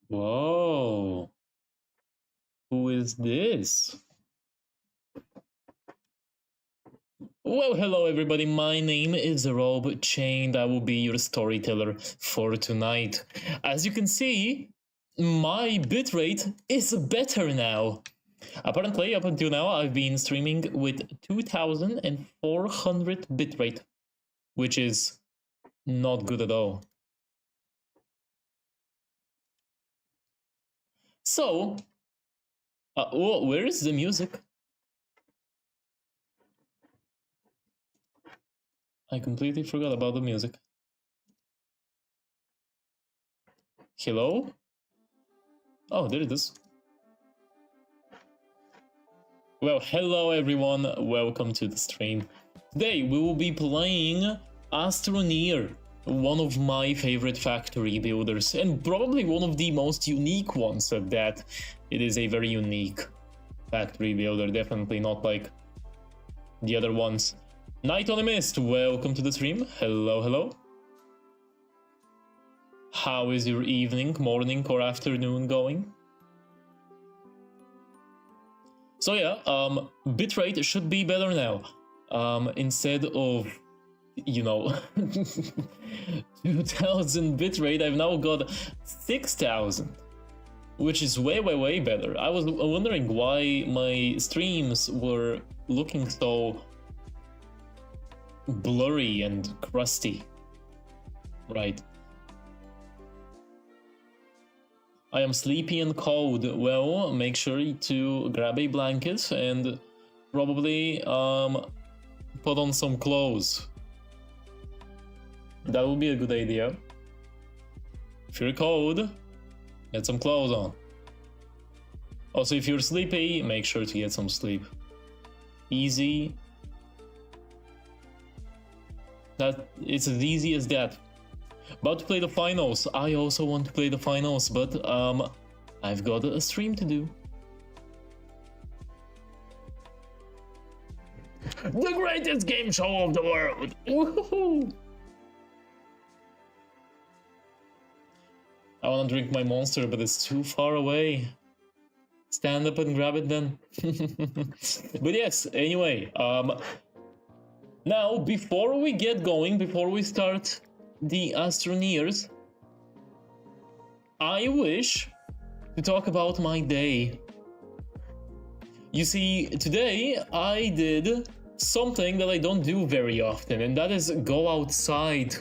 Whoa. Who is this? Well, hello everybody, my name is Rob Chained. I will be your storyteller for tonight. As you can see, my bitrate is better now. Apparently, up until now, I've been streaming with 2400 bitrate, which is not good at all. So, where is the music? I completely forgot about the music. Hello? Oh, there it is. Well, hello everyone, welcome to the stream. Today we will be playing ASTRONEER, one of my favorite factory builders, and probably one of the most unique ones at that. It is a very unique factory builder, definitely not like the other ones. Night on a Mist, welcome to the stream. Hello, hello. How is your evening, morning, or afternoon going? So yeah, bitrate should be better now. Instead of, you know, 2000 bitrate, I've now got 6000, which is way better. I was wondering why my streams were looking so blurry and crusty. Right. I am sleepy and cold. Well, make sure to grab a blanket and probably put on some clothes. That would be a good idea. If you're cold, get some clothes on. Also, if you're sleepy, make sure to get some sleep. Easy. It's as easy as that. About to play the finals. I also want to play the finals, but I've got a stream to do. The greatest game show of the world! Woohoo! I want to drink my monster, but it's too far away. Stand up and grab it then. But yes, anyway, now before we get going, before we start the ASTRONEERs, I wish to talk about my day. You see, today I did something that I don't do very often, and that is go outside.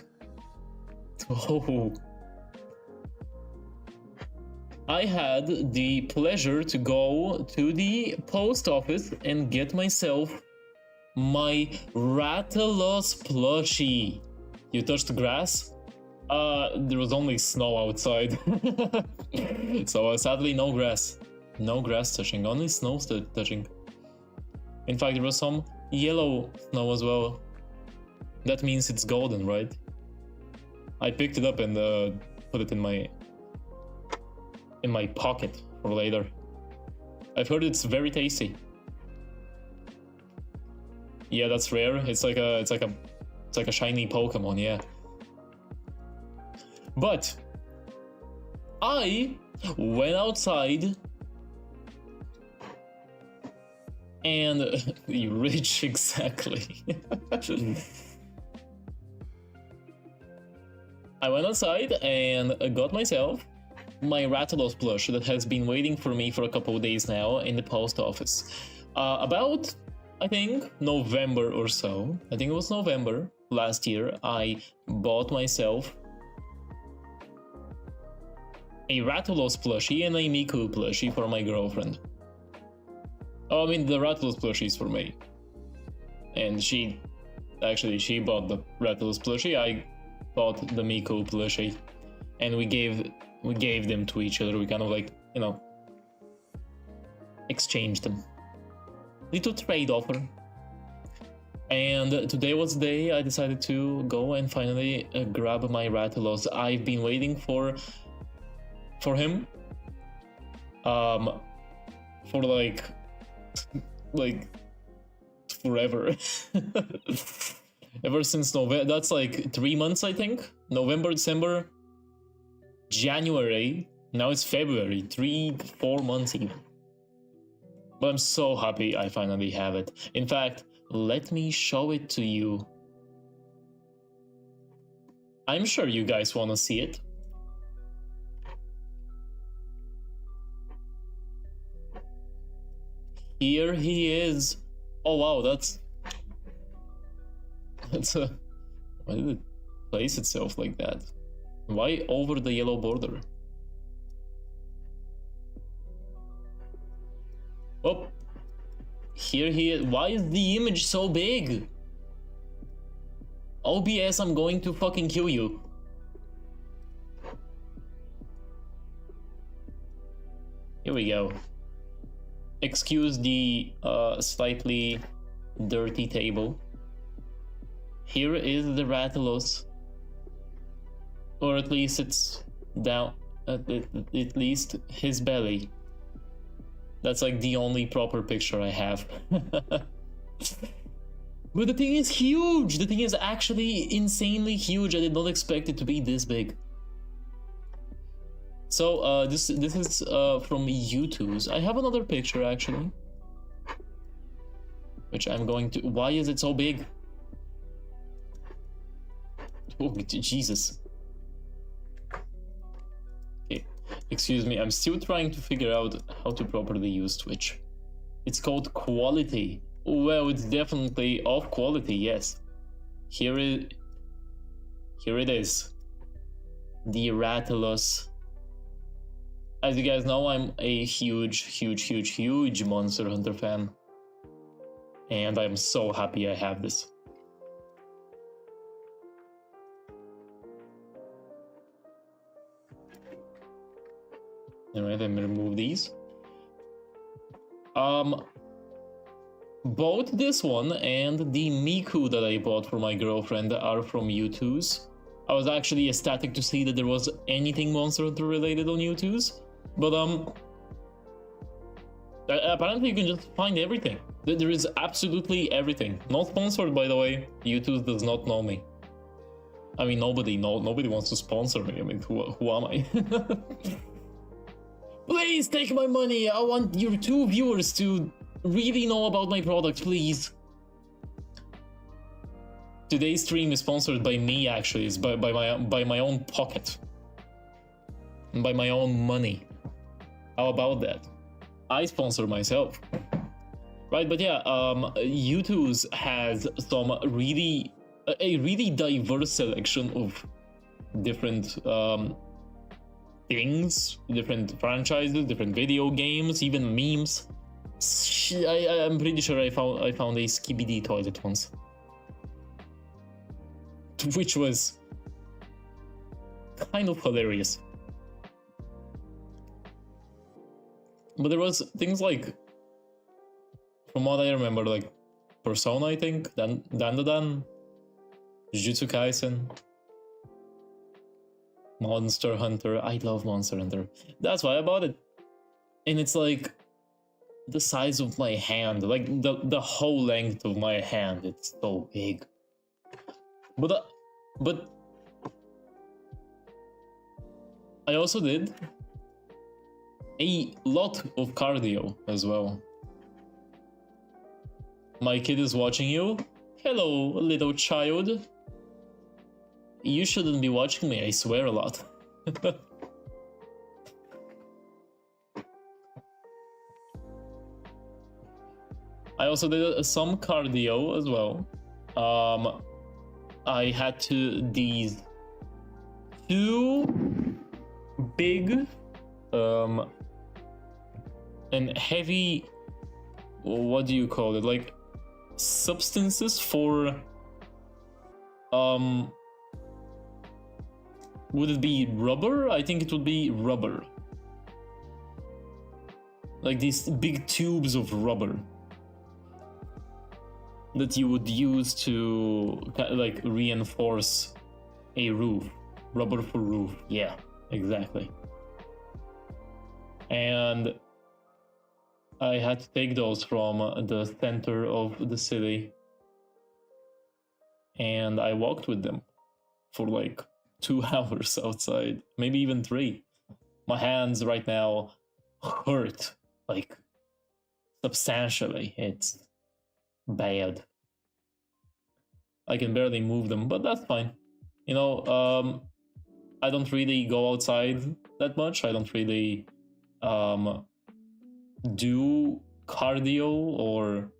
Oh. I had the pleasure to go to the post office and get myself my Rathalos plushie. You touched the grass? There was only snow outside. So sadly no grass. No grass touching, only snow touching. In fact, there was some yellow snow as well. That means it's golden, right? I picked it up and put it in my pocket for later. I've heard it's very tasty. Yeah, that's rare. It's like a shiny Pokemon, yeah. But I went outside and you rich, exactly. I went outside and got myself my Rathalos plush that has been waiting for me for a couple of days now in the post office. About, I think, November or so. I think it was November last year. I bought myself a Rathalos plushie and a Miku plushie for my girlfriend. Oh, I mean, the Rathalos plushie is for me. And she bought the Rathalos plushie, I bought the Miku plushie. And we gave them to each other. We kind of like, you know, exchanged them. Little trade offer. And today was the day I decided to go and finally grab my Rathalos. I've been waiting for him for like forever. Ever since November. That's like 3 months, I think. November, December, January. Now it's February. 3-4 months even. But I'm so happy I finally have it. In fact, let me show it to you. I'm sure you guys want to see it. Here he is. Oh wow, that's a... Why did it place itself like that? Why over the yellow border? Oh, here he is. Why is the image so big? OBS, I'm going to fucking kill you. Here we go. Excuse the slightly dirty table. Here is the Rathalos. Or at least it's down, at least his belly. That's like the only proper picture I have. But the thing is huge! The thing is actually insanely huge. I did not expect it to be this big. So this is from U2's. I have another picture actually, which I'm going to... Why is it so big? Oh, Jesus. Okay, excuse me, I'm still trying to figure out how to properly use Twitch. It's called quality. Well, it's definitely of quality, yes. Here it is. The Rathalos. As you guys know, I'm a huge Monster Hunter fan. And I'm so happy I have this. Alright, let me remove these. Both this one and the Miku that I bought for my girlfriend are from U2's. I was actually ecstatic to see that there was anything Monster Hunter related on U2's. But apparently you can just find everything. There is absolutely everything. Not sponsored, by the way. U2's does not know me. I mean, nobody wants to sponsor me. I mean, who am I? Please take my money. I want your 2 viewers to really know about my product, please. Today's stream is sponsored by me, actually. It's by my own pocket. And by my own money. How about that? I sponsor myself. Right, but yeah, U2's has some a really diverse selection of different things, different franchises, different video games, even memes. I'm pretty sure I found a Skibidi toilet once, which was kind of hilarious. But there was things like, from what I remember, like Persona, I think, Dandadan, Jujutsu Kaisen, Monster Hunter. I love Monster Hunter. That's why I bought it. And it's like the size of my hand, like the whole length of my hand. It's so big. But I also did a lot of cardio as well. My kid is watching you. Hello, little child. You shouldn't be watching me, I swear a lot. I also did some cardio as well. I had these 2 big and heavy, what do you call it, like substances for would it be rubber? I think it would be rubber, like these big tubes of rubber that you would use to like reinforce a roof. Rubber for roof, yeah, exactly. And I had to take those from the center of the city, and I walked with them for like 2 hours outside, maybe even 3. My hands right now hurt, like substantially. It's bad. I can barely move them, but that's fine. You know, I don't really go outside that much. I don't really do cardio or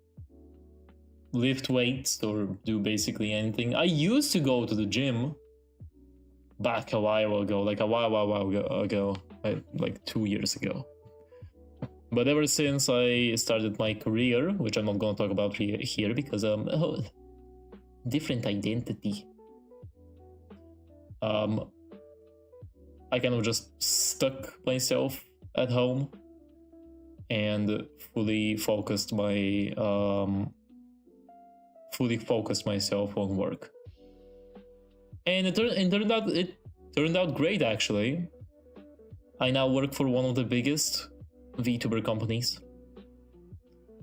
lift weights or do basically anything. I used to go to the gym back a while ago, like a while ago, like 2 years ago. But ever since I started my career, which I'm not going to talk about here because different identity, I kind of just stuck myself at home and fully focused myself on work. And it turned out great, actually. I now work for one of the biggest VTuber companies.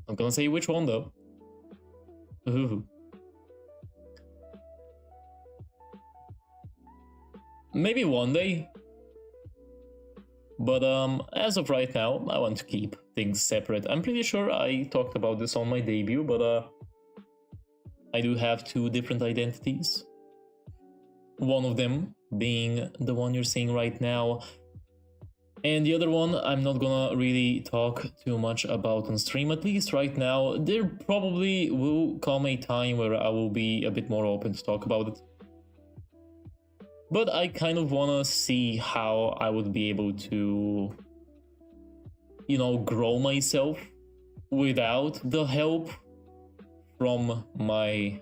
I'm gonna say which one though. Ooh. Maybe one day. But as of right now, I want to keep things separate. I'm pretty sure I talked about this on my debut, but I do have 2 different identities. One of them being the one you're seeing right now, and the other one I'm not gonna really talk too much about on stream, at least right now. There probably will come a time where I will be a bit more open to talk about it. But I kind of want to see how I would be able to, you know, grow myself without the help from my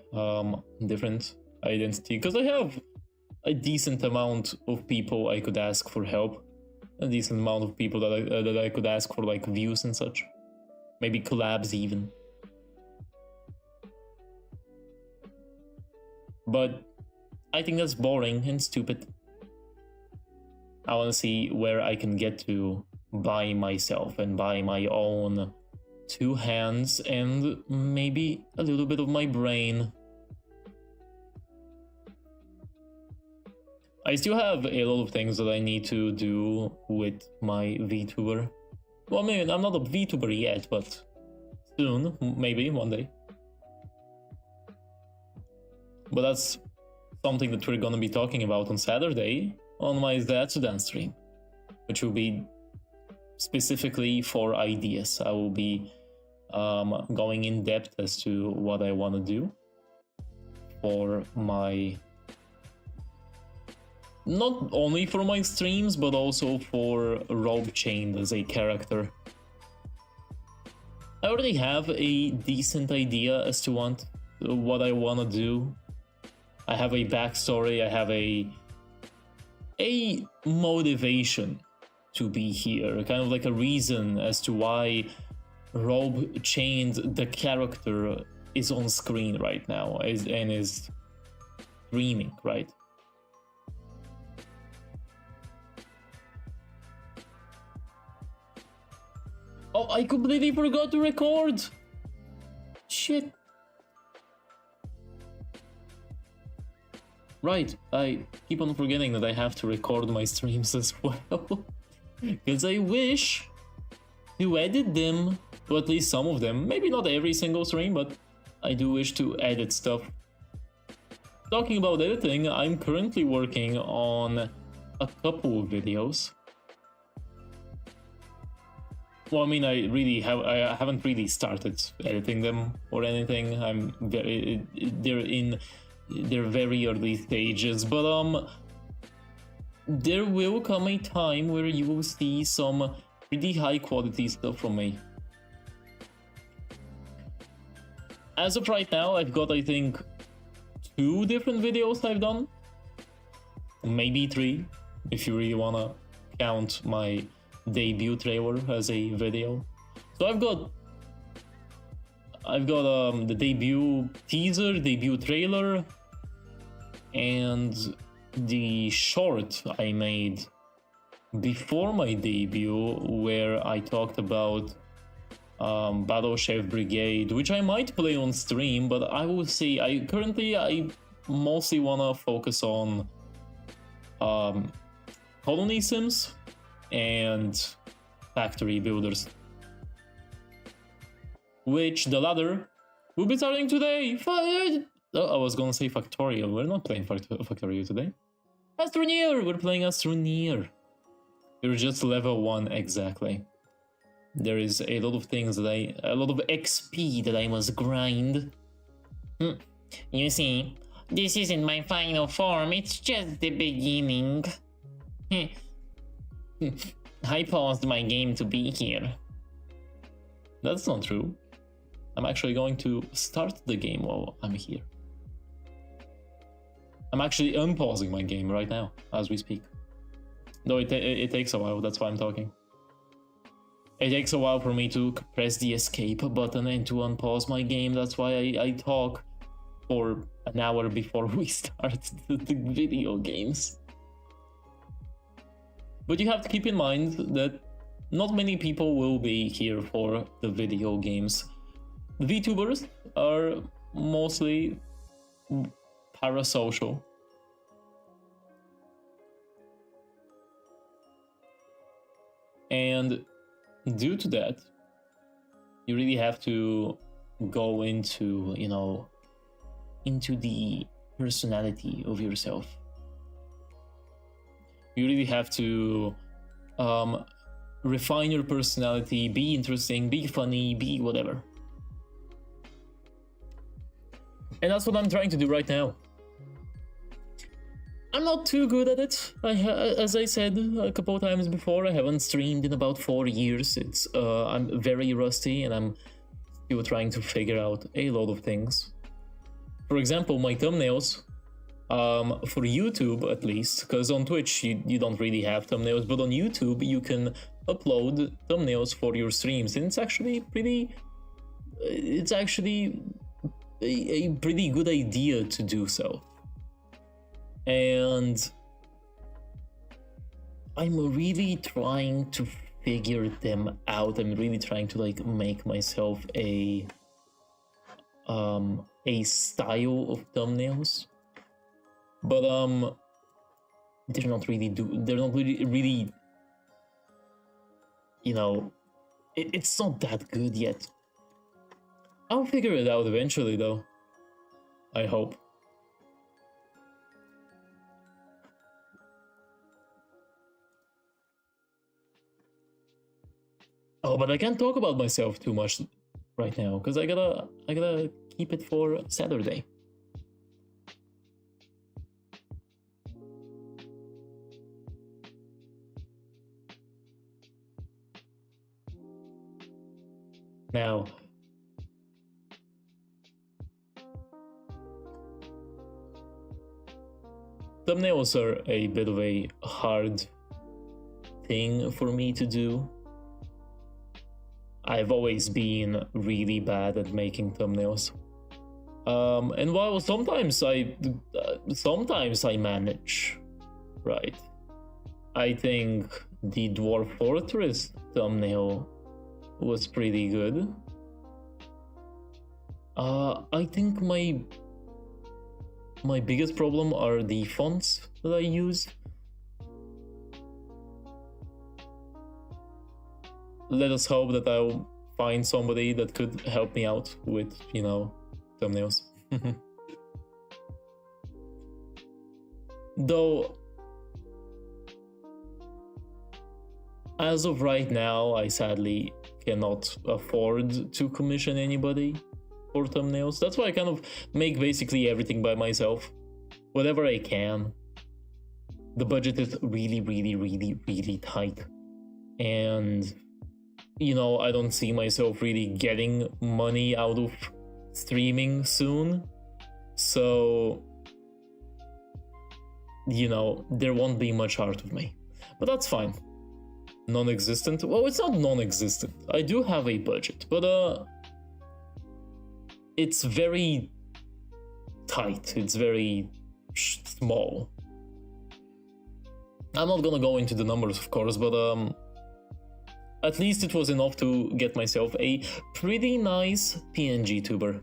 different identity. Because I have a decent amount of people I could ask for help. A decent amount of people that I could ask for like views and such. Maybe collabs even. But I think that's boring and stupid. I want to see where I can get to by myself and by my own 2 hands and maybe a little bit of my brain. I still have a lot of things that I need to do with my VTuber. Well, I mean, I'm not a VTuber yet, but soon, maybe one day. But that's something that we're gonna be talking about on Saturday on my Zatsudan stream, which will be specifically for ideas. I will be going in depth as to what I want to do for my, not only for my streams, but also for Robe Chained as a character. I already have a decent idea as to what I want to do. I have a backstory, I have a motivation to be here, kind of like a reason as to why Robe Chained, the character, is on screen right now and is streaming, right? Oh, I completely forgot to record! Shit. Right, I keep on forgetting that I have to record my streams as well. Because I wish to edit them, or at least some of them. Maybe not every single stream, but I do wish to edit stuff. Talking about editing, I'm currently working on a couple of videos. Well, I mean, I haven't really started editing them or anything. They're in their very early stages, but there will come a time where you will see some pretty high quality stuff from me. As of right now, I've got, I think, 2 different videos I've done. Maybe 3, if you really wanna count my debut trailer as a video. So I've got the debut teaser, debut trailer, and the short I made before my debut, where I talked about Battle Chef Brigade, which I might play on stream, but I will see. I mostly wanna focus on colony sims and factory builders, which the latter will be starting today. I was gonna say Factorial. We're not playing Factorial today. ASTRONEER! We're playing ASTRONEER. We're just level 1 exactly. There is a lot of things that a lot of XP that I must grind. You see, this isn't my final form, it's just the beginning. I paused my game to be here. That's not true. I'm actually going to start the game while I'm here. I'm actually unpausing my game right now, as we speak. Though it takes a while, that's why I'm talking. It takes a while for me to press the escape button and to unpause my game, that's why I talk for an hour before we start the video games. But you have to keep in mind that not many people will be here for the video games. The VTubers are mostly parasocial. And due to that, you really have to go into, you know, into the personality of yourself. You really have to refine your personality, be interesting, be funny, be whatever. And that's what I'm trying to do right now. I'm not too good at it. As I said a couple of times before, I haven't streamed in about 4 years. I'm very rusty and I'm still trying to figure out a lot of things. For example, my thumbnails, for YouTube at least, because on Twitch you don't really have thumbnails, but on YouTube you can upload thumbnails for your streams, and it's actually a pretty good idea to do so. And I'm really trying to figure them out. I'm really trying to like make myself a style of thumbnails, but they're not really, you know, it's not that good yet. I'll figure it out eventually though, I hope. Oh, but I can't talk about myself too much right now because I gotta keep it for Saturday. Now, thumbnails are a bit of a hard thing for me to do. I've always been really bad at making thumbnails. And while sometimes I manage, right? I think the Dwarf Fortress thumbnail was pretty good. I think my biggest problem are the fonts that I use. Let us hope that I'll find somebody that could help me out with, you know, thumbnails. Though, as of right now, I sadly cannot afford to commission anybody for thumbnails. That's why I kind of make basically everything by myself, whatever I can. the budget is really tight, and you know, I don't see myself really getting money out of streaming soon, so you know, there won't be much art of me, but that's fine. Non-existent? Well, it's not non-existent. I do have a budget, but it's very tight. It's very small. I'm not gonna go into the numbers, of course, but at least it was enough to get myself a pretty nice PNG tuber.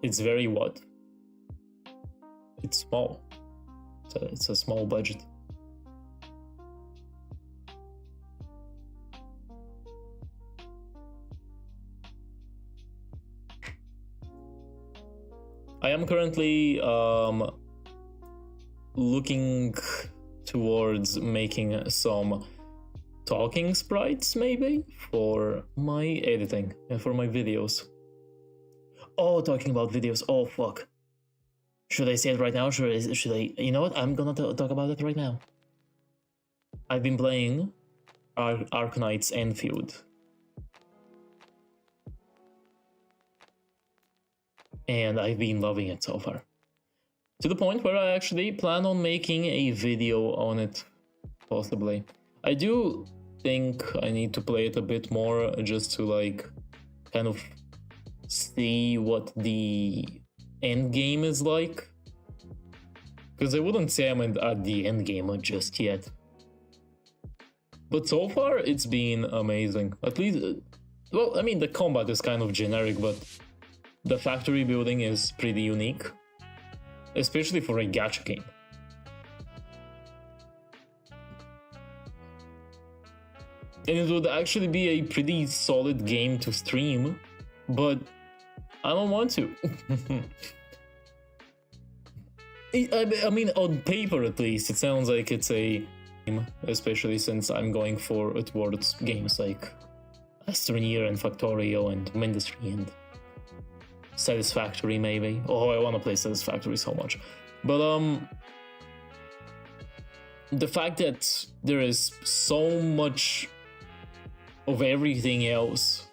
It's very what? It's small. It's a small budget. I am currently looking towards making some talking sprites, maybe, for my editing and for my videos. Oh, talking about videos. Oh, fuck. Should I say it right now? Should I? You know what? I'm gonna talk about it right now. I've been playing Arknight's Enfield. And I've been loving it so far. To the point where I actually plan on making a video on it, possibly. I do think I need to play it a bit more just to, like, kind of see what the end game is like. Because I wouldn't say I'm at the end game just yet. But so far, it's been amazing. At least, well, I mean, the combat is kind of generic, but the factory building is pretty unique, especially for a gacha game. And it would actually be a pretty solid game to stream, but I don't want to. I mean, on paper at least, it sounds like it's a game, especially since I'm going towards games like ASTRONEER and FactOries and Industry and Satisfactory, maybe. Oh, I want to play Satisfactory so much. But the fact that there is so much of everything else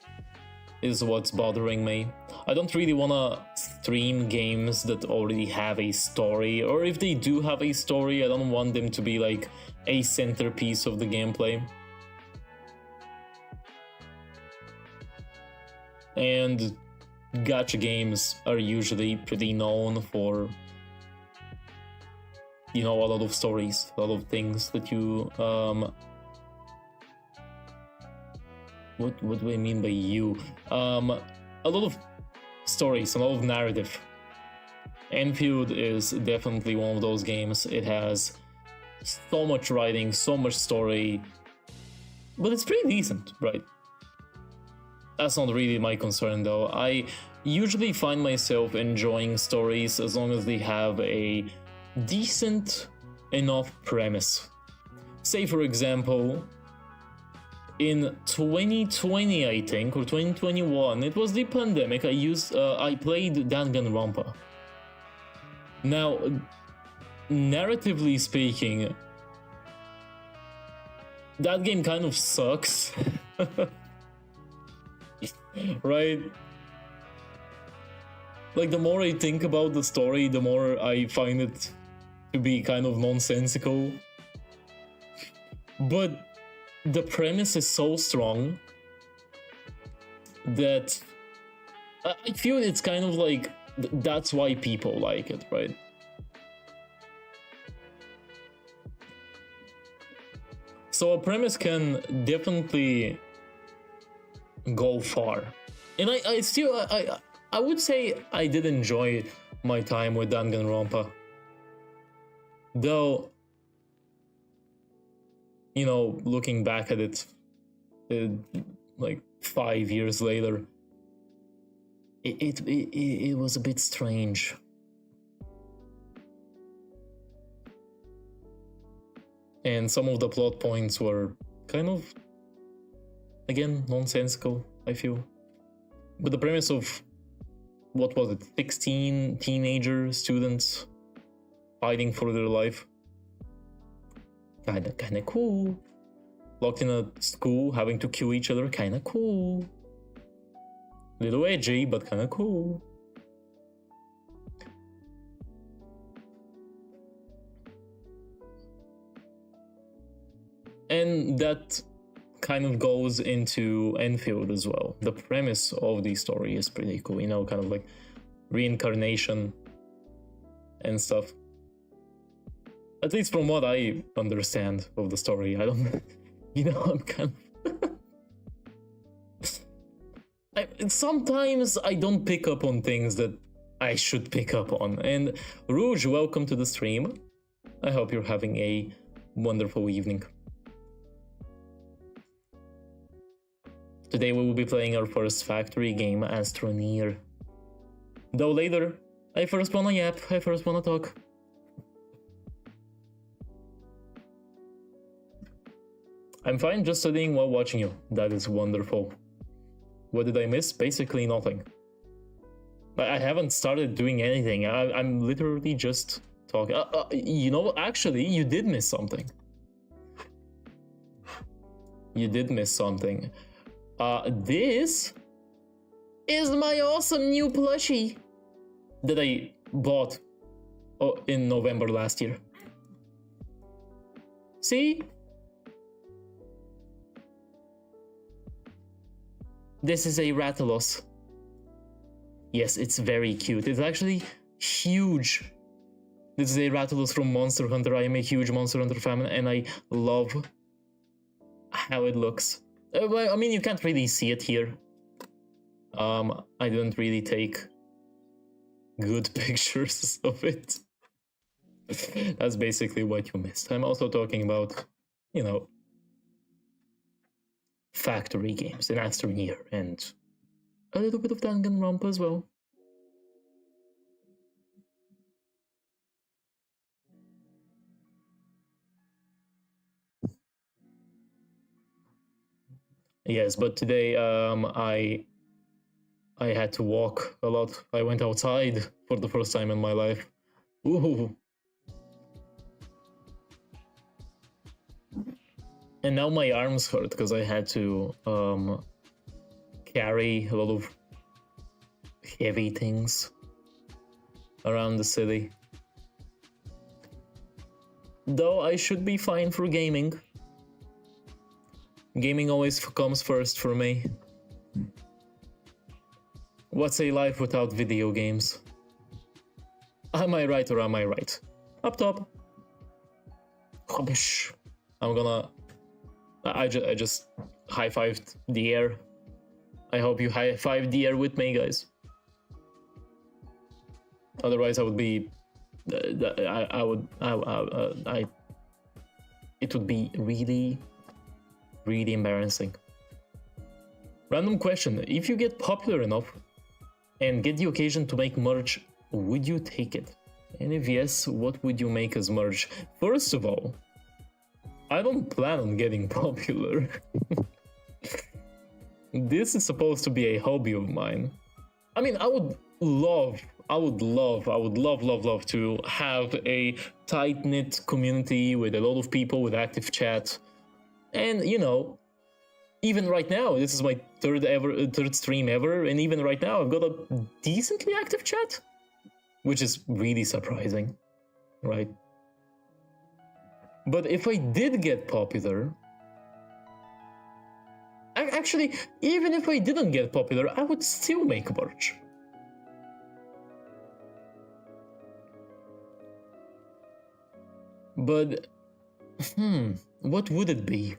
is what's bothering me. I don't really want to stream games that already have a story, or if they do have a story, I don't want them to be like a centerpiece of the gameplay. And gacha games are usually pretty known for, you know, a lot of stories, a lot of things that you what do I mean by you? A lot of stories, a lot of narrative. Enfield is definitely one of those games. It has so much writing, so much story, but it's pretty decent, right? That's not really my concern though. I usually find myself enjoying stories as long as they have a decent enough premise. Say for example, in 2020 I think, or 2021, it was the pandemic, I played Danganronpa. Now, narratively speaking, that game kind of sucks. Right? Like, the more I think about the story, the more I find it to be kind of nonsensical. But the premise is so strong that I feel it's kind of like that's why people like it, right? So a premise can definitely go far, and I would say I did enjoy my time with Danganronpa, though, you know, looking back at it, like 5 years later, it was a bit strange. And some of the plot points were kind of Again, nonsensical, I feel. But the premise of, what was it, 16 teenager students fighting for their life. Kinda cool. Locked in a school, having to kill each other, kinda cool. Little edgy, but kinda cool. And that kind of goes into Enfield as well. The premise of the story is pretty cool, you know, kind of like reincarnation and stuff. At least from what I understand of the story. I don't, you know, I'm kind of... sometimes I don't pick up on things that I should pick up on. And Rouge, welcome to the stream. I hope you're having a wonderful evening. Today we will be playing our first factory game, ASTRONEER. Though later, I first wanna yap, I first wanna talk. I'm fine just studying while watching you. That is wonderful. What did I miss? Basically nothing. I haven't started doing anything. I'm literally just talking. You know, actually, you did miss something. You did miss something. This is my awesome new plushie that I bought in November last year. See? This is a Rathalos. Yes, it's very cute. It's actually huge. This is a Rathalos from Monster Hunter. I am a huge Monster Hunter fan and I love how it looks. I mean, you can't really see it here. I didn't really take good pictures of it. That's basically what you missed. I'm also talking about, you know, factory games in ASTRONEER and a little bit of Danganronpa as well. Yes, but today I had to walk a lot. I went outside for the first time in my life. Ooh. And now my arms hurt because I had to carry a lot of heavy things around the city. Though I should be fine for gaming. Gaming always comes first for me. What's a life without video games? Am I right or am I right? Up top. I'm gonna... I just high-fived the air. I hope you high-five the air with me, guys. Otherwise, I would be... it would be really, really embarrassing. Random question. If you get popular enough and get the occasion to make merch, would you take it? And if yes, what would you make as merch? First of all, I don't plan on getting popular. This is supposed to be a hobby of mine. I mean, I would love to have a tight-knit community with a lot of people with active chat. And, you know, even right now, this is my third stream ever, and even right now, I've got a decently active chat, which is really surprising, right? But if I did get popular, actually, even if I didn't get popular, I would still make merch. But, what would it be?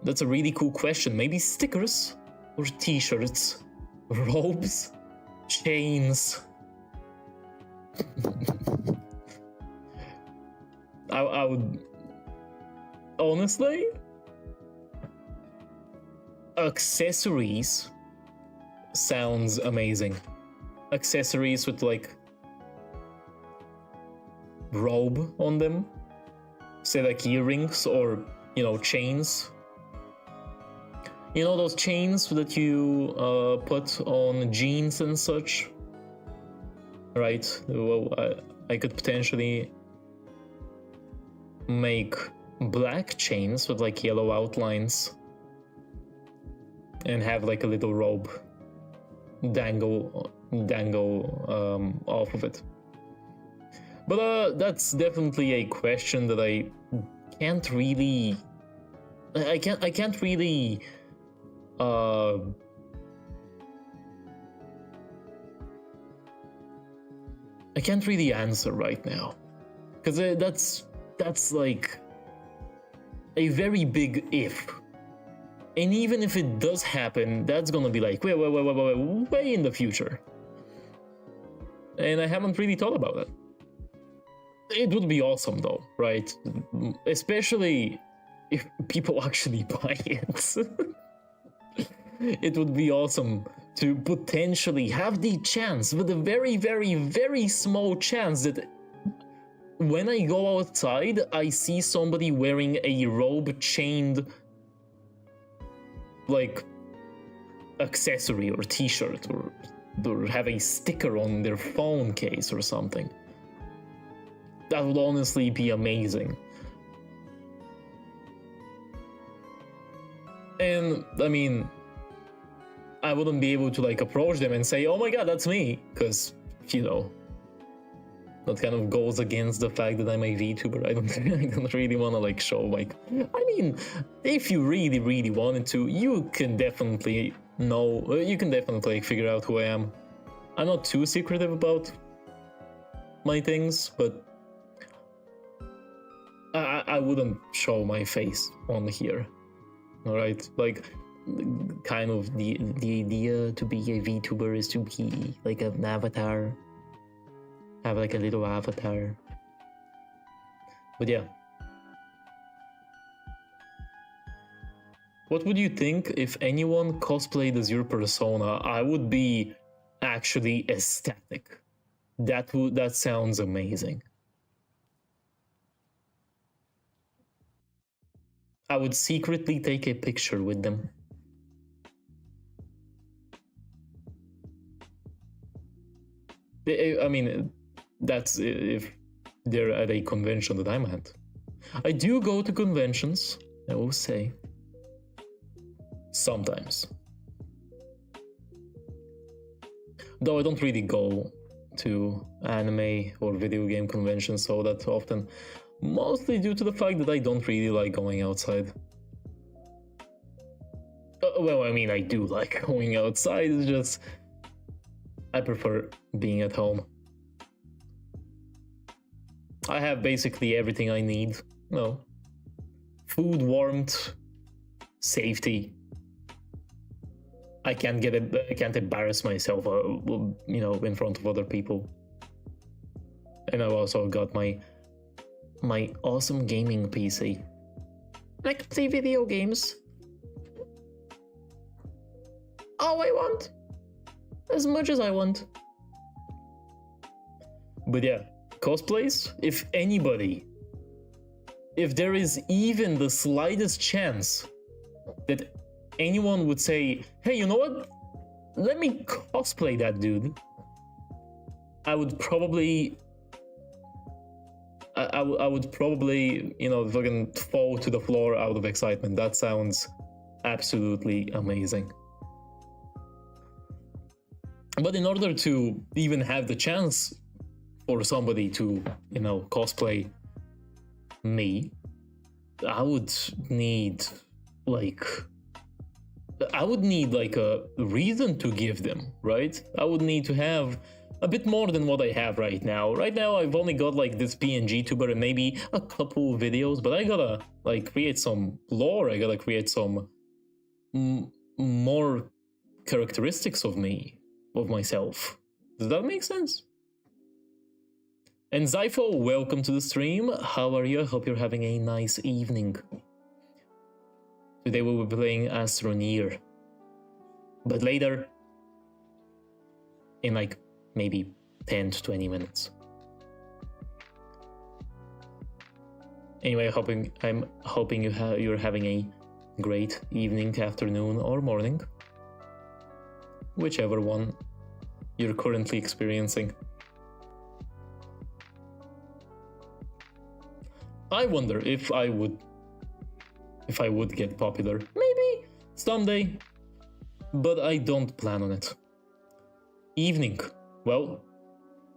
That's a really cool question. Maybe stickers? Or t-shirts? Robes? Chains? I would... Honestly? Accessories sounds amazing. Accessories with, like, robe on them. Say, like, earrings or, you know, chains. You know those chains that you put on jeans and such? Right? Well, I could potentially make black chains with like yellow outlines and have like a little robe dangle off of it. But that's definitely a question that I can't really I can't really answer right now, because that's like a very big if. And even if it does happen, that's gonna be like way in the future. And I haven't really thought about it. It would be awesome though, right? Especially if people actually buy it. It would be awesome to potentially have the chance, with a very, very, very small chance, that when I go outside, I see somebody wearing a robe chained like accessory or t-shirt, or have a sticker on their phone case or something. That would honestly be amazing. And I mean, I wouldn't be able to like approach them and say, oh my god, that's me, because, you know, that kind of goes against the fact that I'm a VTuber. I don't really want to like show like, I mean, if you really, really wanted to, you can definitely like, figure out who I am. I'm not too secretive about my things, but I wouldn't show my face on here. Alright, like, kind of the idea to be a VTuber is to be like an avatar, have like a little avatar. But yeah, what would you think if anyone cosplayed as your persona? I would be actually ecstatic. That sounds amazing. I would secretly take a picture with them. I mean, that's if they're at a convention that I'm at. I do go to conventions, I will say. Sometimes. Though I don't really go to anime or video game conventions so that often. Mostly due to the fact that I don't really like going outside. Well, I mean, I do like going outside, it's just I prefer being at home. I have basically everything I need. No. Food, warmth, safety. I can't embarrass myself, you know, in front of other people. And I've also got my awesome gaming PC. I can play video games. All I want. As much as I want. But yeah, cosplays, if there is even the slightest chance that anyone would say, hey, you know what? Let me cosplay that dude. I would probably, you know, fucking fall to the floor out of excitement. That sounds absolutely amazing. But in order to even have the chance for somebody to, you know, cosplay me, I would need like a reason to give them, right? I would need to have a bit more than what I have right now. Right now, I've only got like this PNG tuber and maybe a couple of videos, but I gotta like create some lore. I gotta create some more characteristics of myself. Does that make sense? And Zypho, welcome to the stream. How are you? I hope you're having a nice evening. Today we'll be playing ASTRONEER. But later, in like maybe 10 to 20 minutes. Anyway, I'm hoping you're having a great evening, afternoon, or morning. Whichever one you're currently experiencing. I wonder if I would get popular. Maybe someday, but I don't plan on it. Evening. Well,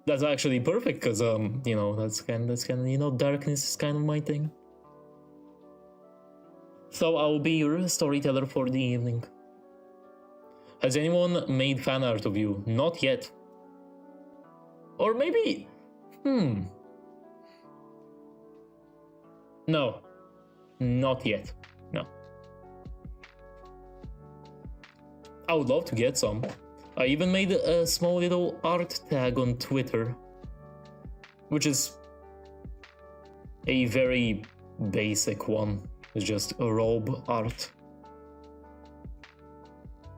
that's actually perfect because you know, that's kind of, you know, darkness is kind of my thing. So I'll be your storyteller for the evening. Has anyone made fan art of you? Not yet. Or maybe, no, not yet. No. I would love to get some. I even made a small little art tag on Twitter, which is a very basic one. It's just a robe art.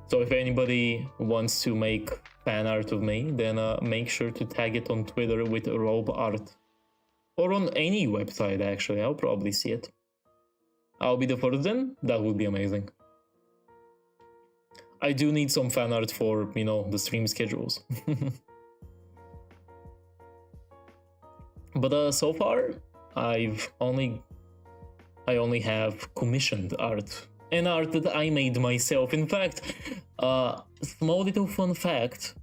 So if anybody wants to make fan art of me, then make sure to tag it on Twitter with robe art. Or on any website, actually. I'll probably see it. I'll be the first then. That would be amazing. I do need some fan art for, you know, the stream schedules. But so far, I only have commissioned art. And art that I made myself. In fact, small little fun fact.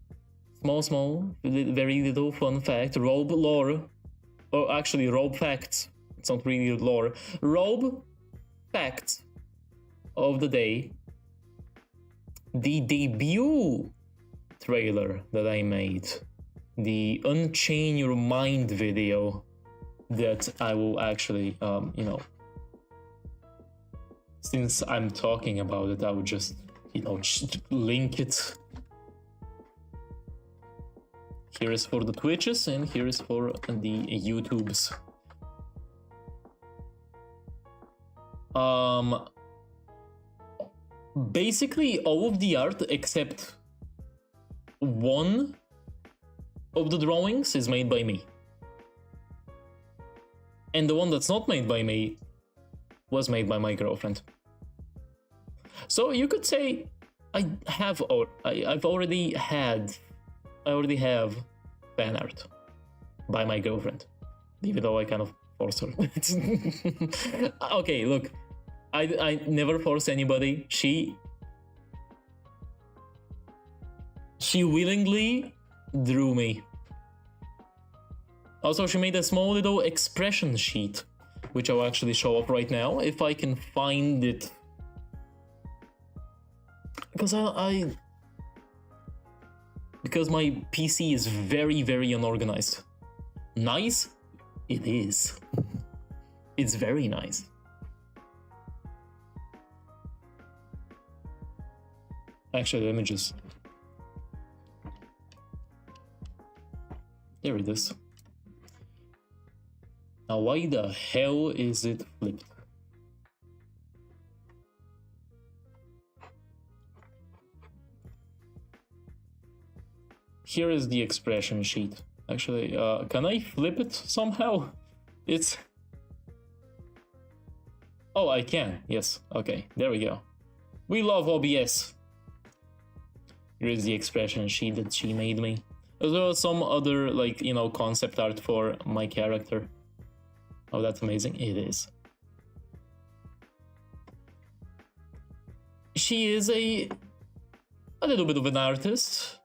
Very little fun fact. Robe lore. Or actually, robe facts. It's not really lore. Robe facts of the day. The debut trailer that I made, the Unchain Your Mind video that I will actually, you know, since I'm talking about it, I would just, you know, link it. Here is for the Twitches and here is for the YouTubes. Basically all of the art except one of the drawings is made by me. And the one that's not made by me was made by my girlfriend. So you could say I already have fan art by my girlfriend, even though I kind of force her. Okay, look, I never force anybody. She willingly drew me. Also, she made a small little expression sheet, which I'll actually show up right now if I can find it. Because because my PC is very, very unorganized. Nice? It is. It's very nice. Actually, let me just... There it is. Now, why the hell is it flipped? Here is the expression sheet. Actually, can I flip it somehow? It's... Oh, I can. Yes. Okay, there we go. We love OBS. Here is the expression sheet that she made me. As well as some other, like, you know, concept art for my character. Oh, that's amazing. It is. She is a little bit of an artist.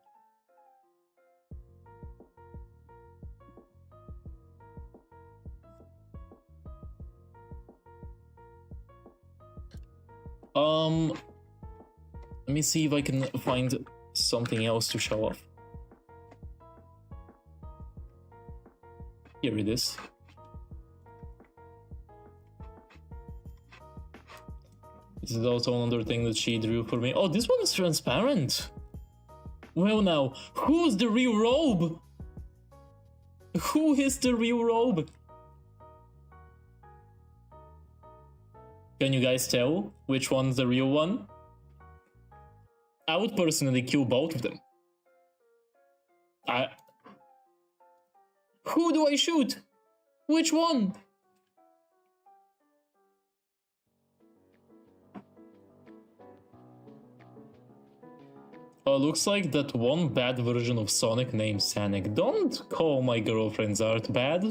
Let me see if I can find something else to show off. Here it is. This is also another thing that she drew for me. Oh, this one is transparent. Well now, who's the real robe? Who is the real robe? Can you guys tell which one's the real one? I would personally kill both of them. Who do I shoot? Which one? Looks like that one bad version of Sonic named Sonic. Don't call my girlfriend's art bad.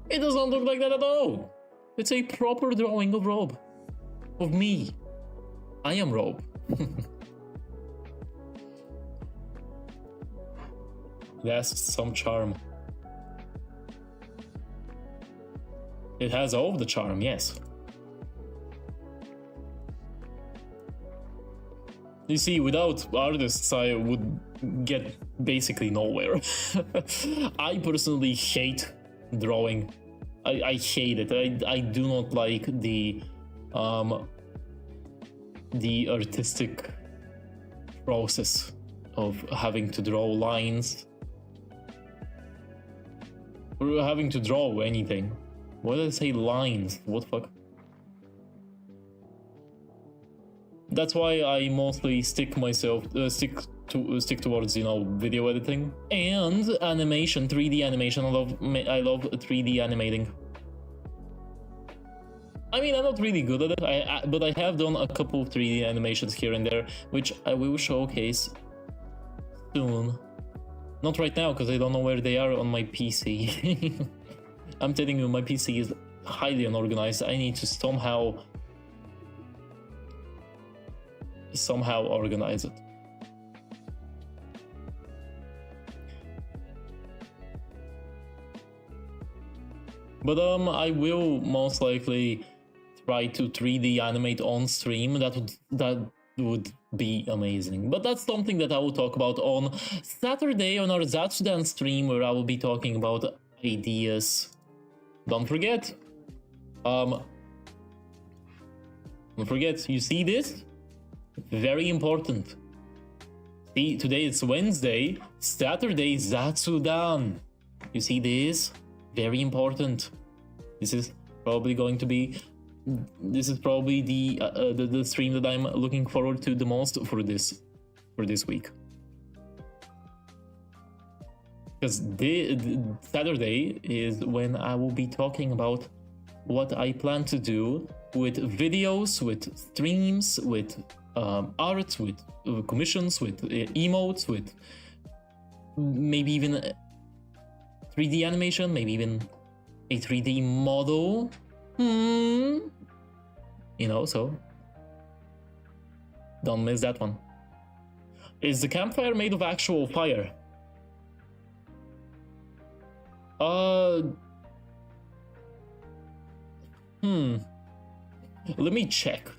It does not look like that at all. It's a proper drawing of Rob. Of me. I am Rob. That's some charm. It has all of the charm, yes. You see, without artists, I would get basically nowhere. I personally hate drawing. I hate it. I do not like the artistic process of having to draw lines or having to draw anything. Why did I say lines? What the fuck? That's why I mostly stick towards, you know, video editing and animation, 3D animation. I love 3D animating. I mean, I'm not really good at it, but I have done a couple of 3D animations here and there, which I will showcase soon. Not right now, because I don't know where they are on my PC. I'm telling you, my PC is highly unorganized. I need to somehow organize it. But I will most likely try to 3D animate on stream. That would be amazing. But that's something that I will talk about on Saturday on our Zatsudan stream, where I will be talking about ideas. Don't forget. Don't forget, you see this? Very important. See, today it's Wednesday, Saturday Zatsudan. You see this? Very important. This is probably the stream that I'm looking forward to the most for this week. Because Saturday is when I will be talking about what I plan to do with videos, with streams, with art, with commissions, with emotes, with maybe even 3D animation, maybe even a 3D model. You know, so don't miss that one. Is the campfire made of actual fire? Let me check.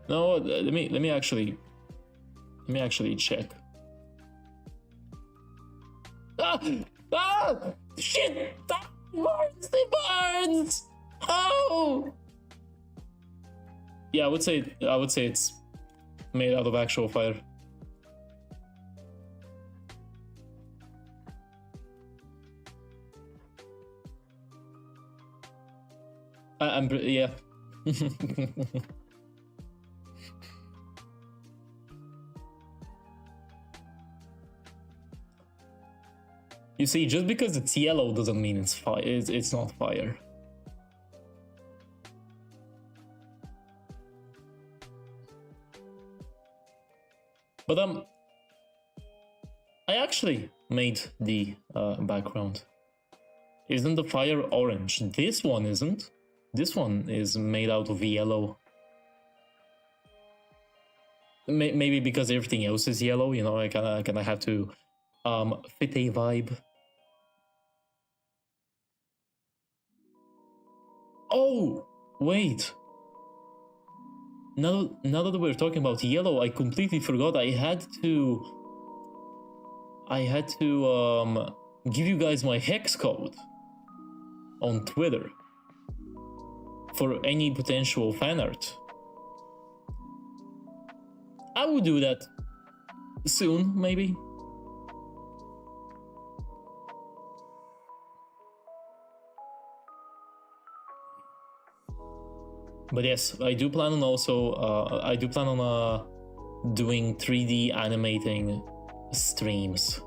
No, let me actually check. Shit! That burns! It burns! Oh! Yeah, I would say it's made out of actual fire. Yeah. You see, just because it's yellow doesn't mean it's fire. It's not fire. But I actually made the background. Isn't the fire orange? This one isn't. This one is made out of yellow. Maybe because everything else is yellow, you know, I kind of have to fit a vibe. Oh, wait. Now that we're talking about yellow, I completely forgot I had to give you guys my hex code on Twitter for any potential fan art. I will do that soon, maybe. But yes, I do plan on doing 3D animating streams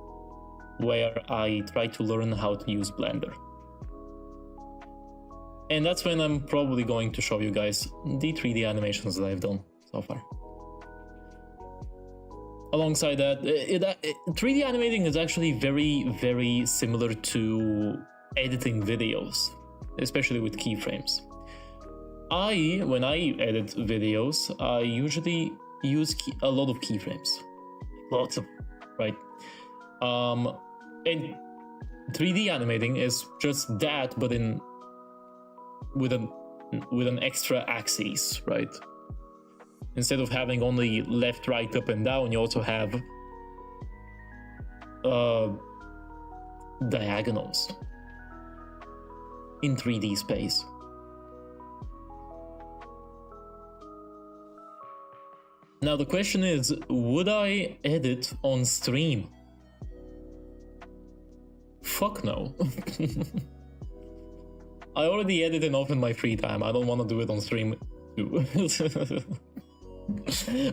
where I try to learn how to use Blender. And that's when I'm probably going to show you guys the 3D animations that I've done so far. Alongside that, 3D animating is actually very similar to editing videos, especially with keyframes. When I edit videos, I usually use a lot of keyframes. Lots of, right? And 3D animating is just that, but with an extra axis, right? Instead of having only left, right, up, and down, you also have diagonals in 3D space. Now the question is, would I edit on stream? Fuck no. I already edit enough in my free time. I don't want to do it on stream too.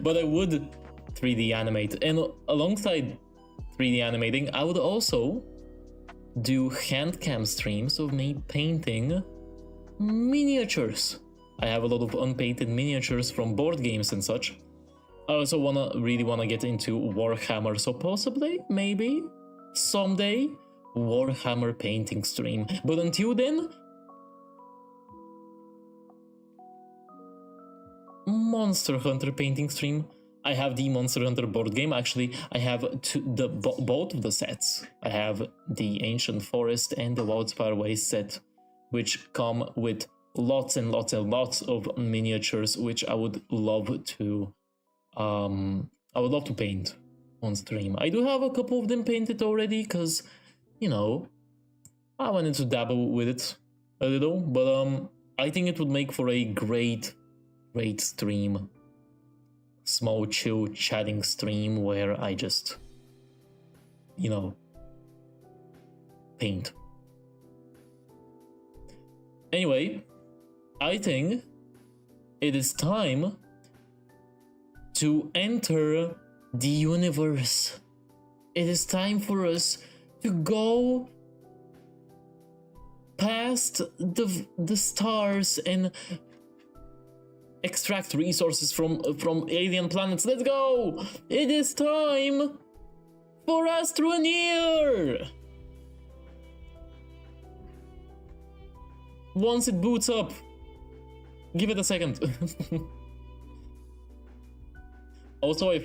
But I would 3D animate, and alongside 3D animating, I would also do hand cam streams of me painting miniatures. I have a lot of unpainted miniatures from board games and such. I also really wanna get into Warhammer, so possibly, maybe, someday, Warhammer painting stream. But until then, Monster Hunter painting stream. I have the Monster Hunter board game. Actually, I have both of the sets. I have the Ancient Forest and the Wildspire Waste set, which come with lots and lots and lots of miniatures, which I would love to paint on stream. I do have a couple of them painted already, because, you know, I wanted to dabble with it a little, but I think it would make for a great stream. Small, chill, chatting stream where I just, you know, paint. Anyway, I think it is time to enter the universe. It is time for us to go past the stars and extract resources from alien planets. Let's go! It is time for ASTRONEER! Once it boots up, give it a second. Also, I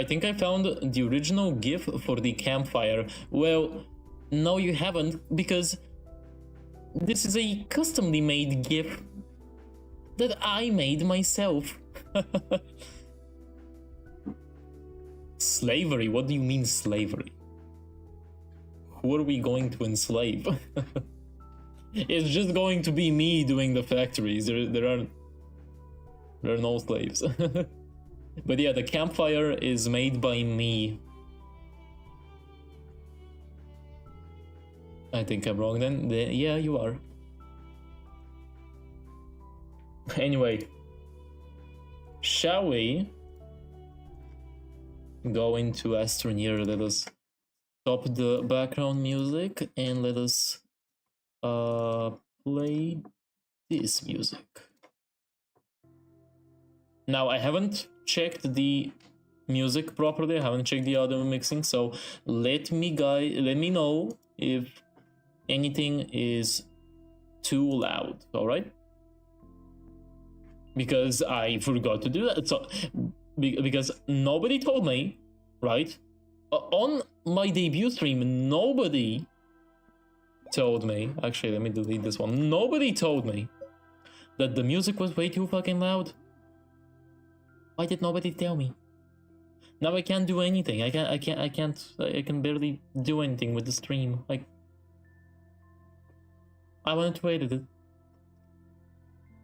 think I found the original GIF for the campfire. Well, no you haven't, because this is a customly made GIF that I made myself. Slavery? What do you mean slavery? Who are we going to enslave? It's just going to be me doing the factories. There are no slaves. But yeah, the campfire is made by me. I think I'm wrong then. Yeah, you are. Anyway, shall we go into ASTRONEER? Let us stop the background music and let us play this music. Now, I haven't checked the music properly. I haven't checked the audio mixing, so let me know if anything is too loud. All right? Because I forgot to do that. So because nobody told me, right? On my debut stream, nobody told me. Actually, let me delete this one. Nobody told me that the music was way too fucking loud. Why did nobody tell me? Now I can't do anything. I can barely do anything with the stream. Like, I wanted to edit it.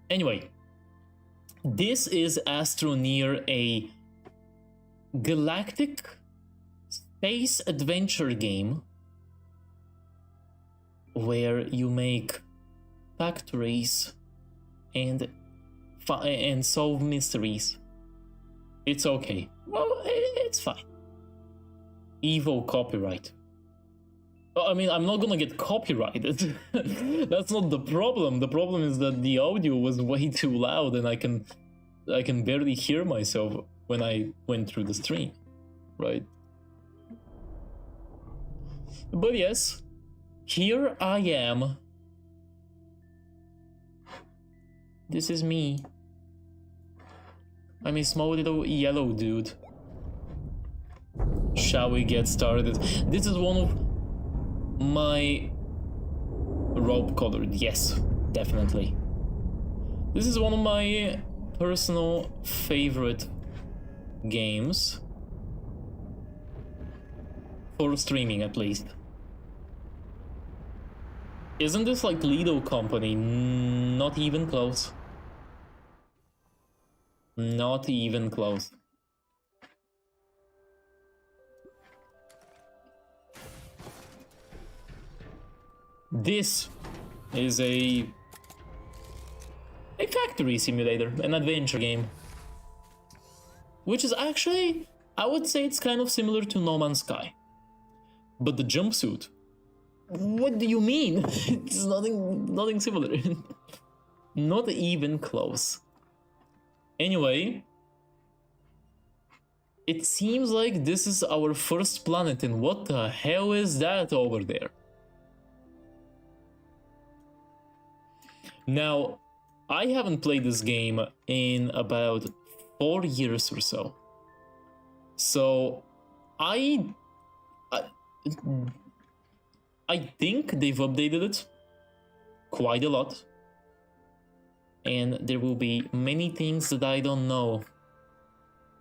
Anyway, this is ASTRONEER, a galactic space adventure game where you make factories and solve mysteries. It's okay. Well, it's fine. Evil copyright. I mean, I'm not gonna get copyrighted. That's not the problem. The problem is that the audio was way too loud and I can barely hear myself when I went through the stream, right? But yes, here I am. This is me. I'm a small little yellow dude. Shall we get started? This is one of my rope colored. Yes, definitely. This is one of my personal favorite games. For streaming, at least. Isn't this like Lido Company? Not even close. Not even close. This is a factory simulator, an adventure game. Which is actually, I would say it's kind of similar to No Man's Sky. But the jumpsuit. What do you mean? It's nothing similar. Not even close. Anyway, it seems like this is our first planet, and what the hell is that over there? Now, I haven't played this game in about 4 years or so. So, I think they've updated it quite a lot. And there will be many things that I don't know.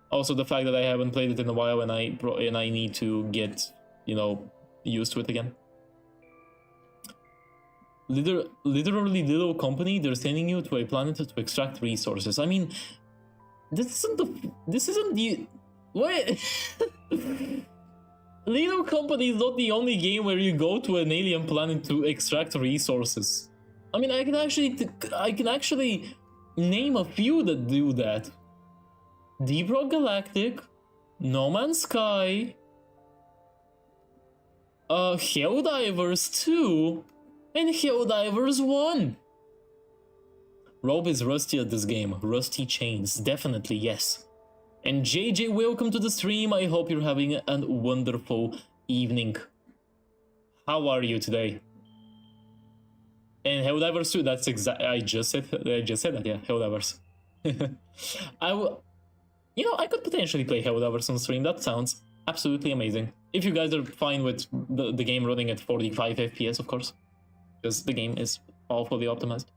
Also, the fact that I haven't played it in a while and I need to get, you know, used to it again. Literally, little company, they're sending you to a planet to extract resources. I mean, this isn't the what? Little Company is not the only game where you go to an alien planet to extract resources. I mean, I can actually name a few that do that. Deep Rock Galactic, No Man's Sky, Helldivers 2, and Helldivers 1. Rob is rusty at this game. Rusty chains, definitely, yes. And JJ, welcome to the stream. I hope you're having a wonderful evening. How are you today? And Helldivers 2, that's exactly, I just said that, yeah, Helldivers. You know, I could potentially play Helldivers on stream. That sounds absolutely amazing. If you guys are fine with the game running at 45 FPS, of course. Because the game is awfully optimized.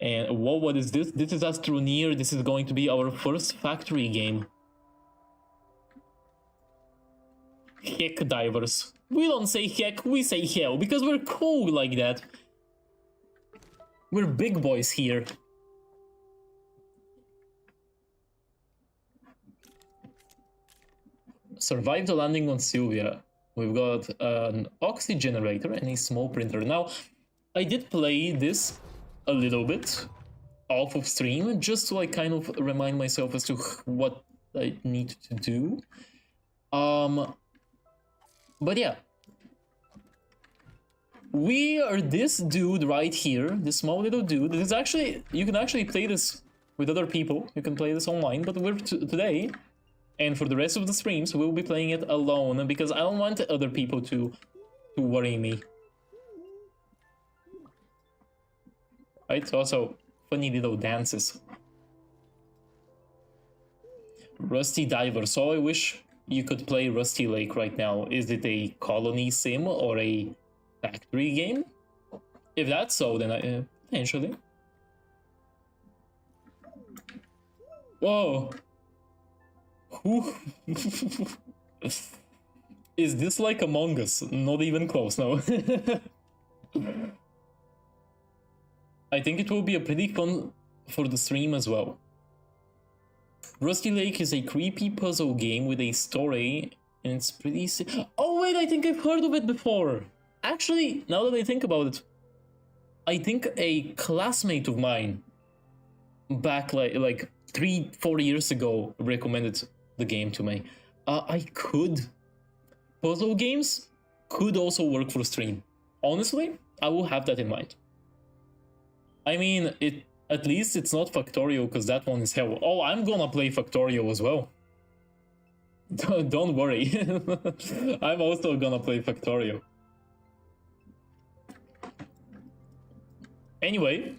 And whoa, what is this? This is ASTRONEER. This is going to be our first factory game. Heck divers. We don't say heck, we say hell, because we're cool like that. We're big boys here. Survive the landing on Sylvia. We've got an oxy generator and a small printer. Now, I did play this a little bit off of stream, just to like kind of remind myself as to what I need to do. But yeah, we are this dude right here, this small little dude. This is actually, you can actually play this with other people. You can play this online, but we're today, and for the rest of the streams, we'll be playing it alone because I don't want other people to worry me. Right? Also, funny little dances. Rusty Diver. So I wish you could play Rusty Lake right now. Is it a colony sim or a factory game? If that's so, then potentially. Whoa. Who? Is this like Among Us? Not even close, no. I think it will be a pretty fun for the stream as well. Rusty Lake is a creepy puzzle game with a story, and it's pretty oh wait, I think I've heard of it before! Actually, now that I think about it, I think a classmate of mine back like 3-4 years ago recommended the game to me. I could. Puzzle games? could also work for stream. Honestly, I will have that in mind. I mean, at least it's not Factorio, because that one is hell. Oh, I'm gonna play Factorio as well. Don't worry. I'm also gonna play Factorio. Anyway,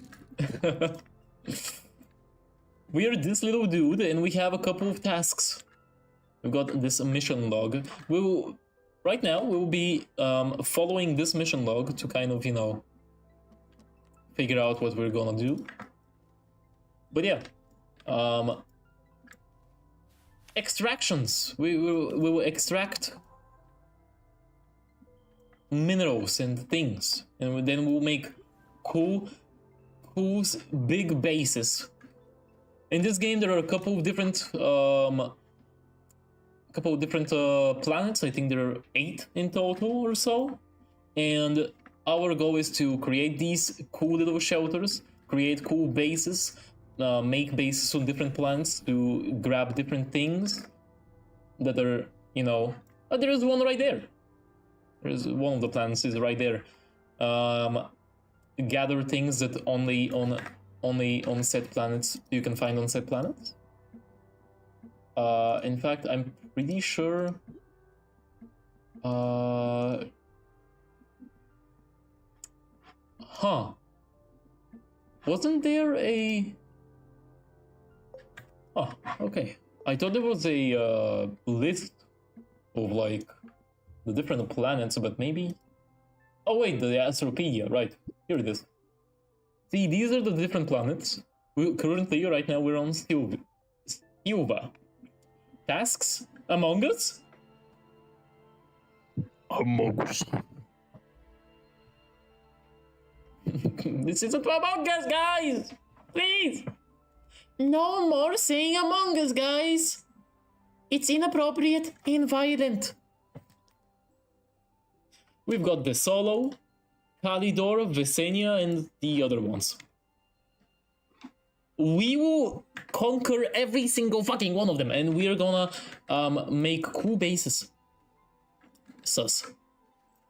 we are this little dude and we have a couple of tasks. We've got this mission log. Right now, we'll be following this mission log to kind of, you know, figure out what we're gonna do. But yeah, extractions. We will extract minerals and things, and then we'll make cool big bases. In this game, there are a couple of different planets. I think there are 8 in total or so, and our goal is to create these cool little shelters, create cool bases, make bases on different planets to grab different things that are, you know, there is one right there. There's one of the planets is right there. Gather things that only on set planets you can find on set planets. In fact, I'm pretty sure. Wasn't there a? Oh, okay. I thought there was a list of like the different planets, but maybe. Oh wait, the Astropedia, right? Here it is. See, these are the different planets. Currently, right now, we're on Silva. Tasks? Among Us? Among Us. This isn't Among Us, guys! Please! No more saying Among Us, guys! It's inappropriate and violent. We've got the Solo, Kalidor, Visenya, and the other ones. We will conquer every single fucking one of them, and we're gonna make cool bases. Sus.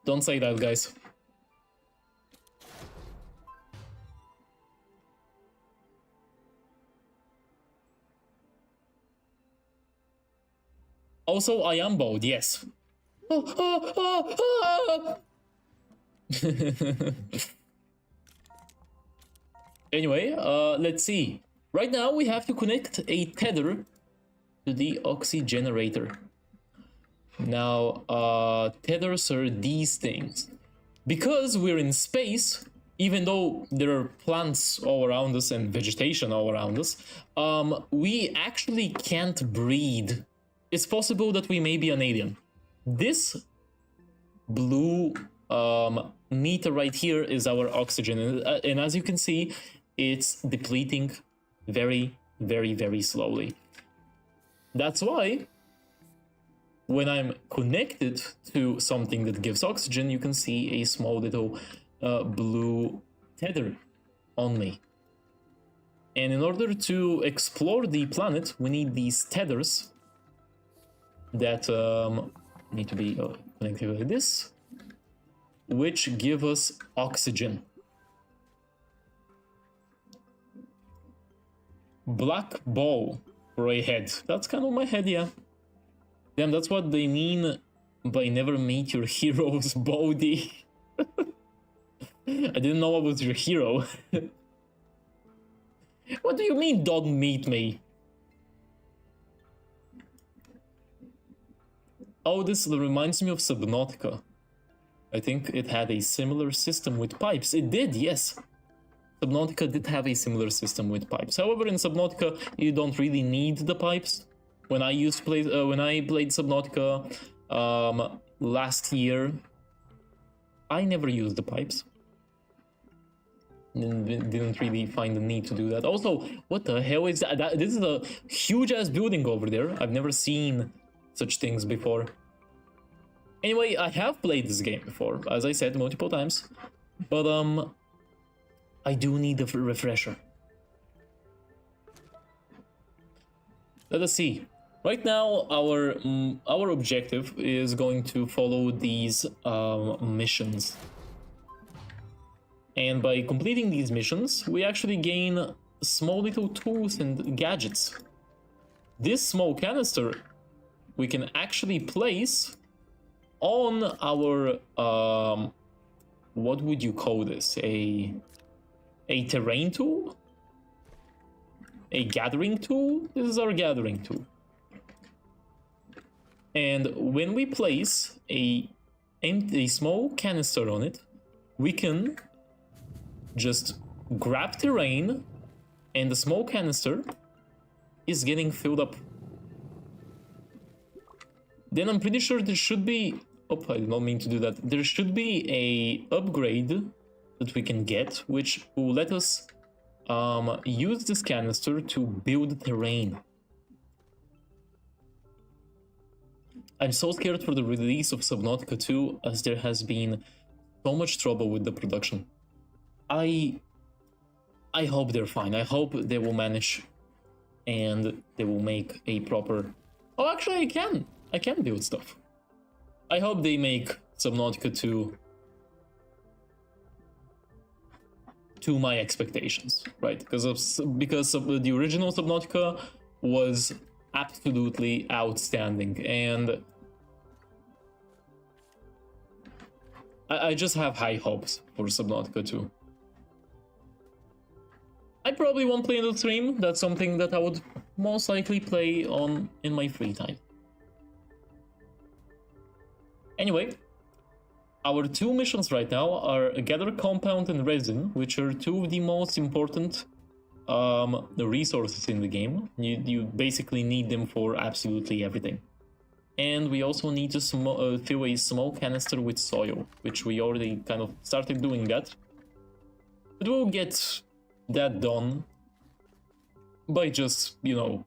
Don't say that, guys. Also, I am bold, yes. Anyway, let's see. Right now we have to connect a tether to the oxygenerator. Now, tethers are these things. Because we're in space, even though there are plants all around us and vegetation all around us, we actually can't breathe. It's possible that we may be an alien. This blue meter right here is our oxygen, and as you can see, it's depleting very, very, very slowly. That's why when I'm connected to something that gives oxygen, you can see a small little blue tether on me. And in order to explore the planet, we need these tethers that need to be connected like this, which give us oxygen. Black ball for a head. That's kind of my head, yeah. Damn, that's what they mean by never meet your hero's body. I didn't know I was your hero. What do you mean, don't meet me? Oh, this reminds me of Subnautica. I think it had a similar system with pipes. It did, yes. Subnautica did have a similar system with pipes. However, in Subnautica, you don't really need the pipes. When I played Subnautica last year, I never used the pipes. Didn't really find the need to do that. Also, what the hell is that? This is a huge-ass building over there. I've never seen such things before. Anyway, I have played this game before, as I said multiple times, but I do need a refresher. Let us see. Right now, our objective is going to follow these missions. And by completing these missions, we actually gain small little tools and gadgets. This small canister we can actually place on our what would you call this? A terrain tool? A gathering tool? This is our gathering tool. And when we place a small canister on it, we can just grab terrain, and the small canister is getting filled up. Then I'm pretty sure there should be... Oh, I did not mean to do that. There should be a upgrade that we can get, which will let us use this canister to build terrain. I'm so scared for the release of Subnautica 2, as there has been so much trouble with the production. I hope they're fine. I hope they will manage and they will make a proper... Oh, actually, I can build stuff. I hope they make Subnautica 2 to my expectations, right? Because the original Subnautica was absolutely outstanding, and I just have high hopes for Subnautica 2. I probably won't play in the stream. That's something that I would most likely play in my free time. Anyway, our two missions right now are Gather Compound and Resin, which are two of the most important resources in the game. You basically need them for absolutely everything. And we also need to fill a small canister with soil, which we already kind of started doing that. But we'll get that done by just, you know,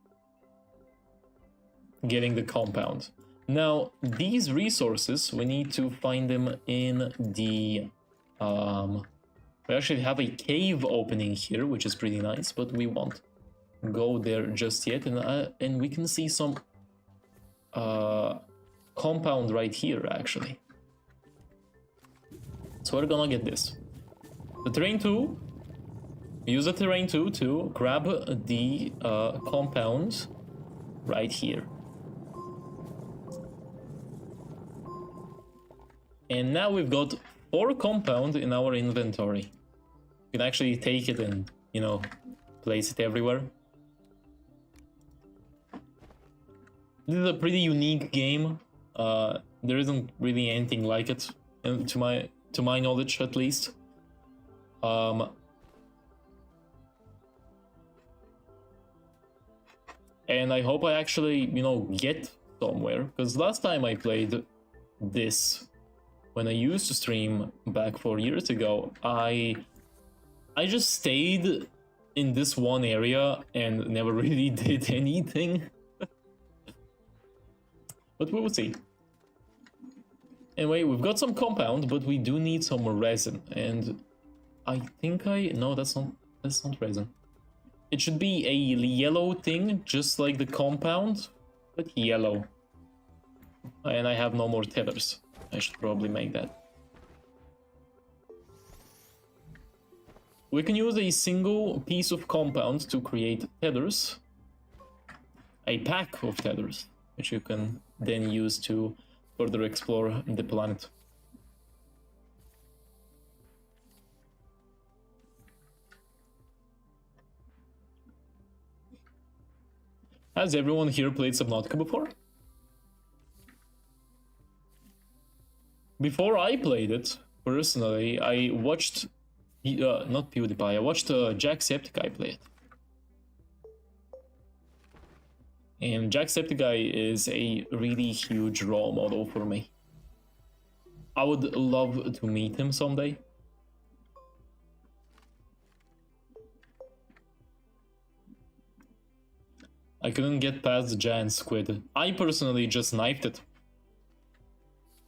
getting the compound. Now, these resources, we need to find them in the... we actually have a cave opening here, which is pretty nice, but we won't go there just yet. And we can see some compound right here, actually. So we're gonna get this. The terrain tool. Use the terrain tool to grab the compound right here. And now we've got 4 compound in our inventory. We can actually take it and, you know, place it everywhere. This is a pretty unique game. There isn't really anything like it, to my knowledge at least. And I hope I actually, you know, get somewhere. Because last time I played this, when I used to stream back 4 years ago, I just stayed in this one area and never really did anything. But we will see. Anyway, we've got some compound, but we do need some more resin. And I think no, that's not resin. It should be a yellow thing, just like the compound, but yellow. And I have no more tethers. I should probably make that. We can use a single piece of compound to create tethers. A pack of tethers, which you can then use to further explore the planet. Has everyone here played Subnautica before? Before I played it, personally, I watched... not PewDiePie, I watched Jacksepticeye play it. And Jacksepticeye is a really huge role model for me. I would love to meet him someday. I couldn't get past the giant squid. I personally just knifed it.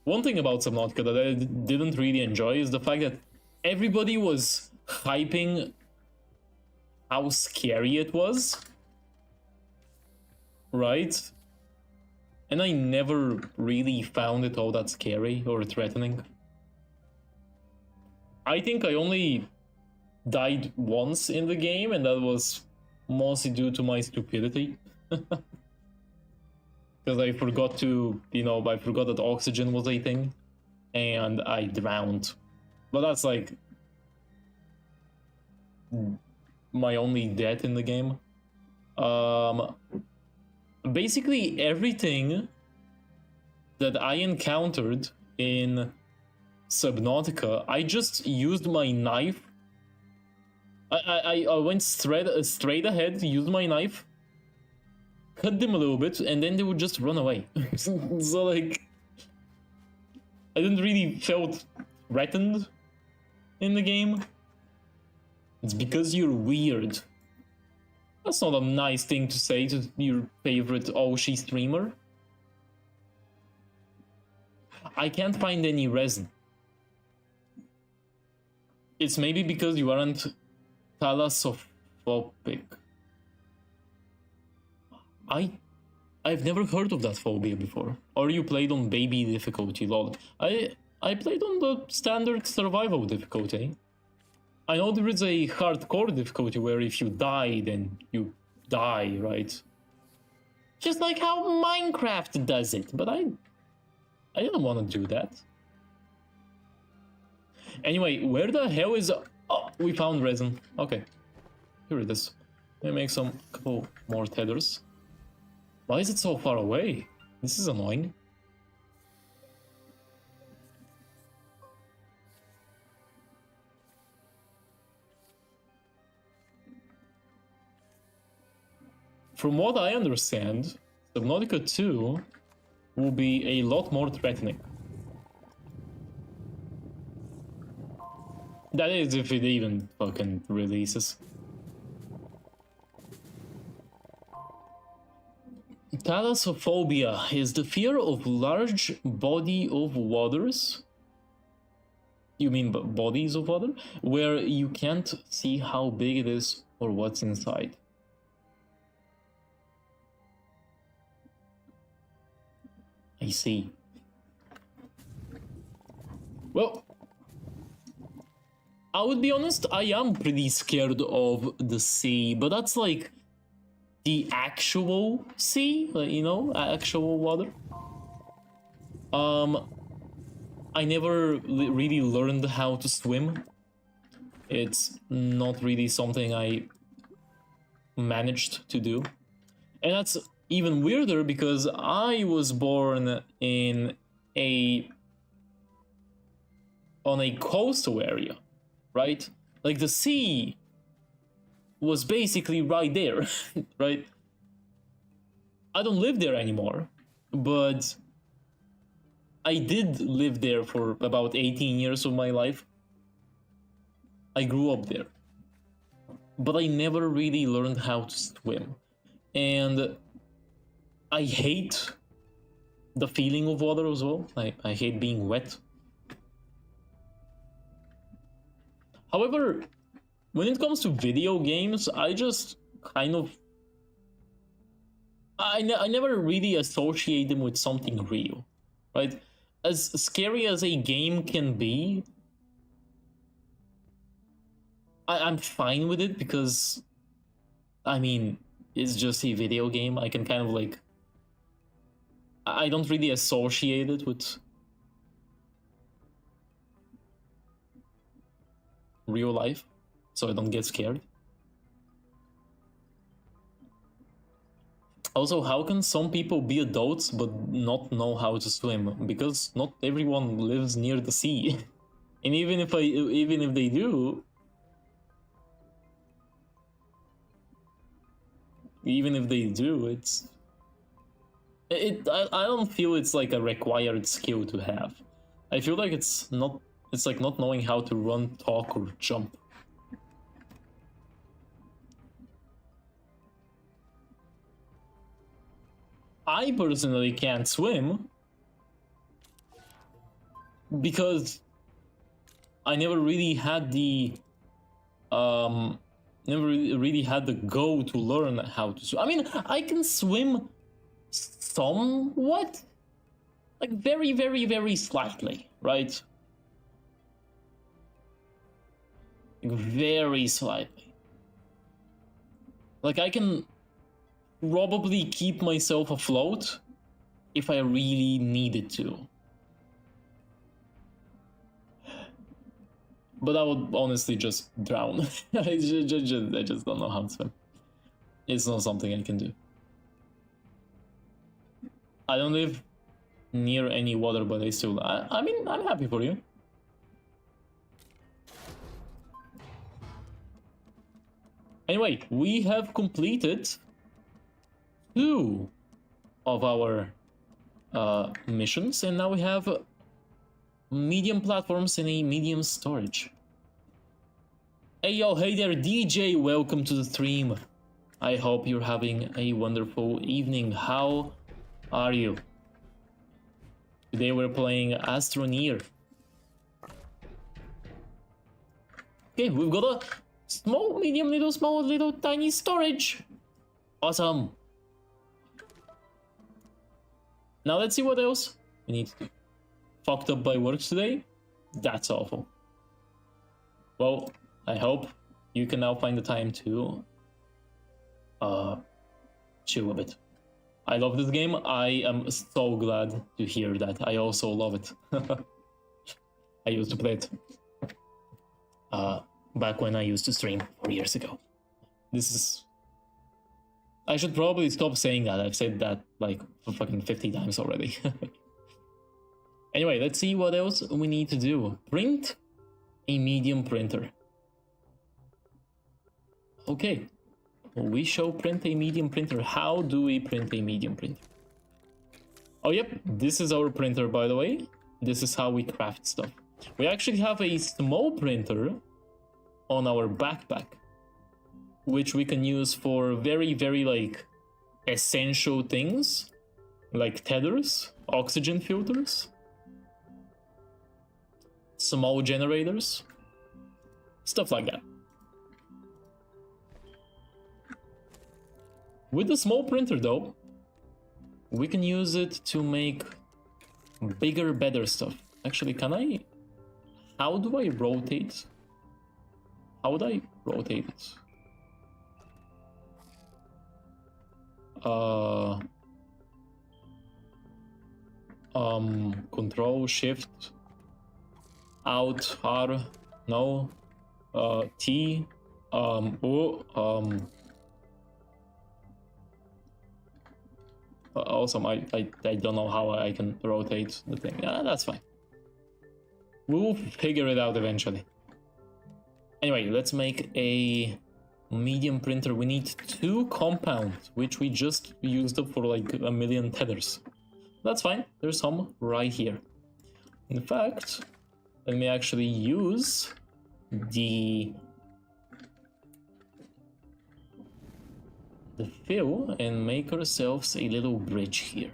One thing about Subnautica that I didn't really enjoy is the fact that everybody was hyping how scary it was. Right? And I never really found it all that scary or threatening. I think I only died once in the game, and that was mostly due to my stupidity. Because I forgot to, I forgot that oxygen was a thing, and I drowned. But that's like my only death in the game. Basically everything that I encountered in Subnautica, I just used my knife. I went straight ahead, used my knife, cut them a little bit, and then they would just run away. So like, I didn't really felt threatened in the game. It's because you're weird. That's not a nice thing to say to your favorite Oshi streamer. I can't find any resin. It's maybe because you aren't thalassophobia. I've never heard of that phobia before. Or you played on baby difficulty, lol. I played on the standard survival difficulty. I know there is a hardcore difficulty where if you die, then you die, right? Just like how Minecraft does it, but I didn't want to do that. Anyway, where the hell is... Oh, we found resin. Okay, here it is. Let me make some couple more tethers. Why is it so far away? This is annoying. From what I understand, Subnautica 2 will be a lot more threatening. That is, if it even fucking releases. Thalassophobia is the fear of large body of waters. You mean bodies of water? Where you can't see how big it is or what's inside. I see. Well, I would be honest, I am pretty scared of the sea, but that's like the actual sea, actual water. I never really learned how to swim. It's not really something I managed to do. And that's even weirder because I was born on a coastal area, right? Like the sea was basically right there, right? I don't live there anymore, but I did live there for about 18 years of my life. I grew up there, but I never really learned how to swim. And I hate the feeling of water as well. I hate being wet. However, when it comes to video games, I just kind of... I never really associate them with something real, right? As scary as a game can be, I'm fine with it because, I mean, it's just a video game. I can kind of like... I don't really associate it with real life, so I don't get scared. Also, how can some people be adults but not know how to swim? Because not everyone lives near the sea. And even if they do, I don't feel it's like a required skill to have. I feel like it's like not knowing how to run, talk, or jump. I personally can't swim because I never really had the go to learn how to swim. I mean, I can swim somewhat, like very, very, very slightly, right? Very slightly. Like I can probably keep myself afloat if I really needed to. But I would honestly just drown. I just don't know how to swim. It's not something I can do. I don't live near any water, but I still... I mean, I'm happy for you. Anyway, we have completed 2 of our missions, and now we have medium platforms and a medium storage. Hey yo, hey there DJ, welcome to the stream. I hope you're having a wonderful evening. How are you? Today we're playing ASTRONEER. Okay, we've got a small, medium, little, small, little, tiny storage. Awesome. Now let's see what else we need to do. Fucked up by work today? That's awful. Well, I hope you can now find the time to chill a bit. I love this game. I am so glad to hear that. I also love it. I used to play it back when I used to stream 4 years ago. This is... I should probably stop saying that. I've said that like fucking 50 times already. Anyway, let's see what else we need to do. Print a medium printer. Okay. We shall print a medium printer. How do we print a medium printer? Oh, yep. This is our printer, by the way. This is how we craft stuff. We actually have a small printer on our backpack, which we can use for very, very, like, essential things, like tethers, oxygen filters, small generators, stuff like that. With the small printer, though, we can use it to make bigger, better stuff. Actually, can I... How do I rotate? How would I rotate it? Control, Shift, Alt, R, no, T, awesome, I don't know how I can rotate the thing. Yeah, that's fine. We'll figure it out eventually. Anyway, let's make a medium printer. We need 2 compounds, which we just used up for like a million tethers. That's fine. There's some right here. In fact, let me actually use the fill and make ourselves a little bridge here.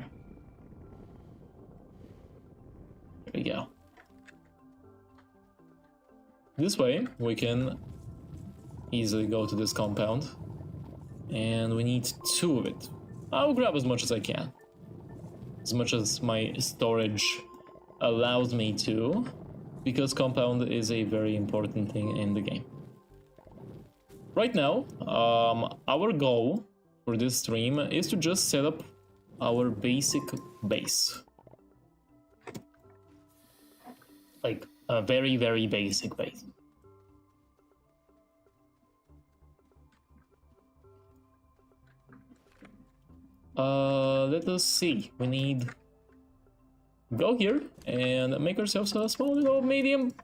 There we go. This way we can easily go to this compound, and we need 2 of it. I'll grab as much as I can, as much as my storage allows me to, because compound is a very important thing in the game. Right now, our goal for this stream is to just set up our basic base. Like a very, very basic base. Let us see. We need go here and make ourselves a small little medium.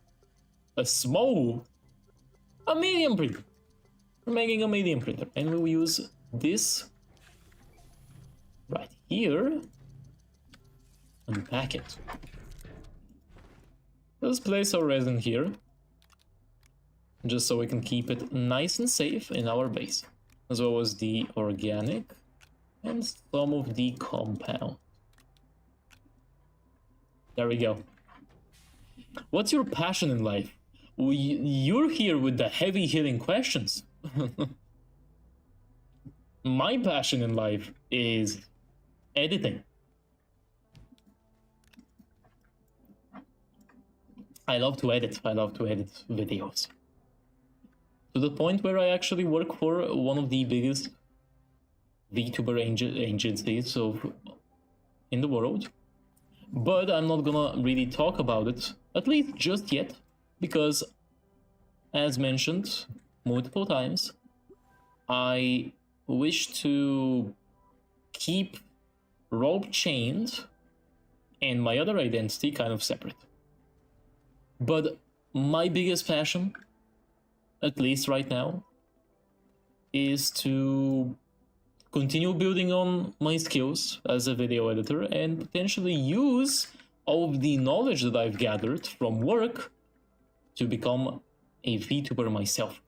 A medium printer. We're making a medium printer, and we will use this right here and pack it. Let's place our resin here, just so we can keep it nice and safe in our base, as well as the organic and some of the compound. There we go. What's your passion in life? You're here with the heavy hitting questions. My passion in life is editing. I love to edit. I love to edit videos. To the point where I actually work for one of the biggest VTuber agencies in the world. But I'm not gonna really talk about it, at least just yet, because, as mentioned multiple times, I wish to keep Rope Chained and my other identity kind of separate. But my biggest passion, at least right now, is to continue building on my skills as a video editor and potentially use all of the knowledge that I've gathered from work to become a VTuber myself.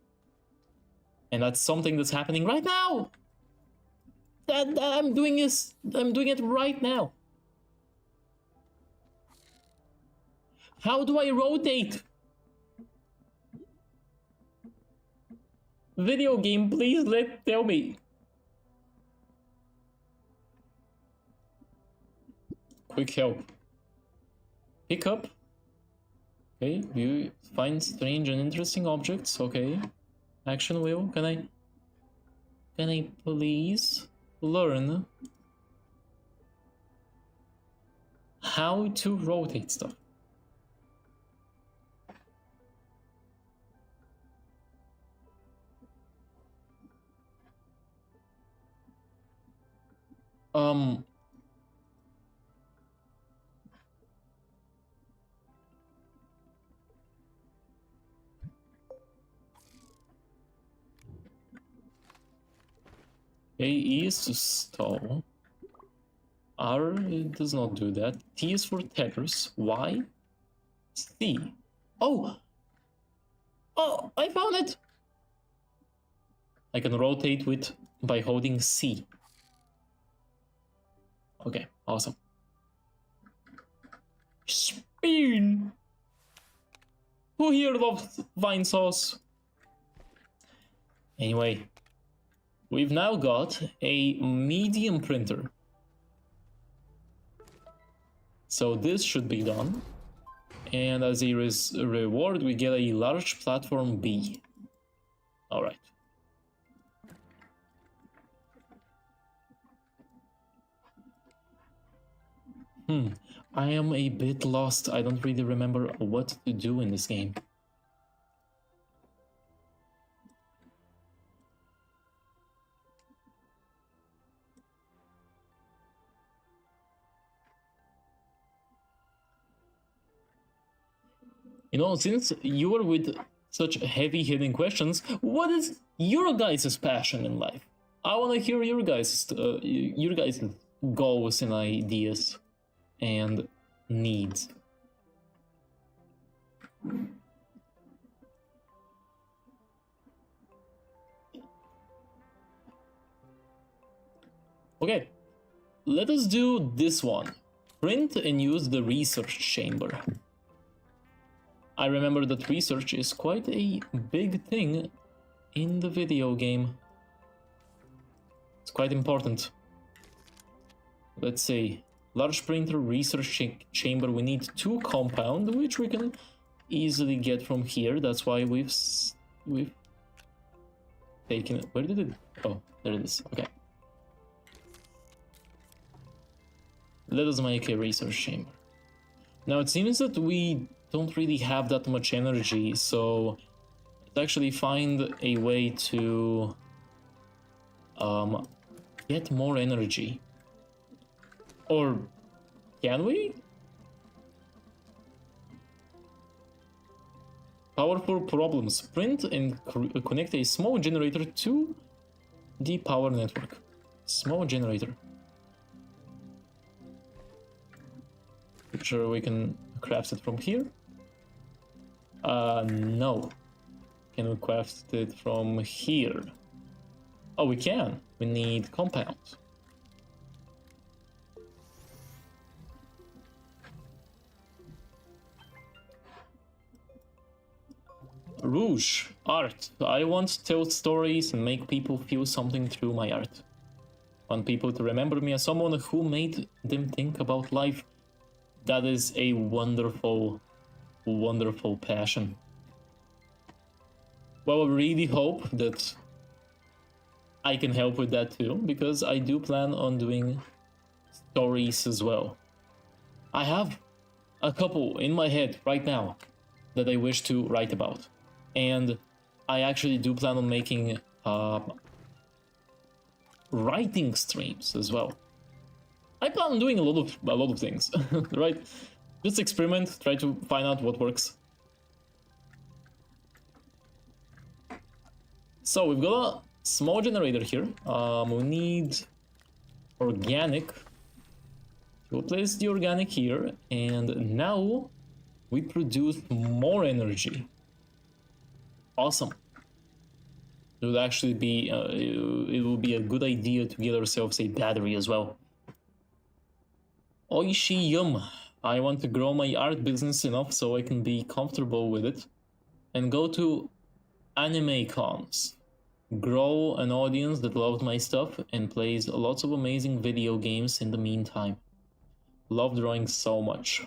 And that's something that's happening right now. I'm doing it right now. How do I rotate? Video game, please tell me. Quick help. Pick up. Okay, you find strange and interesting objects. Okay. Action wheel. Can I please learn how to rotate stuff? A is to stall. R does not do that. T is for tethers. Y. C. Oh! Oh, I found it! I can rotate by holding C. Okay, awesome. Spin! Who here loves vine sauce? Anyway, we've now got a medium printer. So this should be done. And as a reward, we get a large platform B. Alright. I am a bit lost. I don't really remember what to do in this game. You know, since you are with such heavy-hitting questions, what is your guys' passion in life? I want to hear your guys' goals and ideas and needs. Okay, let us do this one. Print and use the research chamber. I remember that research is quite a big thing in the video game. It's quite important. Let's see. Large printer, research chamber. We need 2 compound, which we can easily get from here. That's why we've taken it. Where did it? Oh, there it is. Okay. Let us make a research chamber. Now it seems that we don't really have that much energy, so let's actually find a way to get more energy. Or can we? Powerful problems. Print and connect a small generator to the power network. Small generator. Sure, we can craft it from here. No. Can we craft it from here? Oh, we can. We need compound. Rouge, art. I want to tell stories and make people feel something through my art. I want people to remember me as someone who made them think about life. That is a wonderful, wonderful passion. Well, I really hope that I can help with that too, because I do plan on doing stories as well. I have a couple in my head right now that I wish to write about, and I actually do plan on making writing streams as well. I plan on doing a lot of things, right? Just experiment, try to find out what works. So we've got a small generator here. We need organic. We'll place the organic here, and now we produce more energy. Awesome. It would actually be it will be a good idea to get ourselves a battery as well. Oishi yum. I want to grow my art business enough so I can be comfortable with it and go to anime cons. Grow an audience that loves my stuff and plays lots of amazing video games in the meantime. Love drawing so much.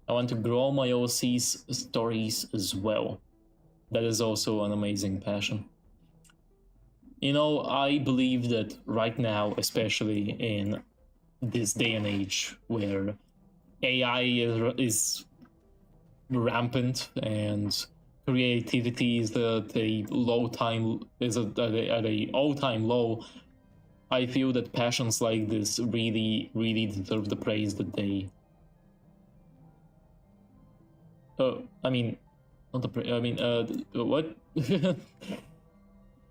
I want to grow my OC's stories as well. That is also an amazing passion. You know, I believe that right now, especially in this day and age where AI is rampant and creativity is at a all-time low, I feel that passions like this really deserve the praise that they I mean, not the what?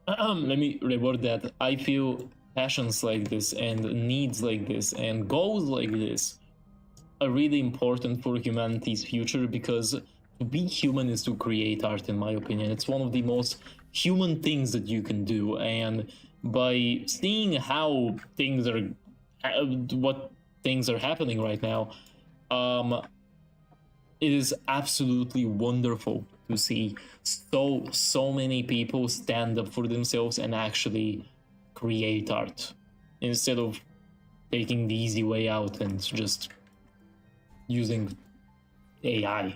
Let me reword that. I feel passions like this and needs like this and goals like this are really important for humanity's future, because to be human is to create art, in my opinion. It's one of the most human things that you can do, and by seeing how things are, what things are happening right now, it is absolutely wonderful to see so many people stand up for themselves and actually create art instead of taking the easy way out and just using AI.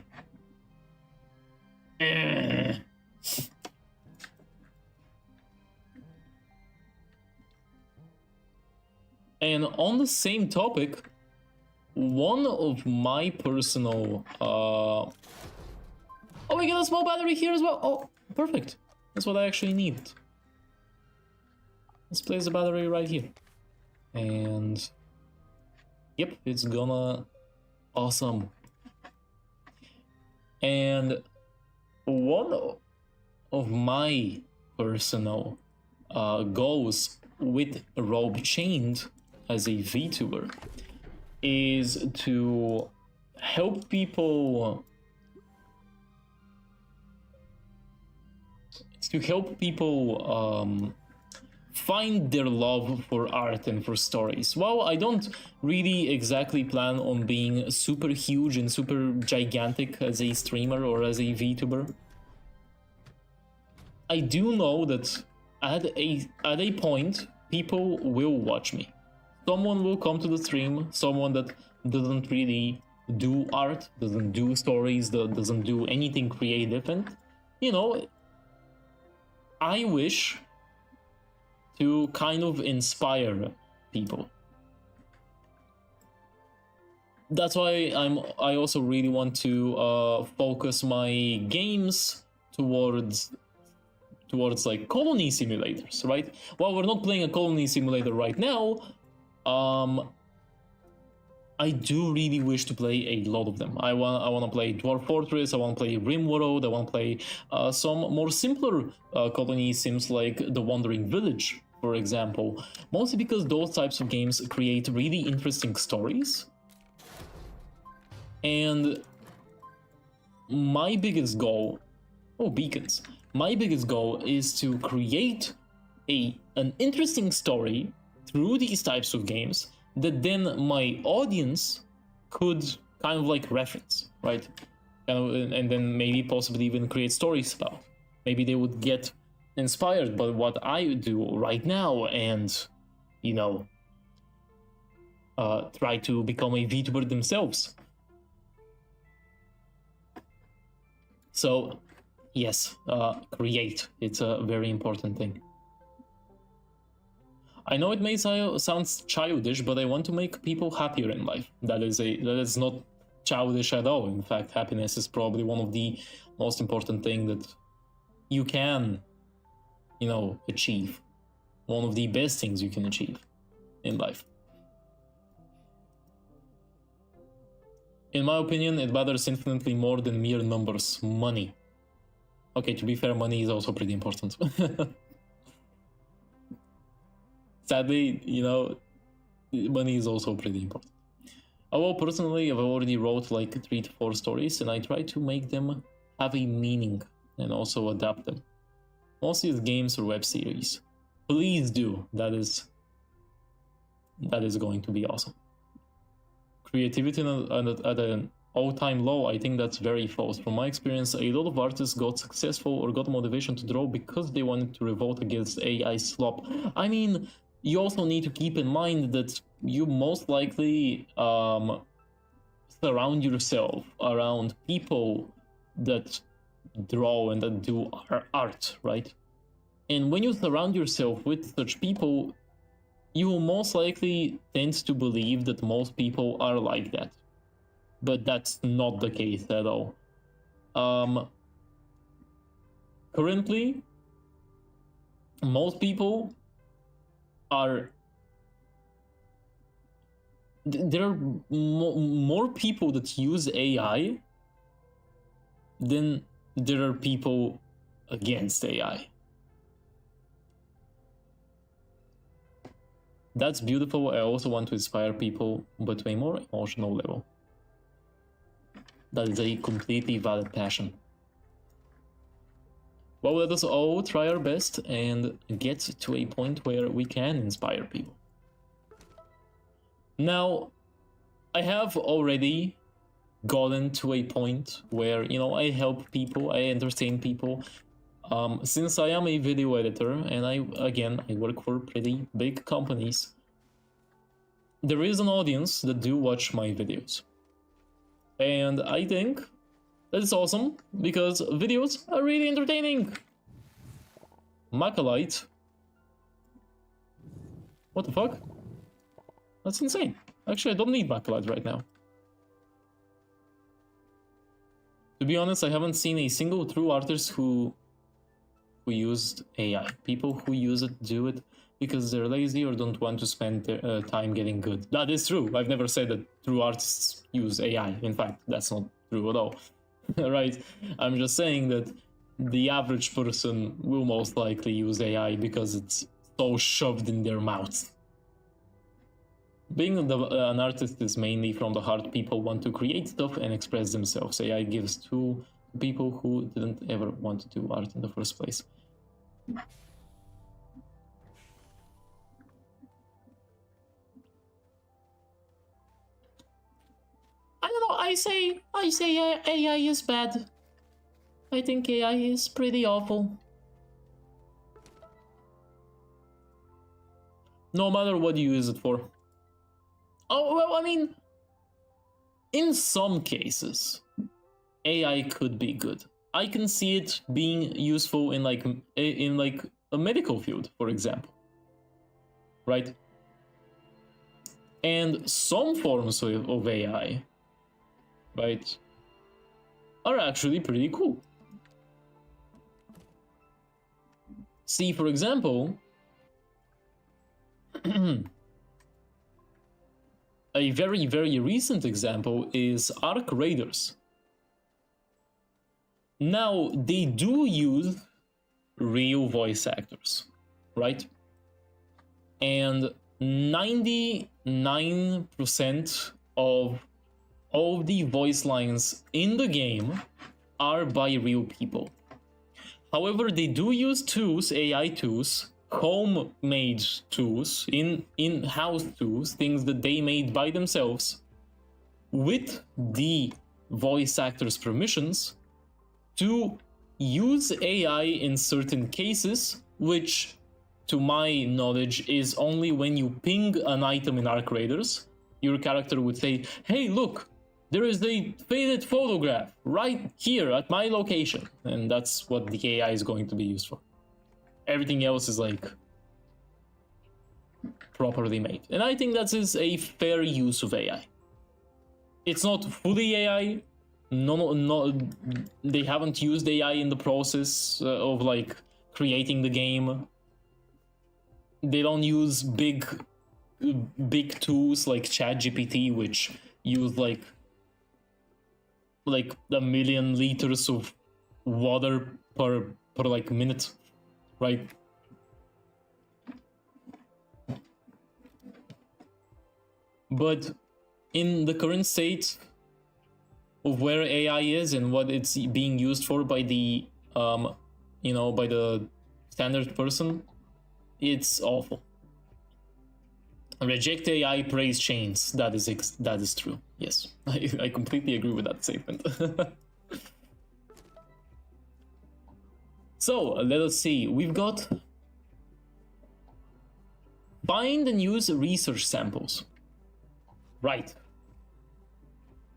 And on the same topic, one of my personal oh, we got a small battery here as well. Oh, perfect. That's what I actually need. Let's place the battery right here. And yep, it's gonna awesome. And one of my personal goals with Robe Chained as a VTuber is to help people find their love for art and for stories. Well, I don't really exactly plan on being super huge and super gigantic as a streamer or as a VTuber. I do know that at a point, people will watch me. Someone will come to the stream, someone that doesn't really do art, doesn't do stories, doesn't do anything creative, and, you know, I wish to kind of inspire people. That's why I also really want to focus my games towards like colony simulators, right? While we're not playing a colony simulator right now, I do really wish to play a lot of them. I want to play Dwarf Fortress, I want to play RimWorld, I want to play some more simpler colony sims like The Wandering Village, for example. Mostly because those types of games create really interesting stories. And my biggest goal... Oh, beacons. My biggest goal is to create an interesting story through these types of games that then my audience could kind of like reference, right? And then maybe possibly even create stories about. Maybe they would get inspired by what I do right now and you know, try to become a VTuber themselves. So, yes, create. It's a very important thing. I know it may sound childish, but I want to make people happier in life. That is not childish at all. In fact, happiness is probably one of the most important things that you can, you know, achieve. One of the best things you can achieve in life. In my opinion, it matters infinitely more than mere numbers. Money. Okay, to be fair, money is also pretty important. Sadly, you know, money is also pretty important. Although personally, I've already wrote like 3 to 4 stories, and I try to make them have a meaning and also adapt them. Mostly as games or web series. Please do. That is going to be awesome. Creativity at an all-time low, I think that's very false. From my experience, a lot of artists got successful or got motivation to draw because they wanted to revolt against AI slop. I mean, you also need to keep in mind that you most likely surround yourself around people that draw and that do art, right? And when you surround yourself with such people, you will most likely tend to believe that most people are like that. But that's not the case at all. Currently, most people are... There are more people that use AI than there are people against AI. That's beautiful. I also want to inspire people, but to a more emotional level. That is a completely valid passion. Well, let us all try our best and get to a point where we can inspire people. Now, I have already gotten to a point where, you know, I help people, I entertain people. Since I am a video editor and I work for pretty big companies, there is an audience that do watch my videos. And I think that is awesome because videos are really entertaining. Macalite. What the fuck? That's insane. Actually, I don't need Macalite right now. To be honest, I haven't seen a single true artist who used AI. People who use it do it because they're lazy or don't want to spend their time getting good. That is true. I've never said that true artists use AI. In fact, that's not true at all. Right? I'm just saying that the average person will most likely use AI because it's so shoved in their mouths. Being an artist is mainly from the heart. People want to create stuff and express themselves. AI gives to people who didn't ever want to do art in the first place. I don't know, I say AI is bad. I think AI is pretty awful. No matter what you use it for. Oh, well, I mean, in some cases, AI could be good. I can see it being useful in like a medical field, for example. Right? And some forms of AI, right, are actually pretty cool. See, for example, a very, very recent example is Arc Raiders. Now, they do use real voice actors, right? And 99% of all the voice lines in the game are by real people. However, they do use tools, AI tools, homemade tools, in-house tools, things that they made by themselves, with the voice actors' permissions, to use AI in certain cases, which to my knowledge, is only when you ping an item in Arc Raiders, your character would say, hey, look, there is a faded photograph right here at my location. And that's what the AI is going to be used for. Everything else is like properly made. And I think that is a fair use of AI. It's not fully AI. No, they haven't used AI in the process of like creating the game. They don't use big tools like ChatGPT, which use like a million liters of water per like minute, right? But in the current state of where AI is and what it's being used for by the you know, by the standard person, it's awful. Reject AI, praise chains. That is true. Yes, I completely agree with that statement. So let us see. We've got find and use research samples. Right.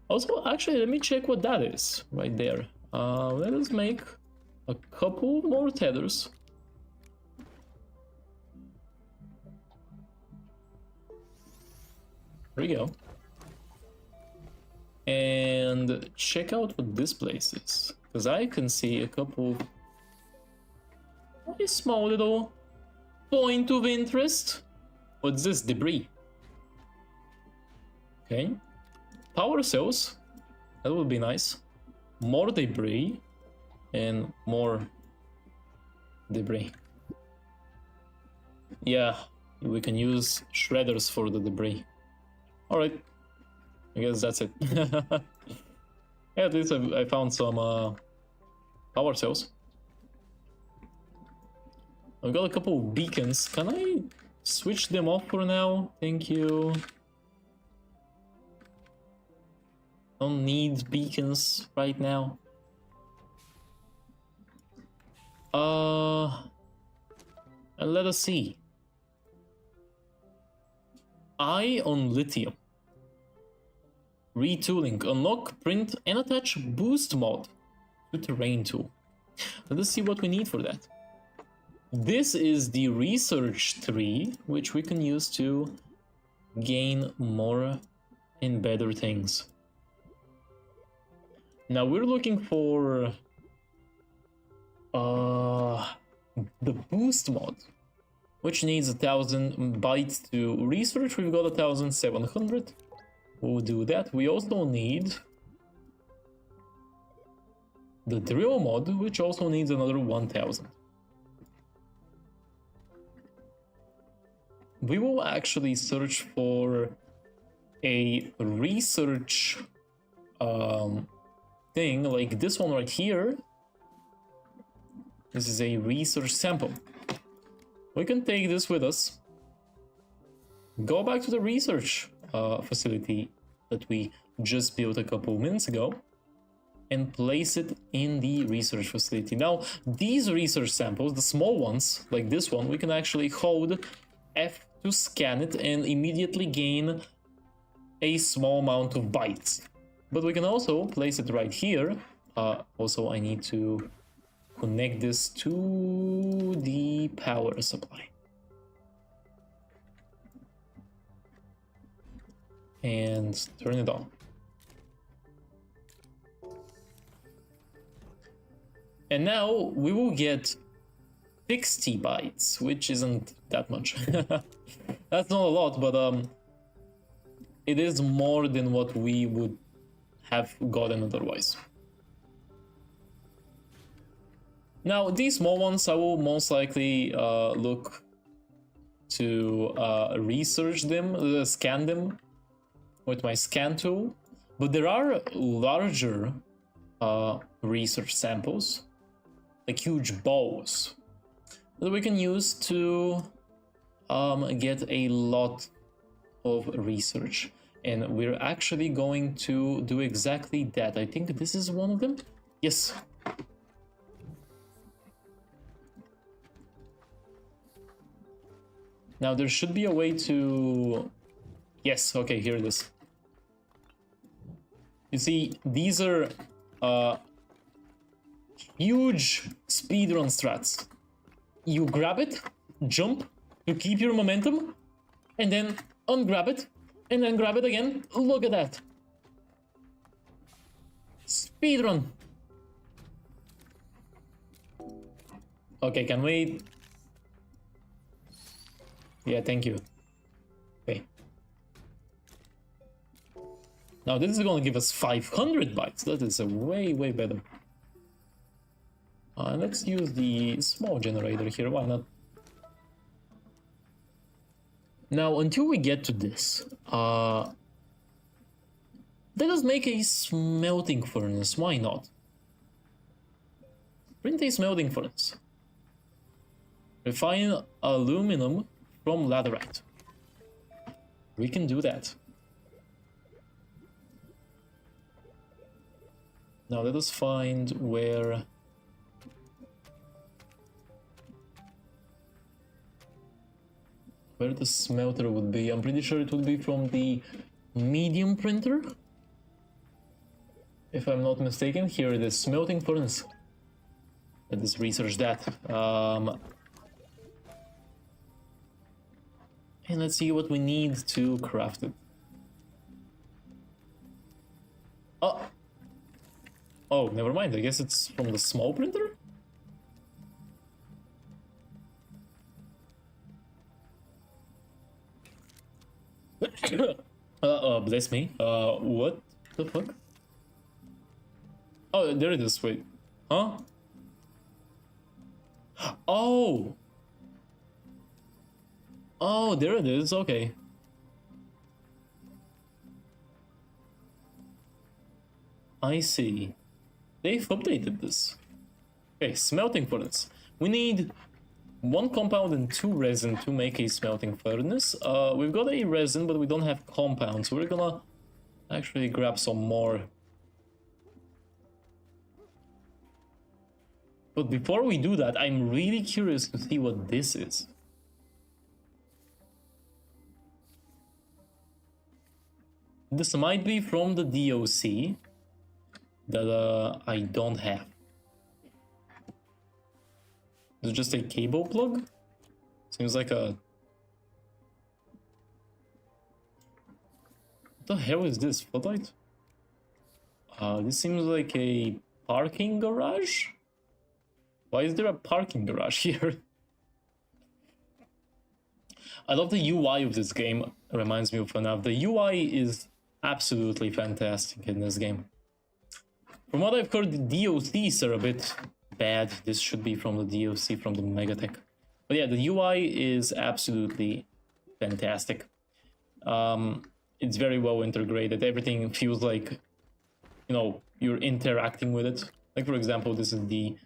Also, actually, let me check what that is right there. Let us make a couple more tethers. There we go. And check out what this place is, because I can see a couple very small little point of interest. What's this? Debris. Okay. Power cells. That would be nice. More debris. And more debris. Yeah, we can use shredders for the debris. Alright. I guess that's it. Yeah, at least I found some power cells. I've got a couple of beacons. Can I switch them off for now? Thank you. Don't need beacons right now. And let us see. Eye on lithium. Retooling. Unlock, print, and attach boost mod to terrain tool. Let us see what we need for that. This is the research tree, which we can use to gain more and better things. Now we're looking for the boost mod, which needs 1,000 bytes to research. We've got 1,700. We'll do that. We also need the drill mod, which also needs another 1,000. We will actually search for a research thing like this one right here. This is a research sample. We can take this with us, go back to the research facility that we just built a couple minutes ago, and place it in the research facility. Now, these research samples, the small ones, like this one, we can actually hold F to scan it and immediately gain a small amount of bytes. But we can also place it right here. Also, I need to connect this to the power supply. And turn it on. And now we will get 60 bytes, which isn't that much. That's not a lot, but it is more than what we would have gotten otherwise. Now, these small ones, I will most likely look to research them, scan them with my scan tool. But there are larger research samples, like huge balls, that we can use to get a lot of research. And we're actually going to do exactly that. I think this is one of them. Yes. Now there should be a way to... Yes, okay, here it is. You see, these are huge speedrun strats. You grab it, jump to keep your momentum, and then ungrab it, and then grab it again. Look at that. Speedrun. Okay, can we... Yeah, thank you. Okay. Now this is going to give us 500 bytes. That is a way better. Let's use the small generator here, why not? Now, until we get to this, let us make a smelting furnace, why not? Print a smelting furnace. Refine aluminum from laterite. We can do that. Now let us find where the smelter would be. I'm pretty sure it would be from the medium printer. If I'm not mistaken, here it is, smelting furnace. Let us research that. And let's see what we need to craft it. Oh, never mind. I guess it's from the small printer? Bless me. What the fuck? Oh, there it is. Wait. Huh? Oh! Oh, there it is. Okay. I see. They've updated this. Okay, smelting furnace. We need 1 compound and 2 resin to make a smelting furnace. We've got a resin, but we don't have compound, so we're gonna actually grab some more. But before we do that, I'm really curious to see what this is. This might be from the DOC that I don't have. Is it just a cable plug? Seems like a... What the hell is this? Floodlight? This seems like a parking garage? Why is there a parking garage here? I love the UI of this game. It reminds me of FNAF. The UI is absolutely fantastic in this game. From what I've heard, the DOCs are a bit bad. This should be from the DOC, from the Megatech. But yeah, the UI is absolutely fantastic. It's very well integrated. Everything feels like, you know, you're interacting with it. Like, for example, this is the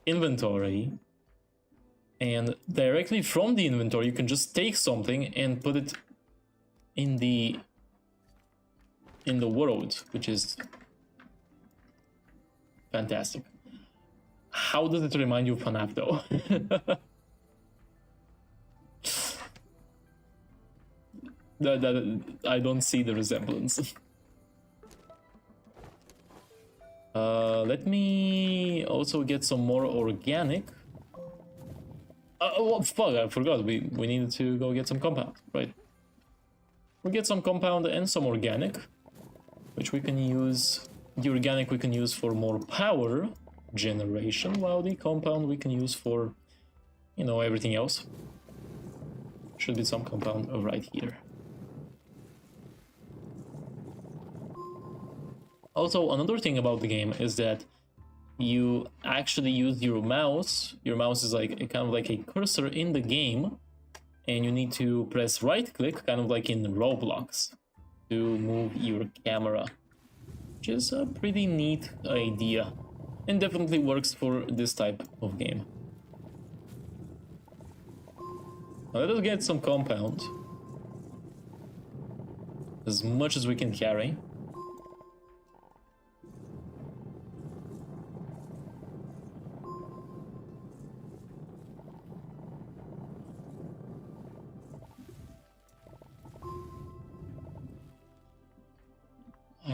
inventory. And directly from the inventory, you can just take something and put it in the world, which is fantastic. How does it remind you of FNAF though? I don't see the resemblance. Let me also get some more organic. Oh, fuck, I forgot. We needed to go get some compound, right? We get some compound and some organic, which we can use. The organic we can use for more power generation, while the compound we can use for, you know, everything else. Should be some compound right here. Also, another thing about the game is that you actually use your mouse. Your mouse is like kind of like a cursor in the game, and you need to press right click, kind of like in Roblox, to move your camera, which is a pretty neat idea and definitely works for this type of game. Now let us get some compound, as much as we can carry.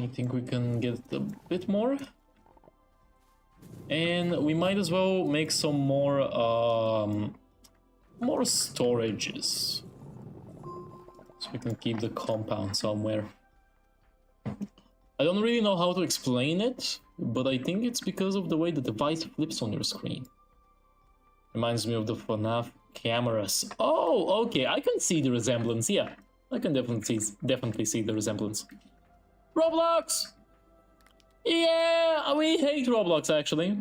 I think we can get a bit more. And we might as well make some more storages. So we can keep the compound somewhere. I don't really know how to explain it, but I think it's because of the way the device flips on your screen. Reminds me of the FNAF cameras. Oh, okay, I can see the resemblance, yeah. I can definitely see the resemblance. Roblox! Yeah, we hate Roblox, actually.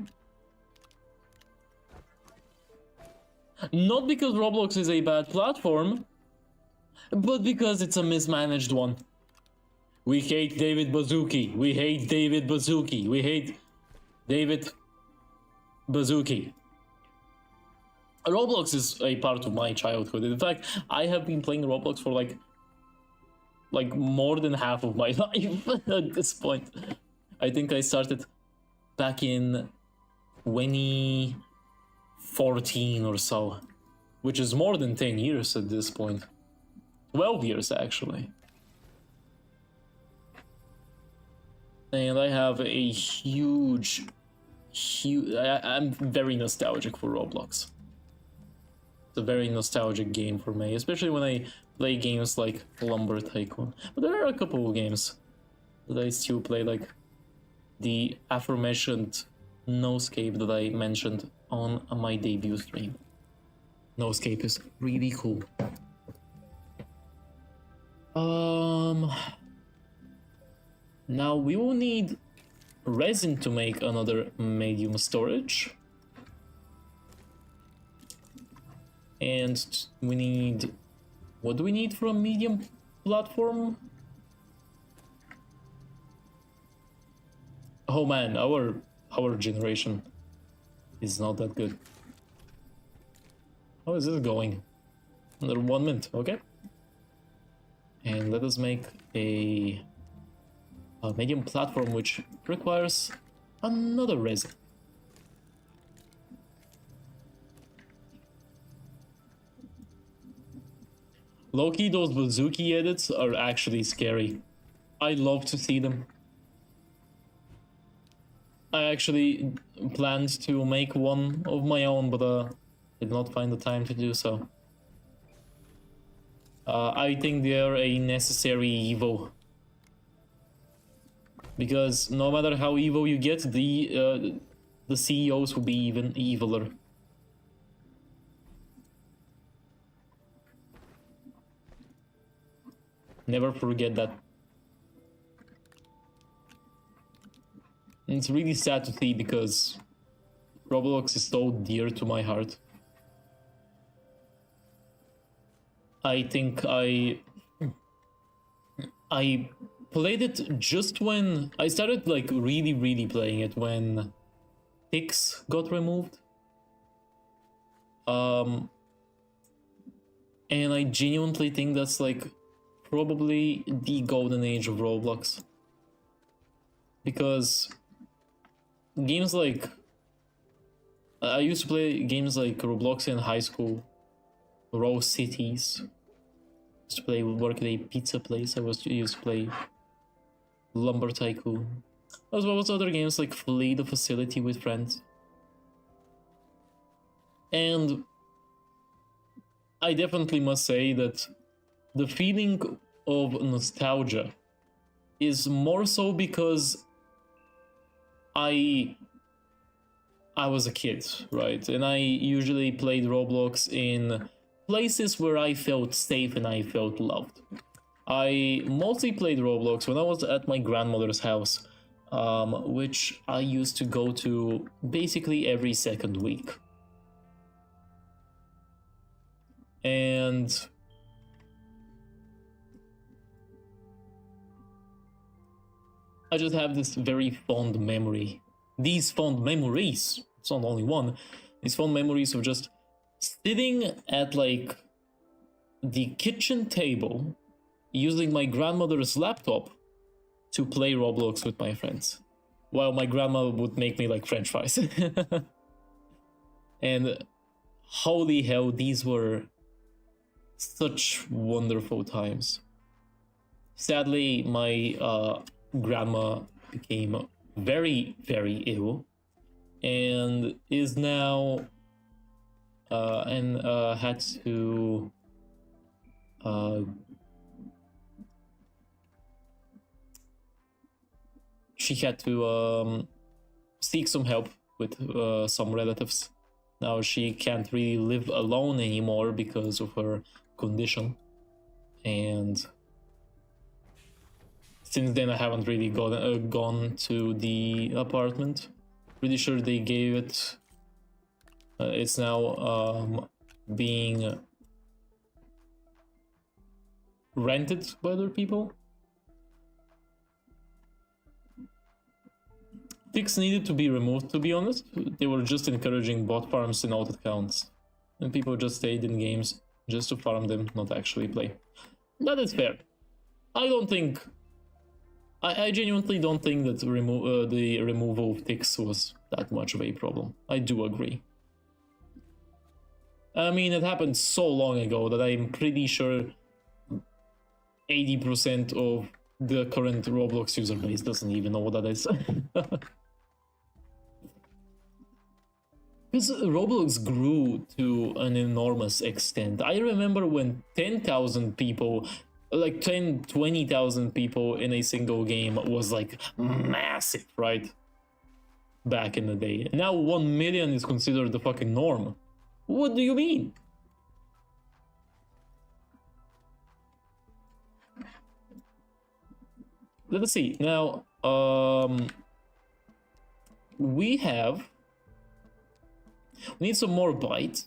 Not because Roblox is a bad platform, but because it's a mismanaged one. We hate David Baszucki. We hate David Baszucki. We hate David Baszucki. Roblox is a part of my childhood. In fact, I have been playing Roblox for like more than half of my life at this point. I think I started back in 2014 or so, which is more than 10 years at this point. 12 years, actually. And I have a huge... I'm very nostalgic for Roblox. It's a very nostalgic game for me, especially when I play games like Lumber Tycoon. But there are a couple of games that I still play, like the aforementioned Noscape that I mentioned on my debut stream. Noscape is really cool. Now we will need resin to make another medium storage. And we need... What do we need for a medium platform? Oh man, our generation is not that good. How is this going? Another 1 minute, okay. And let us make a medium platform which requires another resin. Low-key, those Bazooki edits are actually scary. I love to see them. I actually planned to make one of my own, but did not find the time to do so. I think they are a necessary evil. Because no matter how evil you get, the CEOs will be even eviler. Never forget that. And it's really sad to see because Roblox is so dear to my heart. I think I played it just when I started like really playing it when Pix got removed. And I genuinely think that's like probably the golden age of Roblox. Because games like... I used to play games like Roblox in high school. Raw Cities. Used to work at a pizza place. Used to play Lumber Tycoon. As well as other games like Flee the Facility with friends. And I definitely must say that the feeling of nostalgia is more so because I was a kid, right? And I usually played Roblox in places where I felt safe and I felt loved. I mostly played Roblox when I was at my grandmother's house, which I used to go to basically every second week. And I just have this very fond memory. These fond memories, it's not only one, these fond memories of just sitting at like the kitchen table using my grandmother's laptop to play Roblox with my friends, while my grandma would make me like French fries. And holy hell, these were such wonderful times. Sadly, my grandma became very, very ill and is now had to she had to seek some help with some relatives. Now she can't really live alone anymore because of her condition, and since then I haven't really gone to the apartment. Pretty sure they gave it. It's now being rented by other people. Ticks needed to be removed, to be honest. They were just encouraging bot farms in alt accounts, and people just stayed in games just to farm them, not actually play. That is fair. I don't think... I genuinely don't think that the removal of ticks was that much of a problem. I do agree. I mean, it happened so long ago that I'm pretty sure 80% of the current Roblox user base doesn't even know what that is. Because Roblox grew to an enormous extent. I remember when 10,000 people, like 20,000 people in a single game was like massive, right? Back in the day. Now 1 million is considered the fucking norm. What do you mean? Let's see. Now, we need some more bite.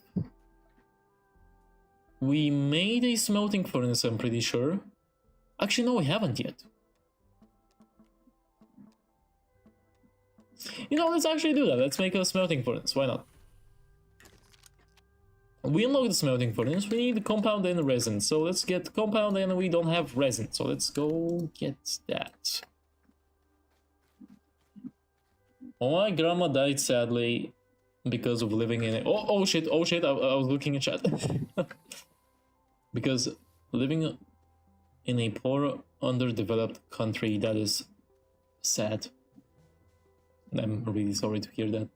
We made a smelting furnace, I'm pretty sure. Actually, no, we haven't yet. You know, let's actually do that. Let's make a smelting furnace. Why not? We unlock the smelting furnace. We need compound and resin. So let's get compound, and we don't have resin. So let's go get that. Oh, my grandma died sadly because of living in a... Oh shit, I was looking at chat. Because living in a poor, underdeveloped country, that is sad. I'm really sorry to hear that.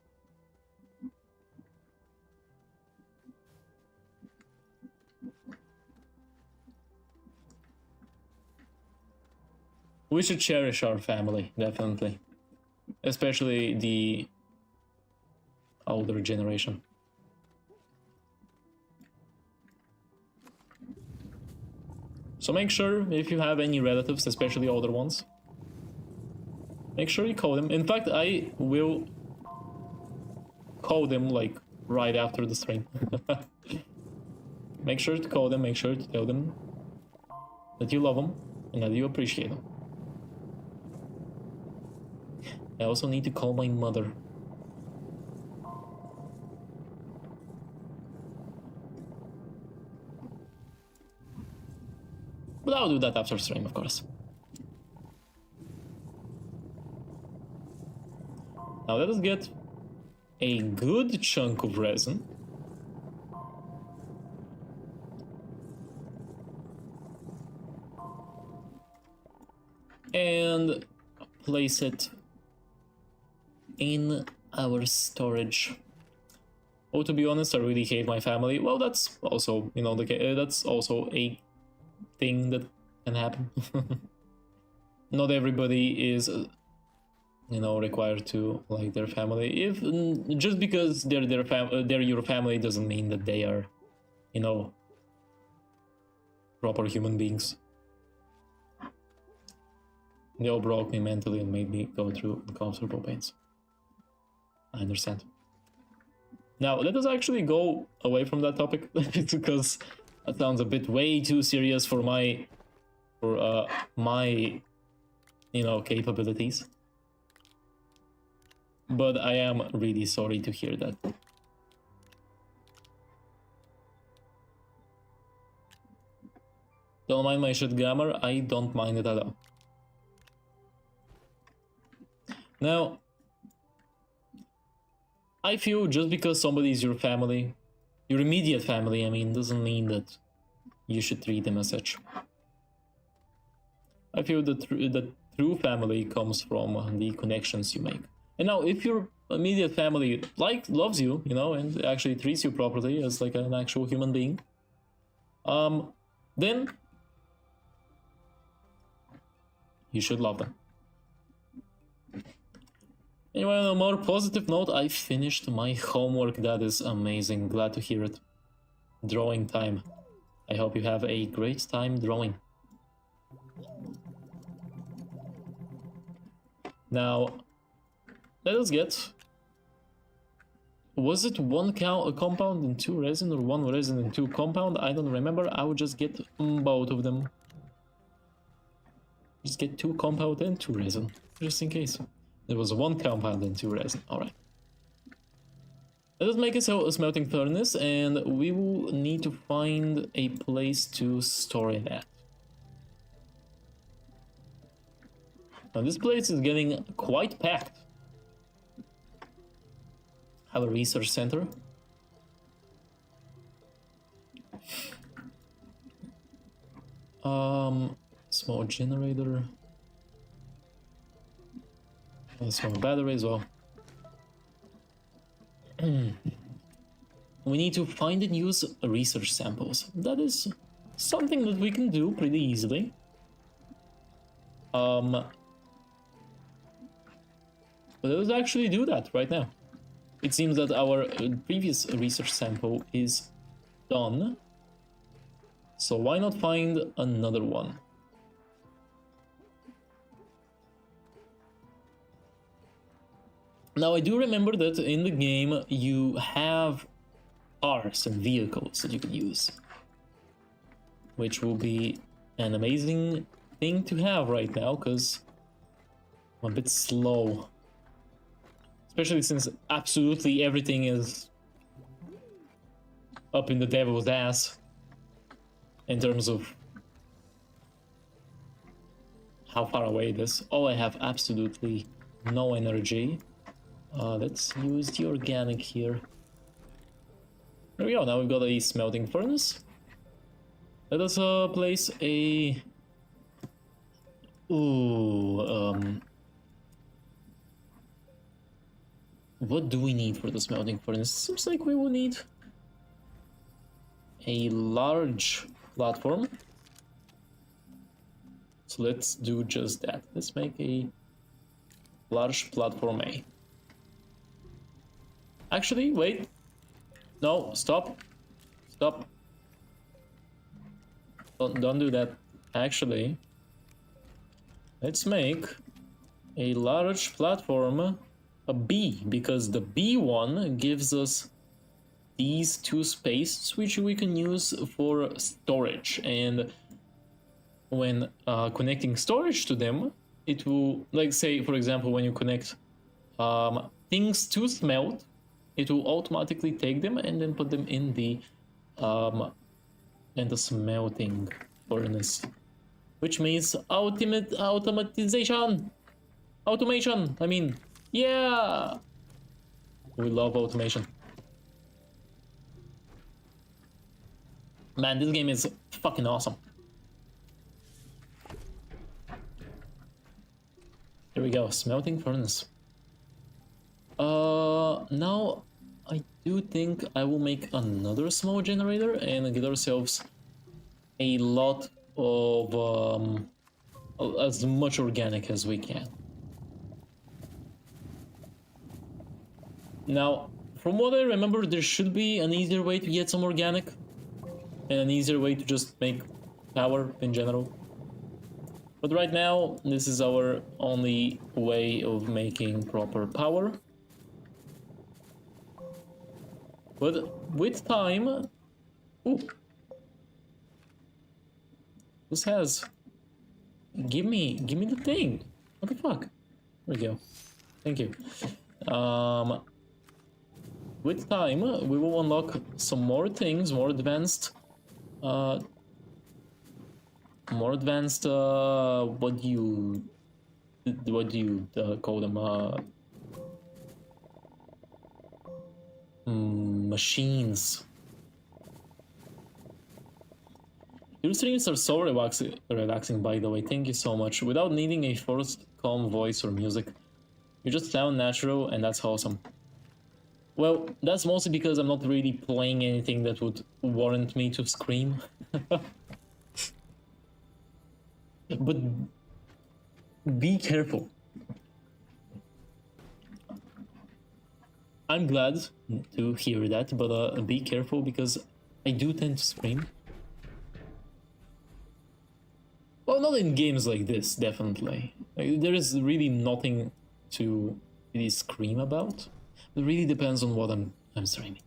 We should cherish our family, definitely. Especially the older generation. So make sure, if you have any relatives, especially older ones, make sure you call them. In fact, I will call them like right after the stream. Make sure to call them, make sure to tell them that you love them and that you appreciate them. I also need to call my mother. But I'll do that after stream, of course. Now let us get a good chunk of resin. And place it in our storage. Oh, to be honest, I really hate my family. Well, that's also, you know, that's also a thing that can happen. Not everybody is, you know, required to like their family. If just because they're your family doesn't mean that they are, you know, proper human beings. They all broke me mentally and made me go through uncomfortable pains. I understand. Now, let us actually go away from that topic, because that sounds a bit way too serious for my, you know, capabilities. But I am really sorry to hear that. Don't mind my shit grammar, I don't mind it at all. Now, I feel just because somebody is your family, your immediate family, I mean, doesn't mean that you should treat them as such. I feel that true family comes from the connections you make. And now, if your immediate family loves you, you know, and actually treats you properly as like an actual human being, then you should love them. Anyway, on a more positive note, I finished my homework. That is amazing. Glad to hear it. Drawing time. I hope you have a great time drawing. Now, let us get... Was it one compound and 2 resin, or 1 resin and 2 compound? I don't remember. I would just get both of them. Just get 2 compound and 2 resin, just in case. There was 1 compound and 2 resin. Alright. Let us make a smelting furnace, and we will need to find a place to store it at. Now this place is getting quite packed. Have a research center. Small generator. A small battery as well. We need to find and use research samples. That is something that we can do pretty easily. But let's actually do that right now. It seems that our previous research sample is done. So why not find another one? Now I do remember that in the game you have cars and vehicles that you can use, which will be an amazing thing to have right now, because I'm a bit slow. Especially since absolutely everything is up in the devil's ass in terms of how far away it is. Oh, I have absolutely no energy. Let's use the organic here. There we go, now we've got a smelting furnace. Let us place a... What do we need for the smelting furnace? Seems like we will need a large platform. So let's do just that. Let's make a large platform A. Actually, wait. No, stop. Stop. Don't do that. Actually, let's make a large platform a B, because the B one gives us these 2 spaces which we can use for storage, and when connecting storage to them, it will, like, say for example, when you connect things to smelt, it will automatically take them and then put them in the smelting furnace, which means automation. I mean, yeah, we love automation. Man, this game is fucking awesome. Here we go, smelting furnace. Now I do think I will make another small generator and get ourselves a lot of as much organic as we can. Now, from what I remember, there should be an easier way to get some organic and an easier way to just make power in general. But right now, this is our only way of making proper power. But with time... Ooh. This has... Give me the thing. What the fuck? There we go. Thank you. With time, we will unlock some more things, more advanced... what do you call them? Machines. Your streams are so relaxing, by the way. Thank you so much. Without needing a forced, calm voice or music. You just sound natural, and that's awesome. Well, that's mostly because I'm not really playing anything that would warrant me to scream. But be careful. I'm glad to hear that, but be careful because I do tend to scream. Well, not in games like this, definitely. Like, there is really nothing to really scream about. It really depends on what I'm streaming.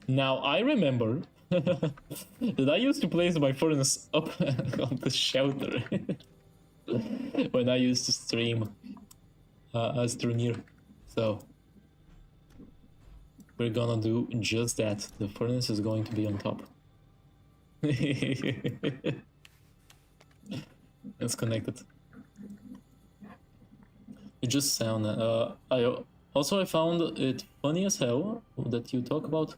Now, I remember that I used to place my furnace up on the shelter when I used to stream ASTRONEER. So, we're gonna do just that. The furnace is going to be on top. It's connected. It just sound. I found it funny as hell that you talk about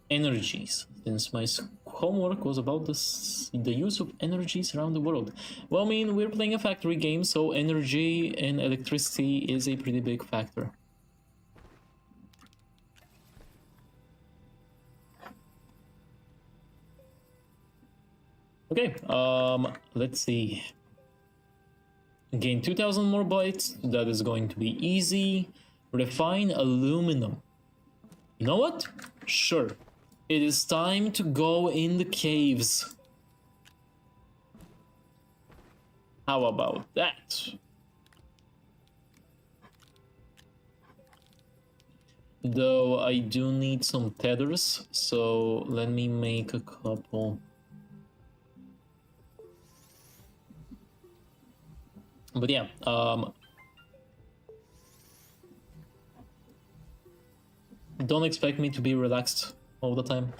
energies, since my homework was about the use of energies around the world. Well, I mean, we're playing a factory game, so energy and electricity is a pretty big factor. Okay, let's see. Gain 2000 more bytes, that is going to be easy. Refine aluminum. You know what? Sure. It is time to go in the caves. How about that? Though I do need some tethers, so let me make a couple. But yeah, don't expect me to be relaxed all the time.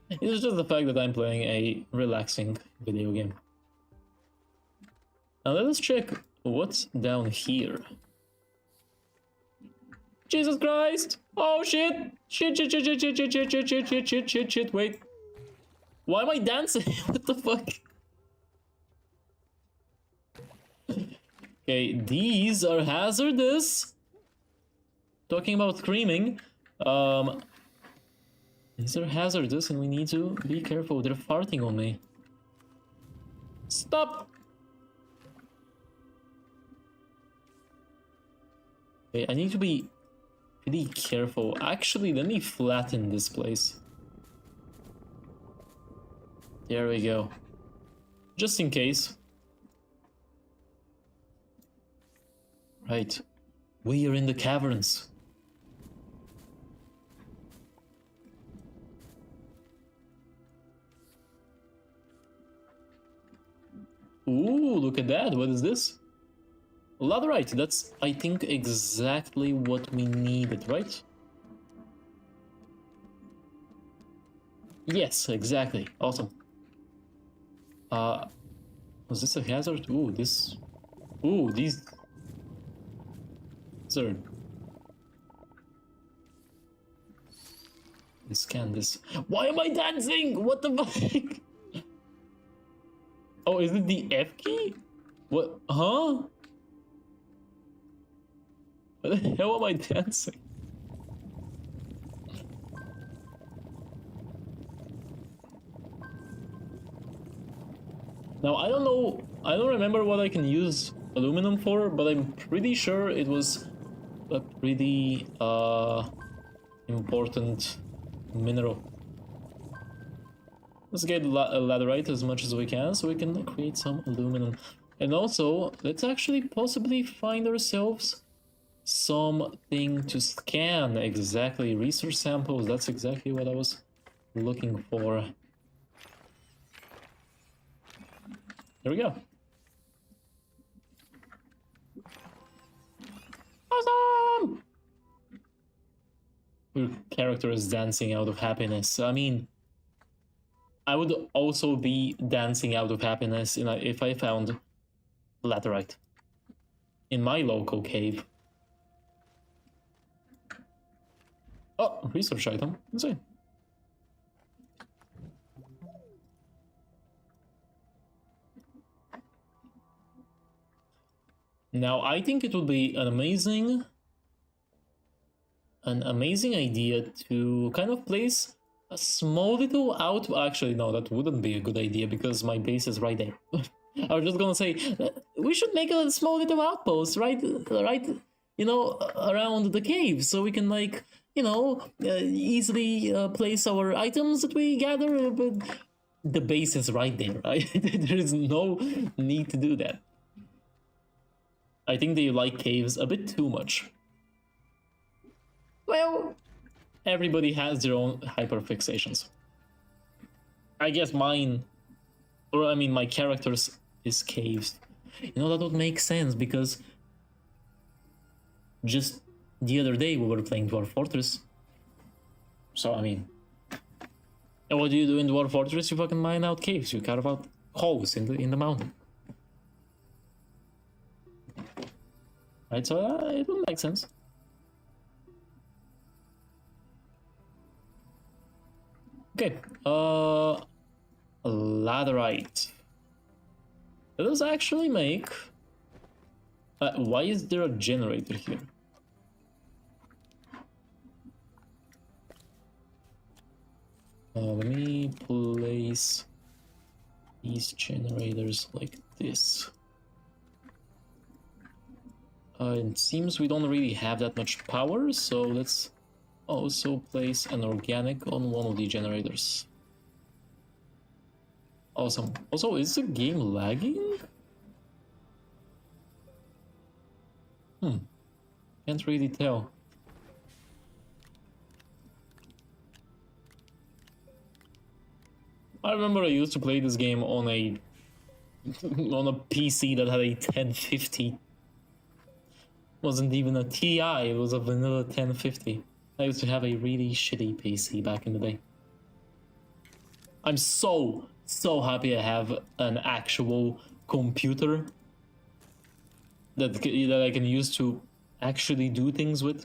It's just the fact that I'm playing a relaxing video game. Now let us check what's down here. Jesus Christ! Oh shit! Shit, wait. Why am I dancing? What the fuck? Okay, these are hazardous. Talking about screaming, these are hazardous and we need to be careful. They're farting on me. Stop! Okay, I need to be pretty careful. Actually, let me flatten this place. There we go. Just in case. Right. We are in the caverns. Ooh, look at that. What is this? Laterite. That's, I think, exactly what we needed, right? Yes, exactly. Awesome. Was this a hazard? Ooh, this... Ooh, these... Sir. Let's scan this. Why am I dancing? What the fuck? Oh, is it the F key? What? Huh? What the hell am I dancing? Now, I don't know, I don't remember what I can use aluminum for, but I'm pretty sure it was a pretty important mineral. Let's get laterite as much as we can so we can create some aluminum. And also, let's actually possibly find ourselves something to scan. Exactly, research samples, that's exactly what I was looking for. There we go. Awesome! Your character is dancing out of happiness. I mean, I would also be dancing out of happiness if I found laterite in my local cave. Oh, research item. Let's see. Now, I think it would be an amazing idea to kind of place a small little out. Actually, no, that wouldn't be a good idea because my base is right there. I was just gonna say we should make a small little outpost, right, you know, around the cave, so we can like, you know, easily place our items that we gather. But the base is right there, right? There is no need to do that. I think they like caves a bit too much. Well, everybody has their own hyperfixations. I guess mine, or I mean my character's is caves. You know, that would make sense because just the other day we were playing Dwarf Fortress. So, I mean, and what do you do in Dwarf Fortress? You fucking mine out caves. You carve out holes in the mountain. Right, so it would make sense. Okay, Latherite. Let us actually make... why is there a generator here? Let me place these generators like this. It seems we don't really have that much power, so let's also place an organic on one of the generators. Awesome. Also, is the game lagging? Can't really tell. I remember I used to play this game on a on a PC that had a 1050. Wasn't even a TI, it was a vanilla 1050. I used to have a really shitty PC back in the day. I'm so happy I have an actual computer that I can use to actually do things with.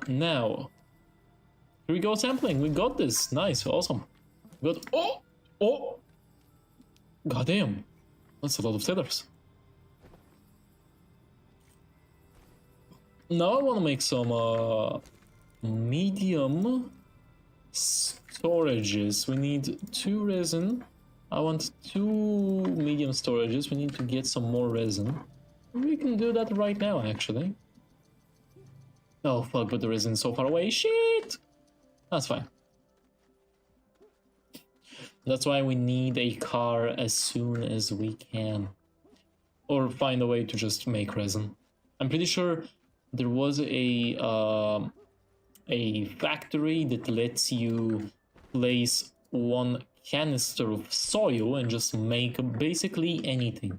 Now, here we go sampling. We got this. Nice, awesome. We got, oh! Goddamn, that's a lot of feathers. Now I want to make some medium storages. We need 2 resin. I want 2 medium storages. We need to get some more resin. We can do that right now, actually. Oh fuck, but the resin's so far away. Shit! That's fine. That's why we need a car as soon as we can. Or find a way to just make resin. I'm pretty sure there was a factory that lets you place 1 canister of soil and just make basically anything.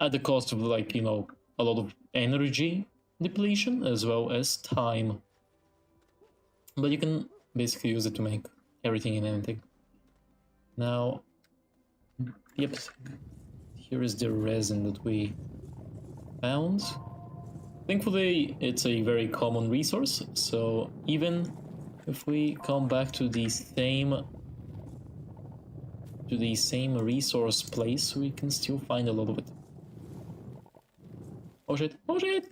At the cost of, like, you know, a lot of energy depletion as well as time. But you can basically use it to make everything and anything. Now, yep, here is the resin that we found. Thankfully, it's a very common resource, so even if we come back to the same resource place, we can still find a lot of it. Oh shit, oh shit!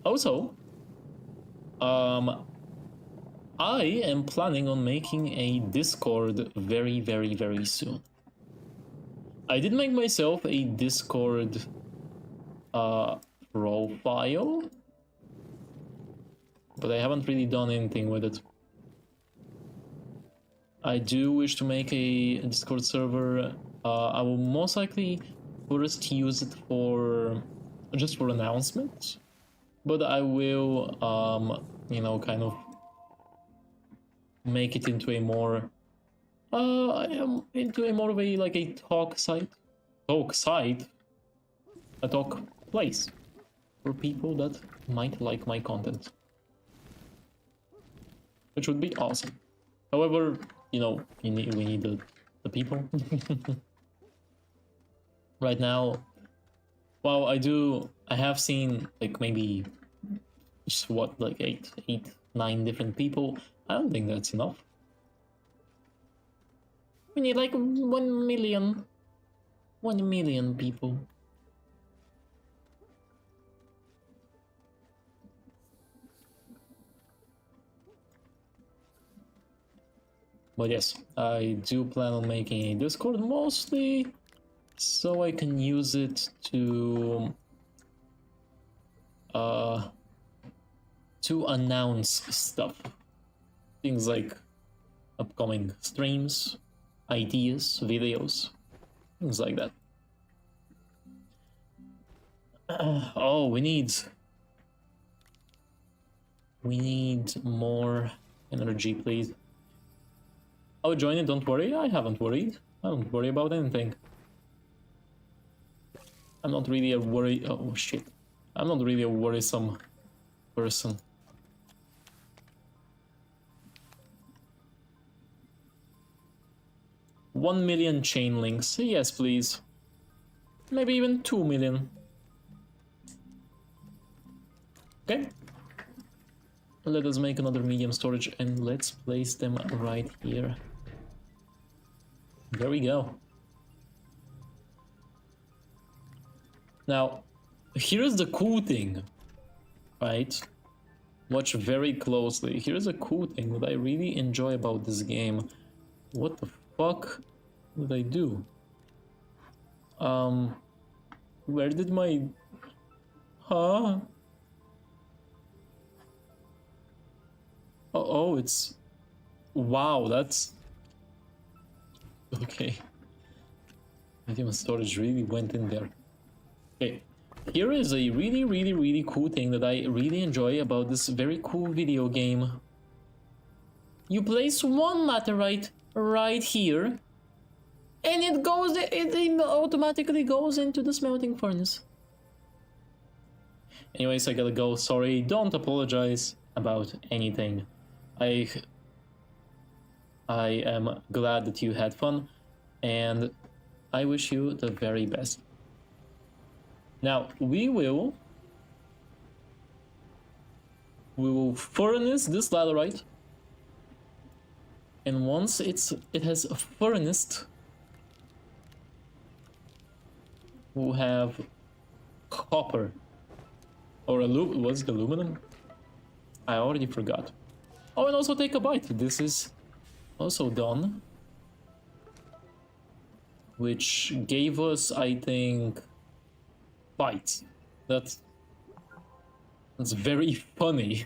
Also, I am planning on making a Discord very soon. I did make myself a Discord profile, but I haven't really done anything with it. I do wish to make a Discord server. I will most likely first use it for just for announcements. But I will, you know, kind of make it into a more, into a more of a, like a talk place for people that might like my content. Which would be awesome. However, you know, we need the people. Right now, Wow, I have seen like maybe just what, like eight, 9 different people. I don't think that's enough. We need like 1 million. 1 million people. But yes, I do plan on making a Discord mostly so I can use it to announce stuff. Things like upcoming streams, ideas, videos, things like that. Oh, we need more energy, please. I'll join it, don't worry. I haven't worried. I don't worry about anything. I'm not really a worry. Oh shit. I'm not really a worrisome person. $1 million chain links. Yes, please. Maybe even 2 million. Okay. Let us make another medium storage and let's place them right here. There we go. Now, here's the cool thing, right? Watch very closely. Here's a cool thing that I really enjoy about this game. What the fuck did I do? Where did my... Huh? Oh, it's... Wow, that's... Okay. Medium storage really went in there. Okay. Here is a really cool thing that I really enjoy about this very cool video game. You place one laterite right here, and it automatically goes into the smelting furnace. Anyways, I gotta go. Sorry, don't apologize about anything. I am glad that you had fun, and I wish you the very best. Now, we will furnace this laterite, and once it has furnaced, we'll have copper, or was it aluminum? I already forgot. Oh, and also take a bite. This is also done, which gave us, I think, bites. That's very funny.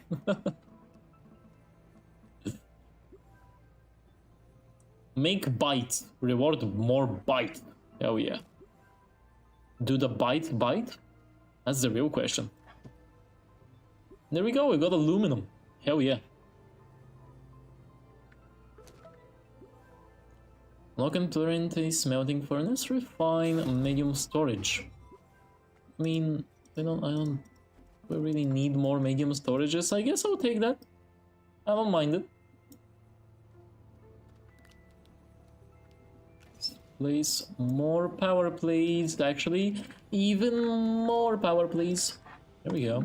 Make bite, reward more bite. Oh yeah. Do the bite bite? That's the real question. There we go, we got aluminum. Hell yeah. Lock and print a smelting furnace, refine medium storage. I mean, we really need more medium storages. I guess I'll take that. I don't mind it. Place more power, please. Actually, even more power, please. There we go.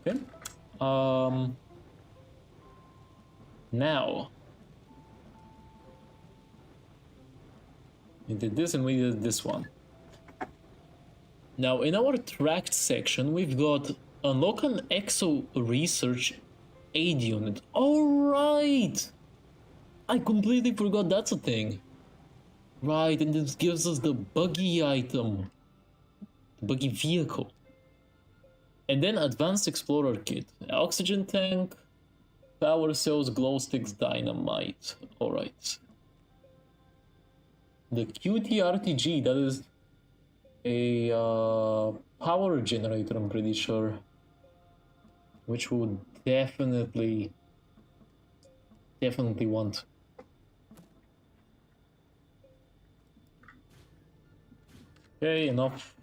Okay. Now. We did this and we did this one. Now, in our tracked section, we've got unlock an exo research aid unit. Alright! I completely forgot that's a thing. Right, and this gives us the buggy item. The buggy vehicle. And then advanced explorer kit. Oxygen tank, power cells, glow sticks, dynamite. Alright. The QTRTG, that is a power generator, I'm pretty sure. Which we'll definitely want. Okay, enough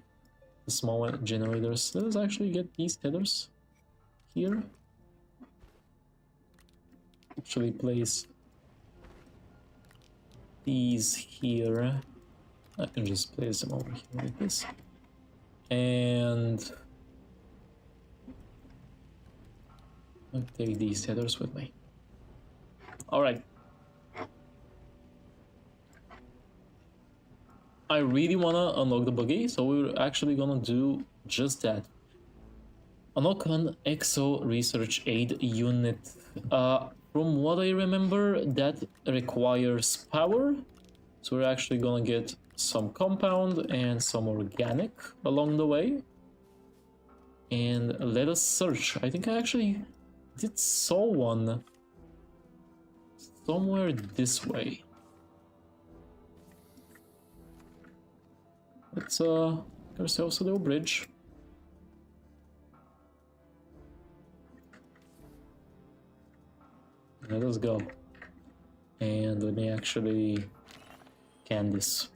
the small generators. Let us actually get these tethers here. Actually place these here. I can just place them over here like this. And I'll take these tethers with me. Alright. I really wanna unlock the buggy, so we're actually gonna do just that. Unlock an EXO research aid unit. From what I remember, that requires power. So we're actually gonna get some compound and some organic along the way. And let us search. I think I actually did saw one somewhere this way. Let's get ourselves a little bridge. Let us go. And let me actually can this.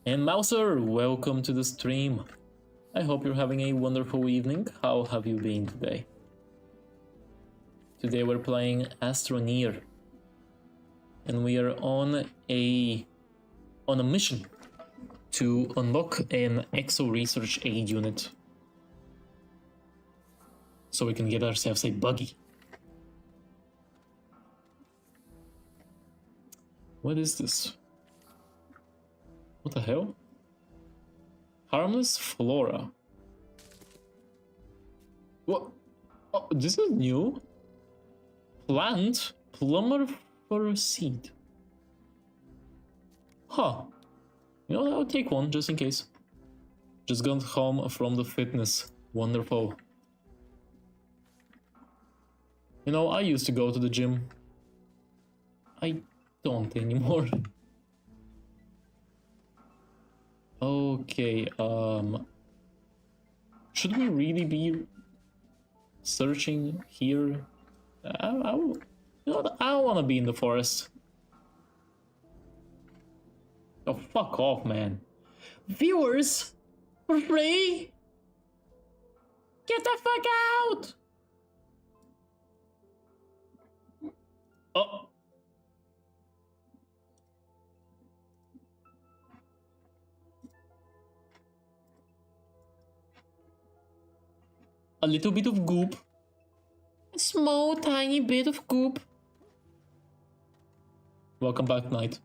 And Mouser, welcome to the stream. I hope you're having a wonderful evening. How have you been today? Today we're playing ASTRONEER. And we are on a mission to unlock an EXO research aid unit. So we can get ourselves a buggy. What is this? What the hell? Harmless flora. What? Oh, this is new. Plant plumber for a seed. Huh. You know, I'll take one just in case. Just got home from the fitness. Wonderful. You know, I used to go to the gym. I don't anymore. Okay, should we really be searching here? You know what? I don't want to be in the forest. Oh, fuck off, man. Viewers! For free? Get the fuck out! Oh. A little bit of goop. A small, tiny bit of goop. Welcome back, Knight.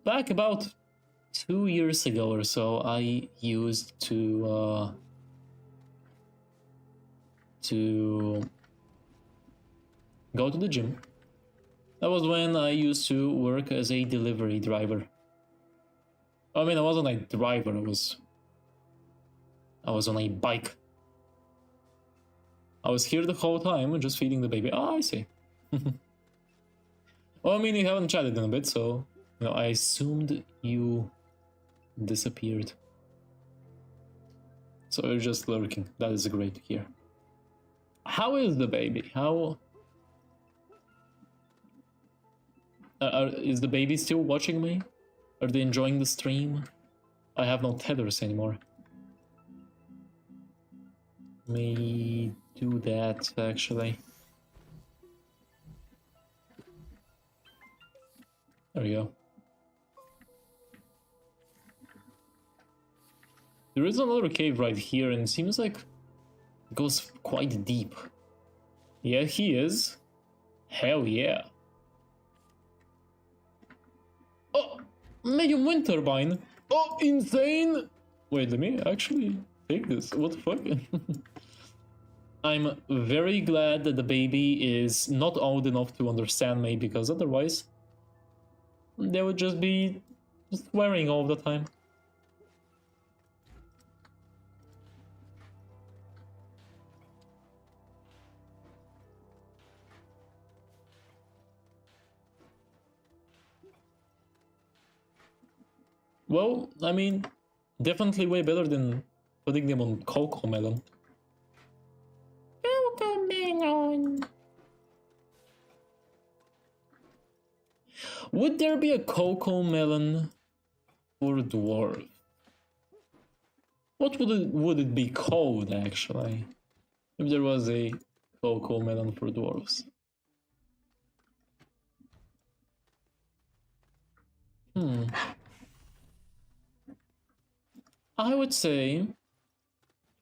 Back about 2 years ago or so, I used to go to the gym. That was when I used to work as a delivery driver. I mean, I wasn't a driver, I was on a bike. I was here the whole time, just feeding the baby. Oh, I see. Well, I mean, you haven't chatted in a bit, so... You know, I assumed you disappeared. So you're just lurking. That is great to hear. How is the baby? How... is the baby still watching me? Are they enjoying the stream? I have no tethers anymore. May do that, actually. There we go. There is another cave right here, and it seems like it goes quite deep. Yeah, he is. Hell yeah. Oh, medium wind turbine. Oh, insane. Wait, let me actually take this. What the fuck? I'm very glad that the baby is not old enough to understand me, because otherwise they would just be swearing all the time. Well, I mean, definitely way better than putting them on cocoa melon. Cocoa melon. Would there be a cocoa melon for dwarf? What would it be called, actually? If there was a cocoa melon for dwarves. I would say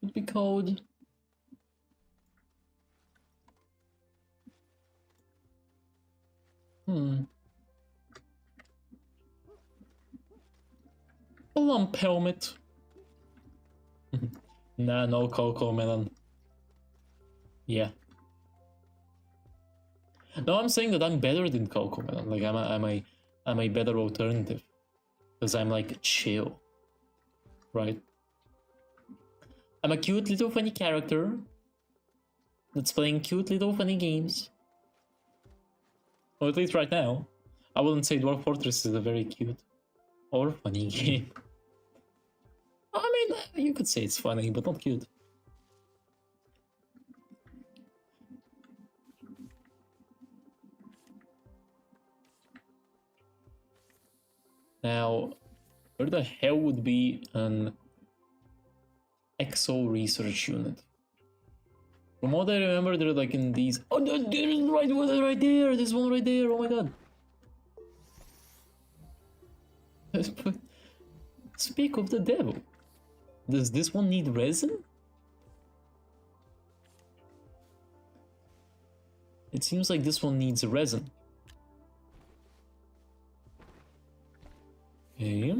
it'd be called a lump helmet. Nah, no cocoa melon. Yeah. No, I'm saying that I'm better than cocoa melon. Like I'm a better alternative. Because I'm like chill. Right? I'm a cute little funny character that's playing cute little funny games. Or at least right now. I wouldn't say Dwarf Fortress is a very cute or funny game. I mean, you could say it's funny, but not cute. Now, where the hell would be an EXO research unit? From what I remember, they're like in these. Oh, there's right there. There's one right there. Oh my god. Speak of the devil. Does this one need resin? It seems like this one needs resin. Okay.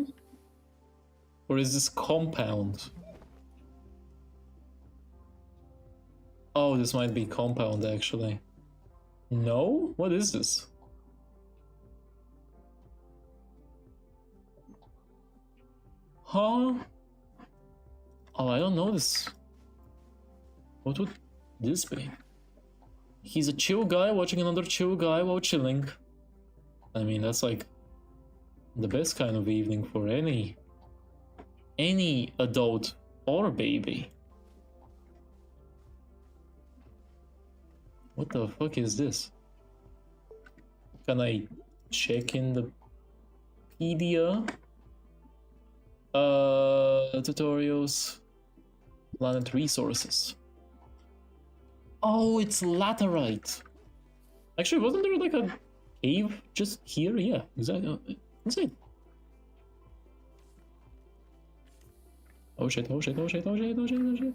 Or is this compound? Oh, this might be compound actually. No? What is this? Huh? Oh, I don't know this. What would this be? He's a chill guy watching another chill guy while chilling. I mean, that's like the best kind of evening for any adult or baby. What the fuck is this? Can I check in the pedia? Tutorials, planet resources. Oh, it's laterite. Actually, wasn't there like a cave just here? Yeah, exactly. Inside. Oh shit, oh shit, oh shit, oh shit, oh shit, oh shit.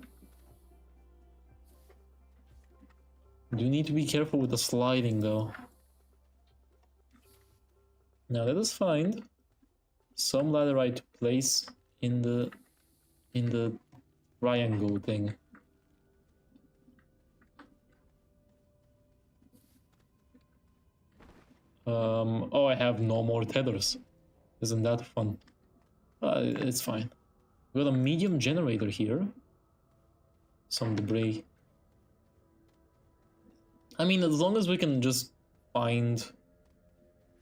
Do need to be careful with the sliding though. Now let us find some laterite to place in the triangle thing. Oh, I have no more tethers. Isn't that fun? It's fine. We got a medium generator here. Some debris. I mean, as long as we can just find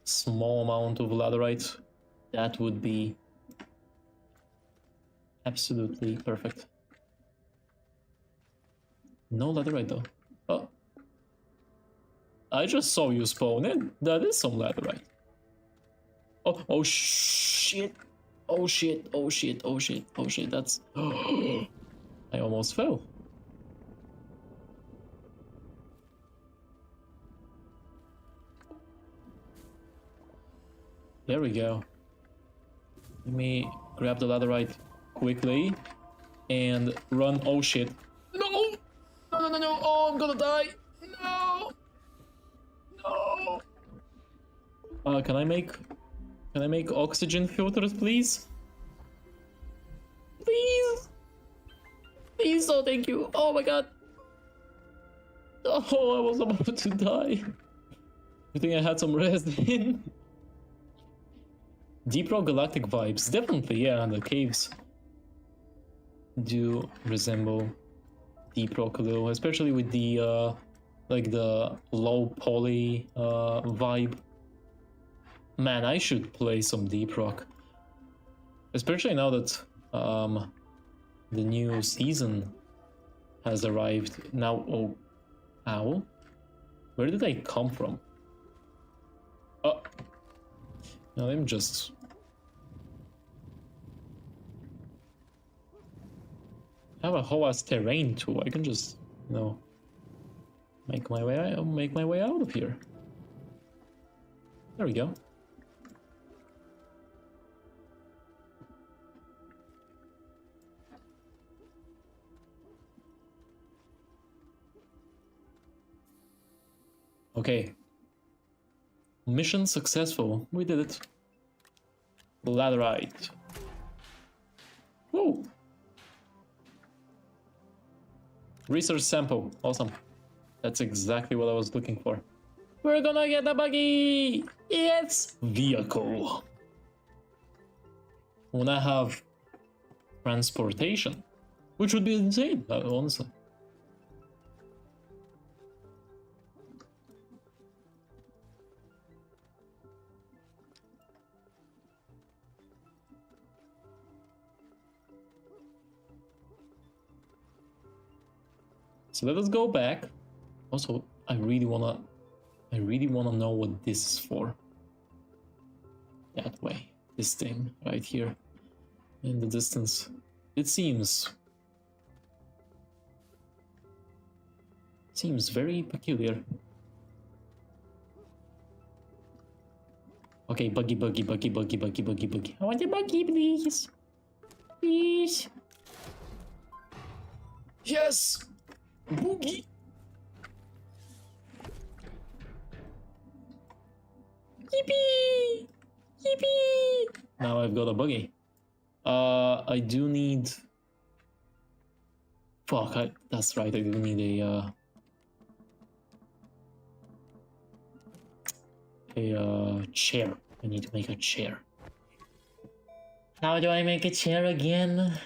small amount of laterite, that would be absolutely perfect. No laterite though. Oh. I just saw you spawn in. That is some laterite. Oh shit. Oh shit, oh shit, oh shit, oh shit, that's... I almost fell. There we go. Let me grab the laterite quickly and run. Oh shit. No! No. Oh, I'm gonna die. No. Can I make oxygen filters, please? Please, oh thank you. Oh my god. Oh, I was about to die. I think I had some rest in. Deep Rock Galactic vibes. Definitely, yeah, the caves do resemble Deep Rock a little, especially with the like the low poly vibe. Man, I should play some Deep Rock. Especially now that the new season has arrived. Now, oh, ow. Where did I come from? Oh. Now let me just... I have a whole ass terrain too. I can just No. Make my way out of here. There we go. Okay. Mission successful. We did it. Laterite. Whoa! Research sample. Awesome. That's exactly what I was looking for. We're gonna get a buggy! Yes! Vehicle. When I have transportation, which would be insane, honestly. So let us go back. Also, I really wanna know what this is for. That way, this thing right here, in the distance. It seems very peculiar. Okay, buggy. I want a buggy, please. Please. Yes! Boogie! Yippee! Yippee! Now I've got a buggy. I do need... Fuck, that's right, I do need a chair. I need to make a chair. How do I make a chair again?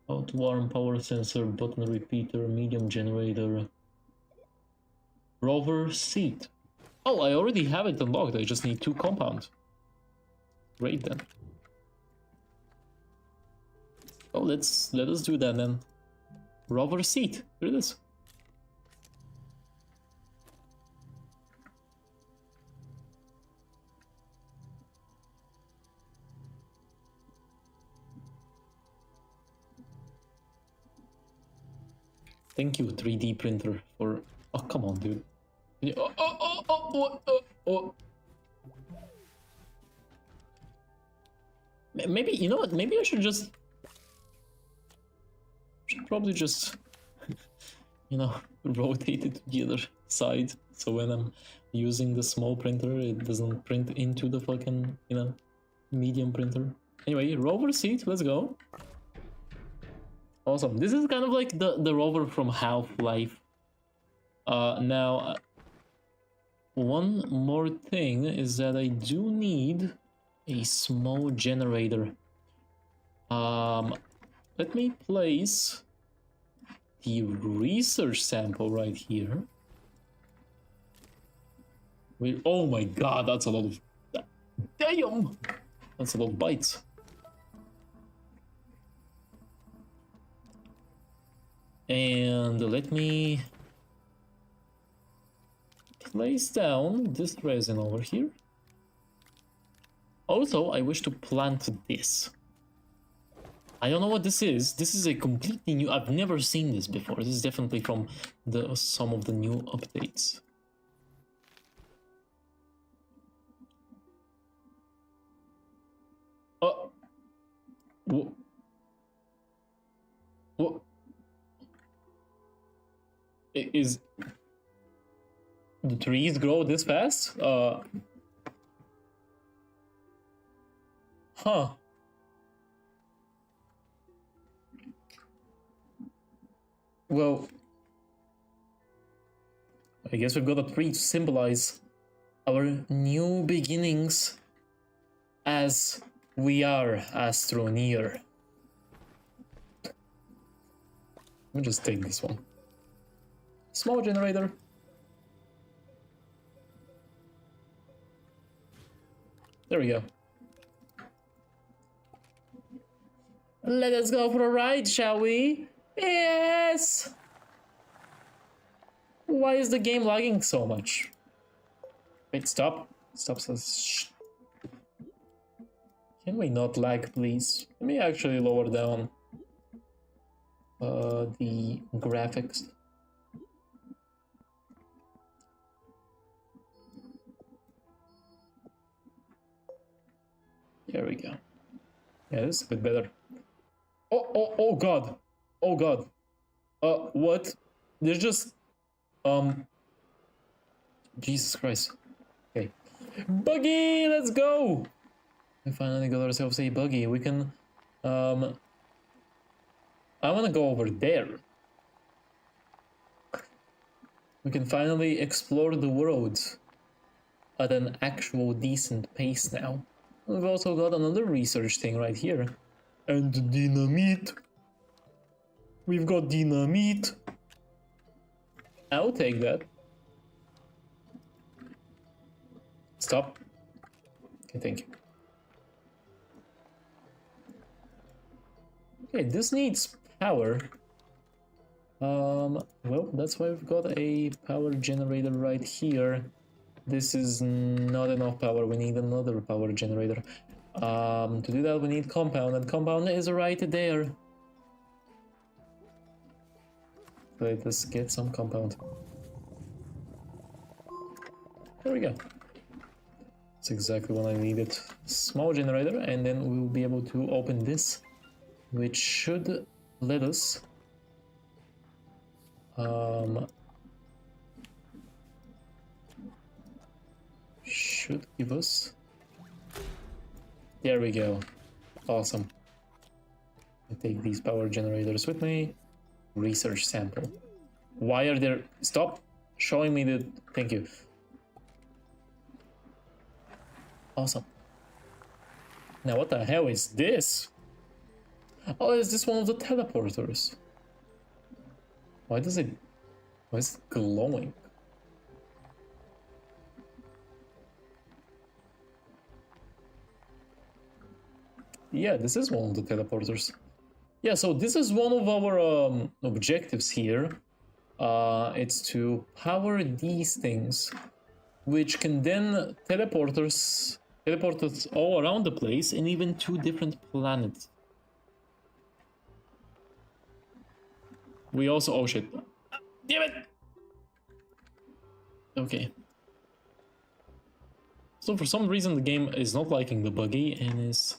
Hot, warm, power sensor, button repeater, medium generator, rover seat. Oh, I already have it unlocked. I just need 2 compounds. Great then. Oh, let us do that then. Rover seat. Here it is. Thank you, 3D printer, for... Oh, come on, dude. Oh. Maybe, you know what? Maybe I should just... Should probably just... you know, rotate it to the other side. So when I'm using the small printer, it doesn't print into the fucking, you know, medium printer. Anyway, rover seat, let's go. Awesome. This is kind of like the rover from Half-Life. Now, one more thing is that I do need a small generator. Let me place the research sample right here. Wait, oh my god, that's a lot of... Damn! That's a lot of bytes. And let me place down this resin over here. Also, I wish to plant this. I don't know what this is. This is a completely new... I've never seen this before. This is definitely from some of the new updates. Oh. What? Is the trees grow this fast? Huh. Well, I guess we've got a tree to symbolize our new beginnings as we are ASTRONEER. Let me just take this one. Small generator. There we go. Let us go for a ride, shall we? Yes! Why is the game lagging so much? Wait, stop. Stop. Shh. Can we not lag, please? Let me actually lower down. the graphics. There we go. Yeah, this is a bit better. Oh god. Oh god. What? There's just Jesus Christ. Okay. Buggy, let's go! We finally got ourselves a buggy. We can I wanna go over there. We can finally explore the world at an actual decent pace now. We've also got another research thing right here. And dynamite. We've got dynamite. I'll take that. Stop. Okay, thank you. Okay, this needs power. Well, that's why we've got a power generator right here. This is not enough power, we need another power generator. To do that we need compound, and compound is right there. Let us get some compound. There we go. That's exactly what I needed. Small generator, and then we will be able to open this, which should let us should give us. There we go. Awesome. I take these power generators with me. Research sample. Why are there? Stop showing me the. Thank you. Awesome. Now what the hell is this? Oh, is this one of the teleporters? Why is it glowing? Yeah, this is one of the teleporters. Yeah, so this is one of our objectives here. It's to power these things, which can then teleport us all around the place and even to different planets. We also... oh shit. Damn it! Okay. So for some reason the game is not liking the buggy and is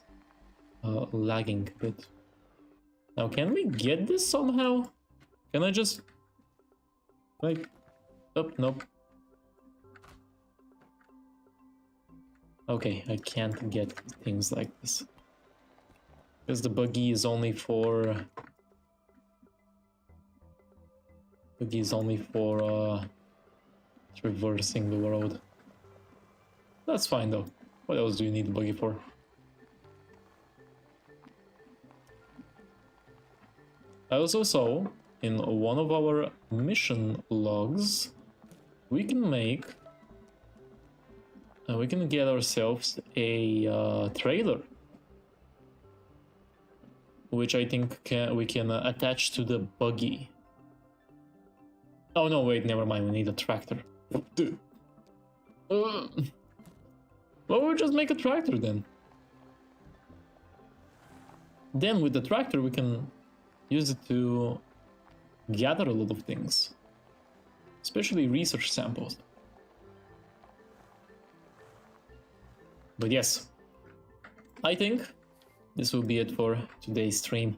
lagging a bit. Now can we get this somehow? Can I just... like... oh, nope. Okay, I can't get things like this. Because the buggy is only for... buggy is only for traversing the world. That's fine though. What else do you need the buggy for? I also saw in one of our mission logs we can make we can get ourselves a trailer, which I think we can attach to the buggy. Oh no, wait, never mind, we need a tractor. Well, we'll just make a tractor then. Then with the tractor we can use it to gather a lot of things, especially research samples. But yes, I think this will be it for today's stream.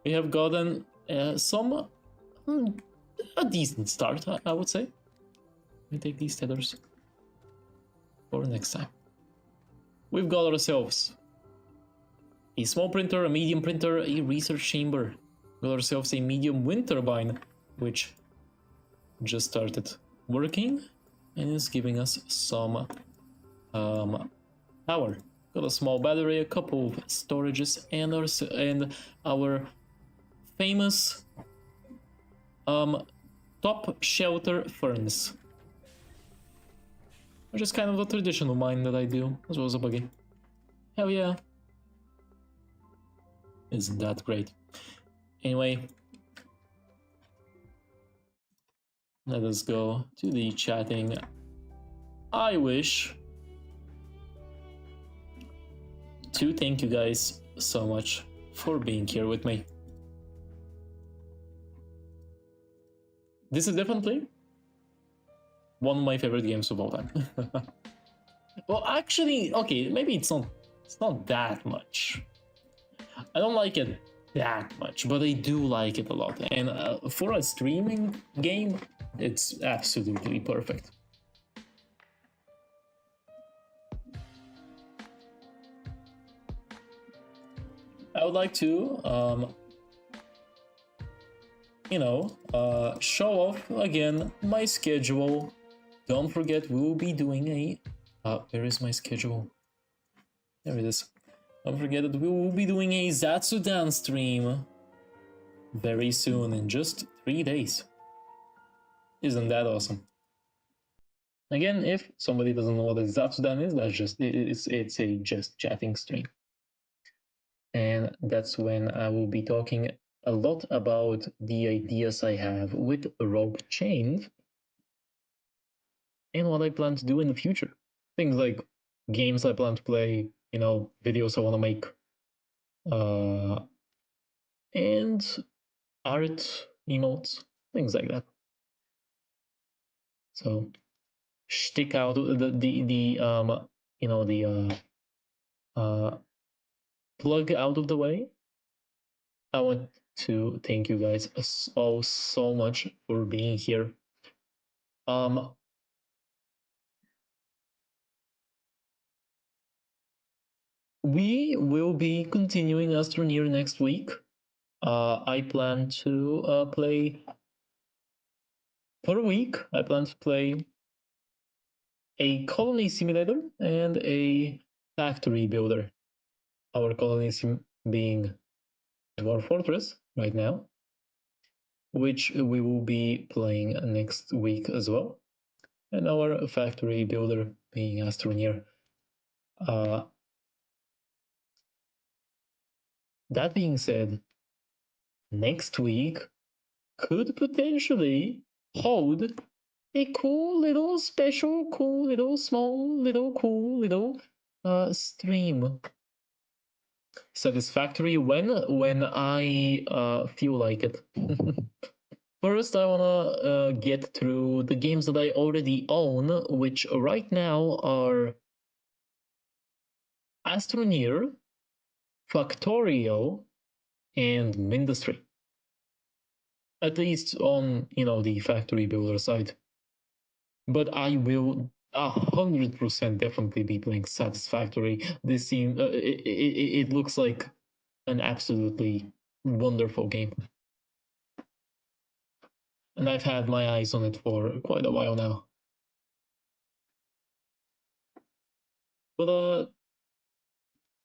We have gotten a decent start, I would say. We take these tethers for next time. We've got ourselves a small printer, a medium printer, a research chamber. We got ourselves a medium wind turbine, which just started working and is giving us some power. Got a small battery, a couple of storages, and our famous top shelter furnace, which is kind of a tradition of mine that I do, as well as a buggy. Hell yeah. Isn't that great? Anyway, let us go to the chatting. I wish to thank you guys so much for being here with me. This is definitely one of my favorite games of all time. Well, actually, okay, maybe it's not that much. I don't like it that much, but I do like it a lot. And for a streaming game, it's absolutely perfect. I would like to, show off again my schedule. Don't forget, we will be doing a. Where is my schedule? There it is. Don't forget that we will be doing a Zatsudan stream very soon, in just 3 days. Isn't that awesome? Again, if somebody doesn't know what a Zatsudan is, that's just it's a just chatting stream. And that's when I will be talking a lot about the ideas I have with Rope Chained and what I plan to do in the future. Things like games I plan to play, videos I want to make, and art, emotes, things like that. So stick out plug out of the way. I want to thank you guys so much for being here. We will be continuing ASTRONEER next week. I plan to play for a week. I plan to play a colony simulator and a factory builder. Our colony sim being Dwarf Fortress right now, which we will be playing next week as well, and our factory builder being ASTRONEER. That being said, next week could potentially hold a cool little special, cool little small little cool little stream. Satisfactory when I feel like it. First, I wanna get through the games that I already own, which right now are ASTRONEER, Factorio, and Mindustry. At least on the factory builder side. But I will 100% definitely be playing Satisfactory. This seems it looks like an absolutely wonderful game, and I've had my eyes on it for quite a while now. But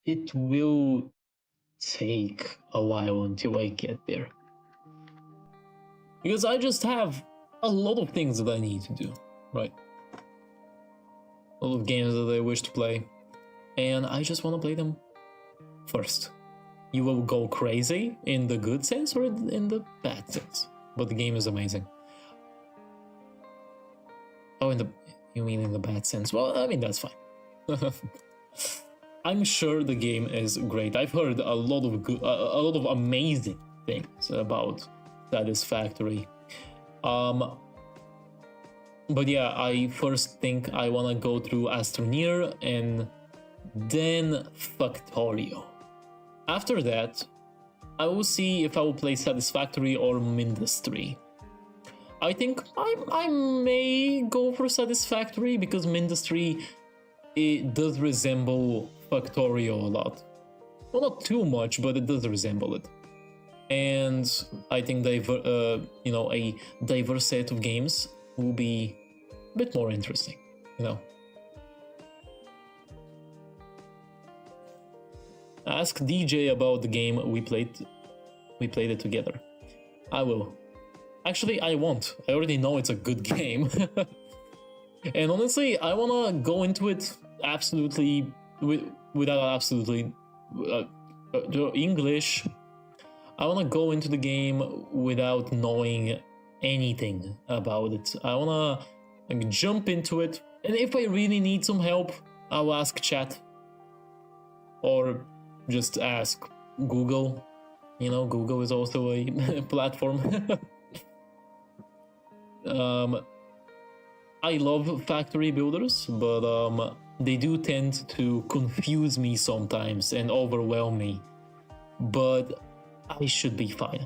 it will take a while until I get there, because I just have a lot of things that I need to do, right? A lot of games that I wish to play, and I just want to play them first. You will go crazy in the good sense or in the bad sense, but the game is amazing. Oh, you mean in the bad sense? Well, I mean, that's fine. I'm sure the game is great. I've heard a lot of amazing things about Satisfactory. But yeah, I first think I want to go through ASTRONEER and then Factorio. After that, I will see if I will play Satisfactory or Mindustry. I think I may go for Satisfactory because Mindustry, it does resemble Factorio a lot. Well, not too much, but it does resemble it. And I think a diverse set of games will be a bit more interesting, Ask DJ about the game we played it together. I will. Actually, I won't. I already know it's a good game. And honestly, I wanna go into it absolutely without absolutely English. I wanna go into the game without knowing anything about it. I wanna jump into it, and if I really need some help, I'll ask chat or just ask Google. Google is also a platform. I love factory builders, but they do tend to confuse me sometimes and overwhelm me. But I should be fine.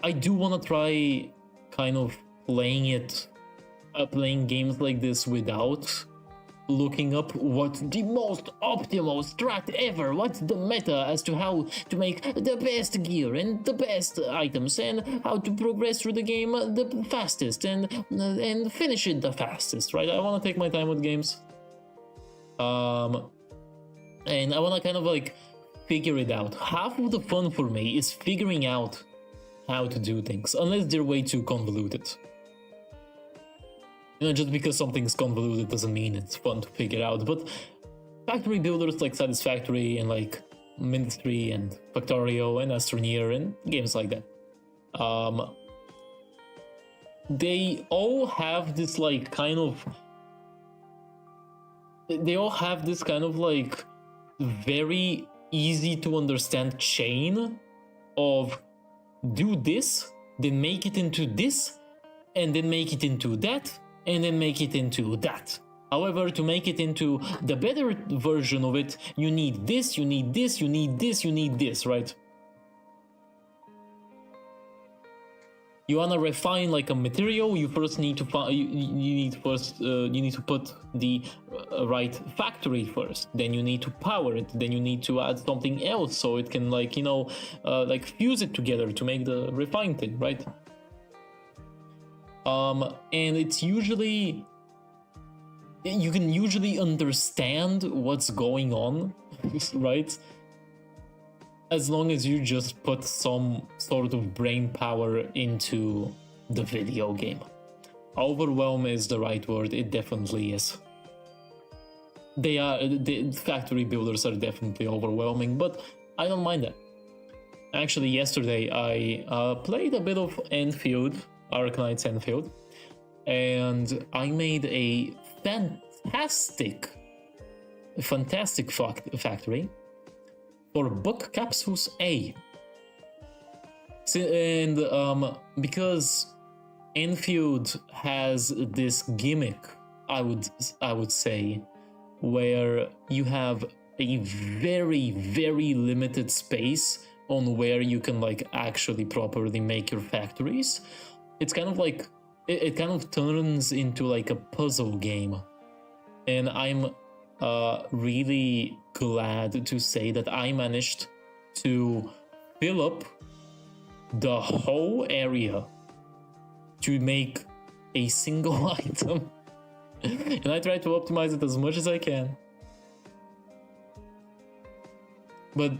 I do want to try kind of playing games like this without looking up what's the most optimal strat ever, what's the meta as to how to make the best gear and the best items and how to progress through the game the fastest and finish it the fastest, right? I want to take my time with games. And I want to kind of like figure it out. Half of the fun for me is figuring out how to do things, unless they're way too convoluted. You know, just because something's convoluted doesn't mean it's fun to figure out. But factory builders like Satisfactory and like Ministry and Factorio and ASTRONEER and games like that, they all have this like kind of very easy to understand chain of do this, then make it into this, and then make it into that, and then make it into that. However, to make it into the better version of it, you need this, you need this, you need this, you need this, right? You wanna refine like a material, you first need to find you need to put the right factory first. Then you need to power it. Then you need to add something else so it can like like fuse it together to make the refined thing, right? And it's usually you can usually understand what's going on, right? As long as you just put some sort of brain power into the video game. Overwhelm is the right word, it definitely is. The factory builders are definitely overwhelming, but I don't mind that. Actually, yesterday I played a bit of Enfield, Arknight's Enfield, and I made a fantastic factory for Book Capsules A. And because Enfield has this gimmick, I would say, where you have a very, very limited space on where you can like actually properly make your factories. It's kind of like it kind of turns into like a puzzle game, and I'm really glad to say that I managed to fill up the whole area to make a single item. And I try to optimize it as much as I can. But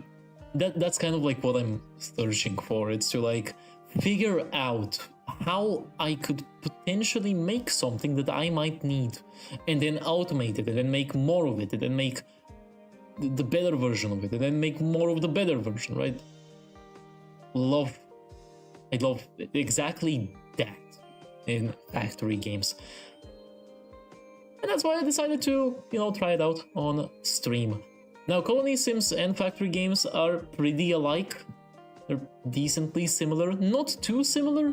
that's kind of like what I'm searching for. It's to like figure out how I could potentially make something that I might need, and then automate it, and then make more of it, and then make the better version of it, and then make more of the better version, right? I love exactly that in factory games. And that's why I decided to, try it out on stream. Now, Colony Sims and factory games are pretty alike. They're decently similar, not too similar.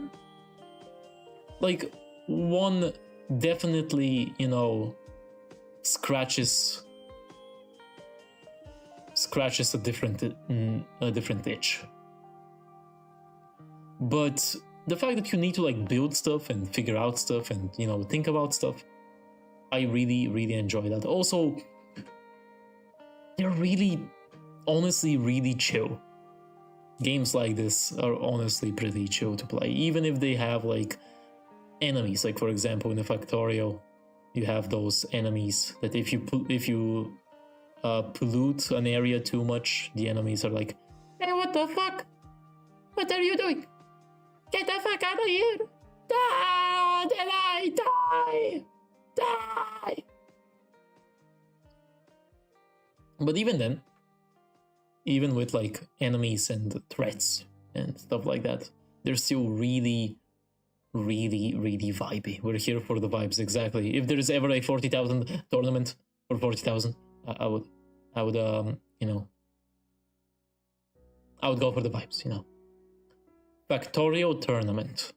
Like, one definitely, scratches a different itch. But the fact that you need to like build stuff and figure out stuff and think about stuff, I really, really enjoy that. Also, they're really, honestly, really chill. Games like this are honestly pretty chill to play, even if they have like enemies. Like, for example, in the Factorio, you have those enemies that if you pollute an area too much, the enemies are like, "Hey, what the fuck? What are you doing? Get the fuck out of here! Die! But even then, even with like enemies and threats and stuff like that, they're still really, really, really vibey. We're here for the vibes, exactly. If there is ever a 40,000 tournament for 40,000, I would I would go for the vibes, Factorio tournament.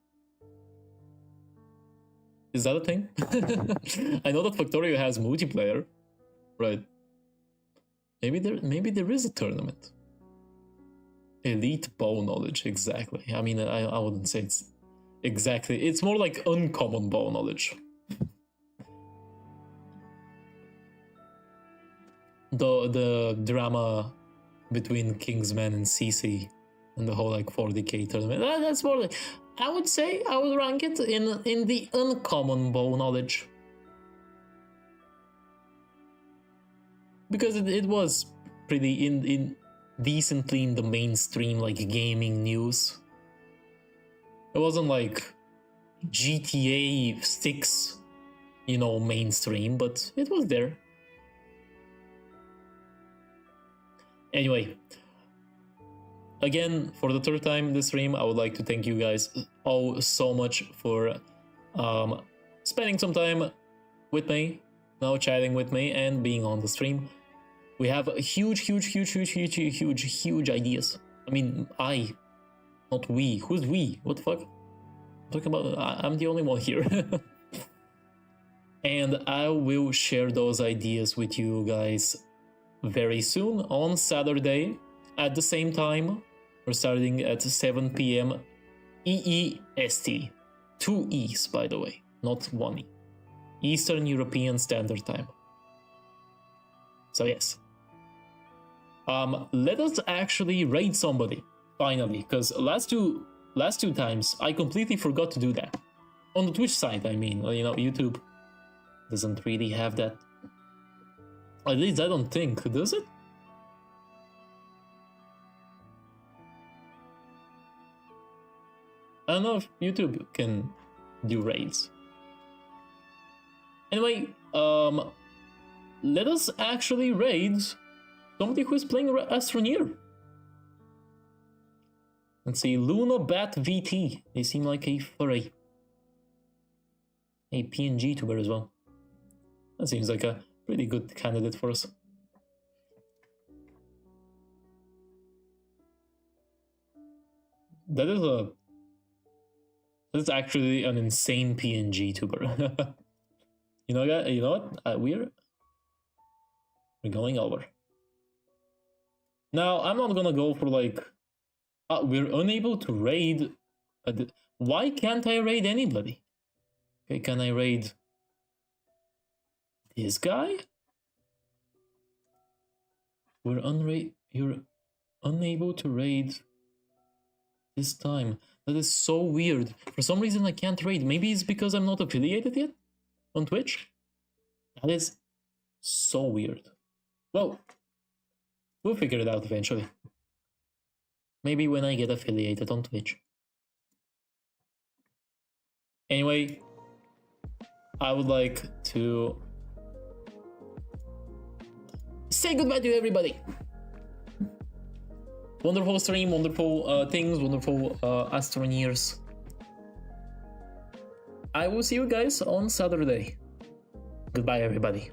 Is that a thing? I know that FactOries has multiplayer, right? Maybe there is a tournament. Elite bow knowledge, exactly. I mean, I wouldn't say it's exactly. It's more like uncommon bow knowledge. The drama between Kingsman and CC and the whole like 40k tournament. That's more like, I would say I would rank it in the uncommon bow knowledge. Because it was pretty in decently in the mainstream like gaming news. It wasn't like GTA 6, you know, mainstream, but it was there. Anyway, again, for the third time this stream, I would like to thank you guys all so much for spending some time with me, now chatting with me and being on the stream. We have huge ideas. I mean, not we. Who's we? What the fuck? I'm talking about, I'm the only one here. And I will share those ideas with you guys very soon on Saturday at the same time. We're starting at 7 p.m. EEST. 2 E's, by the way, not 1 E. Eastern European Standard Time. So yes. Let us actually raid somebody, finally, because last two times I completely forgot to do that. On the Twitch side, I mean, you know, YouTube doesn't really have that. At least I don't think, does it? I don't know if YouTube can do raids. Anyway, let us actually raid somebody who's playing ASTRONEER. Let's see, Luna Bat VT. They seem like a furry. A PNG tuber as well. That seems like a pretty good candidate for us. That's actually an insane PNG tuber. You know what? We're going over. Now, I'm not gonna go for like... we're unable to raid... why can't I raid anybody? Okay, can I raid... this guy? You're unable to raid... this time. That is so weird. For some reason I can't raid. Maybe it's because I'm not affiliated yet? On Twitch? That is so weird. Well... we'll figure it out eventually. Maybe when I get affiliated on Twitch. Anyway, I would like to say goodbye to everybody. Wonderful stream, wonderful things, wonderful ASTRONEERs. I will see you guys on Saturday. Goodbye, everybody.